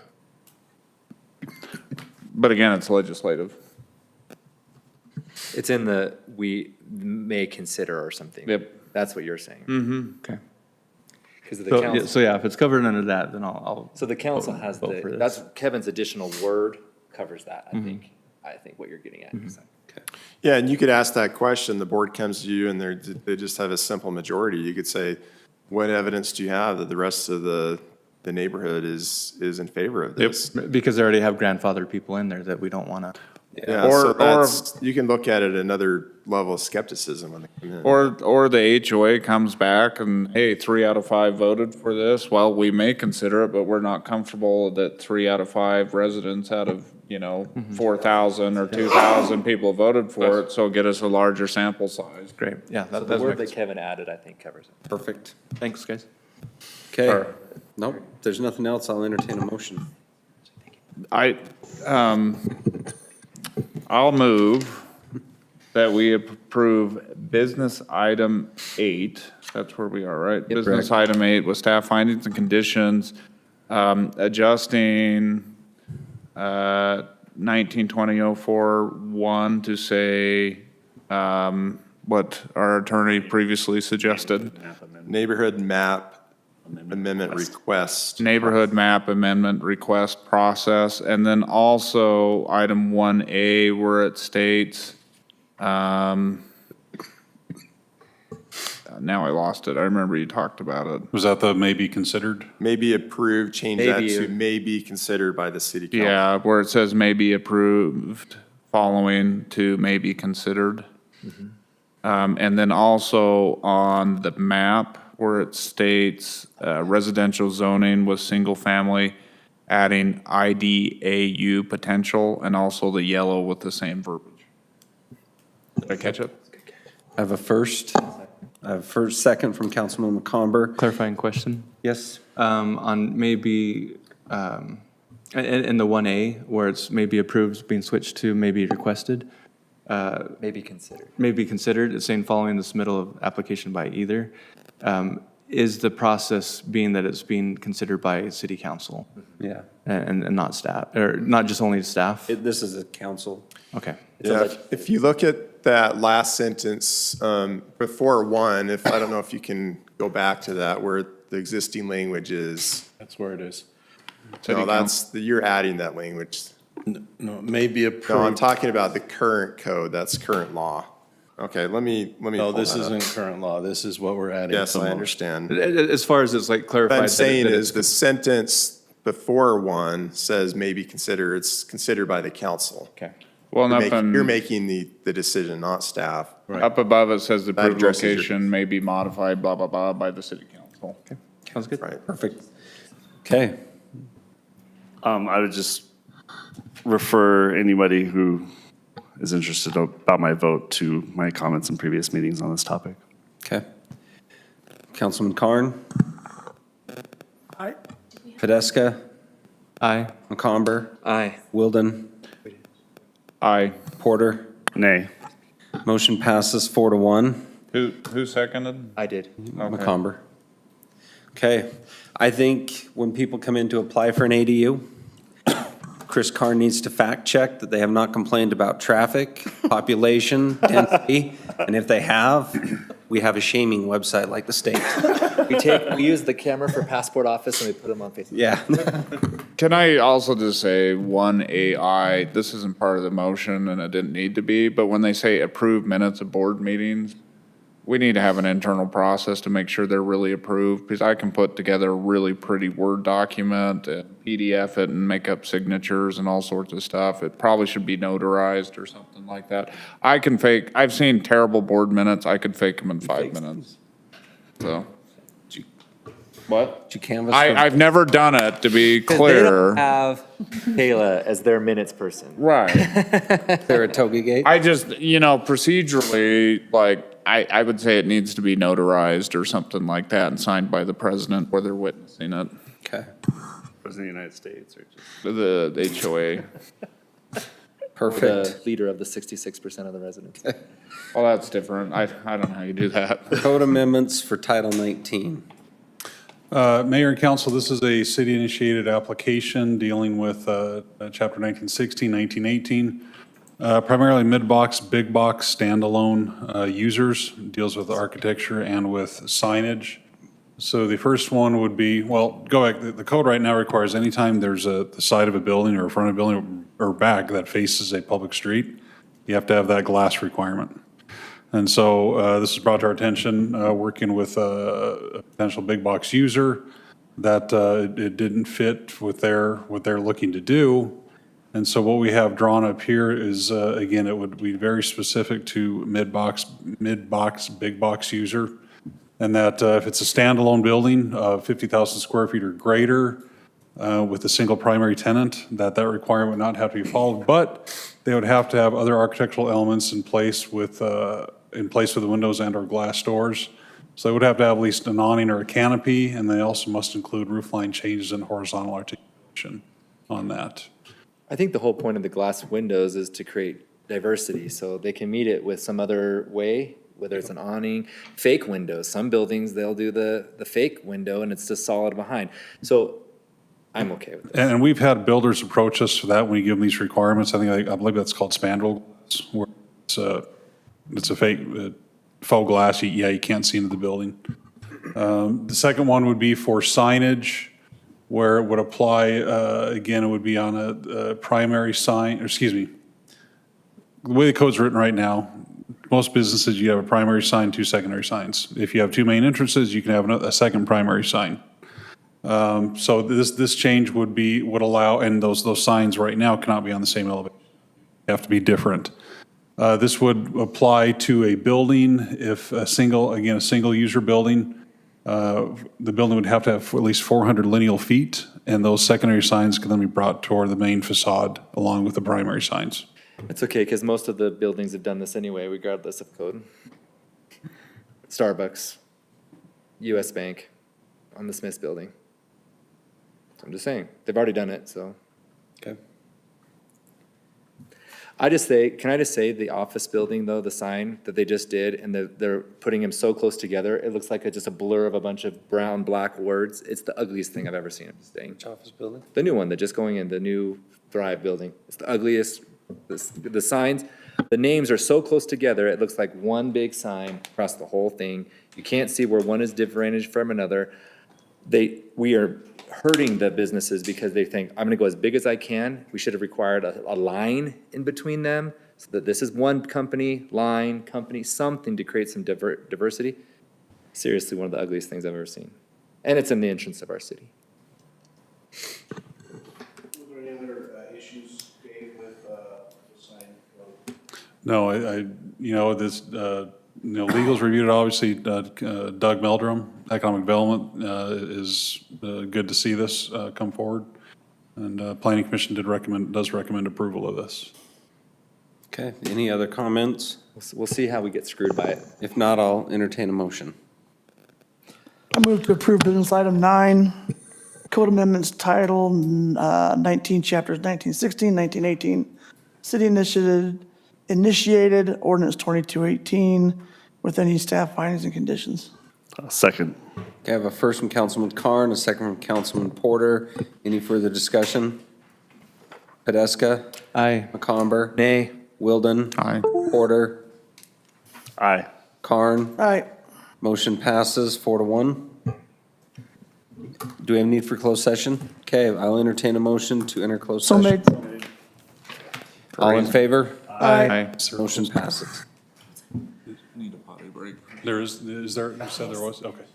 But again, it's legislative. It's in the, we may consider or something. Yep. That's what you're saying. Mm-hmm. Okay. Because the council. So yeah, if it's covered under that, then I'll. So the council has vote for this. that's Kevin's additional word covers that, I think what you're getting at. So. Yeah, and you could ask that question, the board comes to you and they just have a simple majority. You could say, what evidence do you have that the rest of the neighborhood is in favor of this? Because they already have grandfathered people in there that we don't want to. Yeah, so that's, you can look at it another level of skepticism when they come in. Or the HOA comes back and, hey, 3 out of 5 voted for this. Well, we may consider it, but we're not comfortable that 3 out of 5 residents out of, 4,000 or 2,000 people voted for it, so get us a larger sample size. Great, yeah. So the word that Kevin added, I think, covers it. Perfect. Thanks, guys. Okay. Nope, if there's nothing else, I'll entertain a motion. I'll move that we approve business item 8. That's where we are, right? Business correct. item 8 with staff findings and conditions, adjusting 1920-04-1 to say what our attorney previously suggested. Neighborhood map amendment request. Neighborhood map amendment request process, and then also item 1A where it states, now I lost it. I remember you talked about it. Was that the may be considered? Maybe approved, change that Maybe. to may be considered by the city council. Yeah, where it says may be approved, following to may be considered. And then also on the map where it states residential zoning with single family, adding IDAU potential, and also the yellow with the same verbiage. Did I catch it? I have a first, second from Councilman McComber. Clarifying question. Yes? On maybe, in the 1A, where it's maybe approved being switched to maybe requested, Maybe considered. maybe considered, it's saying following the submittal of application by either. Is the process being that it's being considered by city council Yeah. and not staff, or not just only staff? This is a council. Okay. Yeah, if you look at that last sentence, before 1, I don't know if you can go back to that, where the existing language is. That's where it is. No, you're adding that language. No, may be No, I'm approved. talking about the current code, that's current law. Okay, let me No, pull this that up. isn't current law. This is what we're adding. Yes, to I the understand. As far as it's like clarified. What I'm that saying that is it's- the sentence before 1 says may be considered, it's considered by the council. Okay. Well, You're making the decision, not staff. Up above it says the That approved addresses your- location may be modified, blah, blah, blah, by the city council. Sounds good. Right. Perfect. Okay. I would just refer anybody who is interested about my vote to my comments in previous meetings on this topic. Okay. Councilman Carn? Aye. Podeska? Aye. McComber? Aye. Wilden? Aye. Porter? Nay. Motion passes 4-1. Who seconded? I did. McComber. Okay, I think when people come in to apply for an ADU, Chris Carr needs to fact check that they have not complained about traffic, population, density, and if they have, we have a shaming website like the state. We use the camera for passport office and we put them on Facebook. Yeah. Can I also just say 1AI, this isn't part of the motion and it didn't need to be, but when they say approve minutes of board meetings, we need to have an internal process to make sure they're really approved, because I can put together a really pretty Word document and PDF it and make up signatures and all sorts of stuff. It probably should be notarized or something like that. I've seen terrible board minutes, I could fake them in 5 minutes. So. What? Did you canvass? I've never done it, to be They don't clear. have Kayla as their minutes person. Right. Saratoga Gate? I just, procedurally, like, I would say it needs to be notarized or something like that and signed by the president where they're witnessing it. Okay, President of the United States or just. The HOA. perfect. The leader of the 66% of the residents. Well, that's different. I don't know how you do that. Code amendments for Title 19. Mayor and council, this is a city-initiated application dealing with Chapter 1916, 1918. Primarily mid-box, big-box, standalone users, deals with architecture and with signage. So the first one would be, well, go back, the code right now requires anytime there's the side of a building or a front of a building or back that faces a public street, you have to have that glass requirement. And so this is brought to our attention, working with a potential big box user, that it didn't fit with what they're looking to do. And so what we have drawn up here is, again, it would be very specific to mid-box, big box user. And that if it's a standalone building of 50,000 square feet or greater with a single primary tenant, that requirement would not have to be followed. But they would have to have other architectural elements in place with the windows and or glass doors. So they would have to have at least an awning or a canopy, and they also must include roof line changes and horizontal articulation on that. I think the whole point of the glass windows is to create diversity, so they can meet it with some other way, whether it's an awning, fake windows. Some buildings, they'll do the fake window and it's just solid behind. So I'm okay with this. And we've had builders approach us for that when we give them these requirements. I believe that's called spandrel glass, where it's a fake, faux glass. You can't see into the building. The second one would be for signage, where it would apply, again, it would be on a primary sign, or excuse me, the way the code's written right now, most businesses, you have a primary sign, 2 secondary signs. If you have 2 main entrances, you can have a second primary sign. So this change would allow, and those signs right now cannot be on the same elevation. They have to be different. This would apply to a building if a single user building, the building would have to have at least 400 lineal feet, and those secondary signs can then be brought toward the main facade along with the primary signs. It's okay, because most of the buildings have done this anyway, regardless of code. Starbucks, US Bank, on the Smiths building. I'm just saying, they've already done it, so. Okay. Can I just say, the office building, though, the sign that they just did, and they're putting them so close together, it looks like just a blur of a bunch of brown, black words. It's the ugliest thing I've ever seen, I'm just saying. Which office building? The new one, that just going in, the new Thrive building. It's the ugliest, the signs, the names are so close together, it looks like one big sign across the whole thing. You can't see where one is differentiated from another. We are hurting the businesses because they think, I'm gonna go as big as I can. We should have required a line in between them, so that this is one company, line, company, something to create some diversity. Seriously, one of the ugliest things I've ever seen. And it's in the entrance of our city. Were there any other issues, Dave, with the sign code? No, legal's reviewed it, obviously. Doug Meldrum, Economic Development, is good to see this come forward. And Planning Commission does recommend approval of this. Okay, any other comments? We'll see how we get screwed by it. If not, I'll entertain a motion. I move to approve business item 9, code amendments title 19, chapters 1916, 1918, city initiated ordinance 2218 with any staff findings and conditions. Second. Okay, I have a first from Councilman Carn, a second from Councilman Porter. Any further discussion? Pedeska? Aye. McComber? Nay. Wilden? Aye. Porter? Aye. Carn? All right, Motion passes 4-1. Do we have need for closed session? Okay, I'll entertain a motion to enter closed so session. made. All in favor? Aye. Motion passes. Need a potty break. Is there, you said there was? Okay.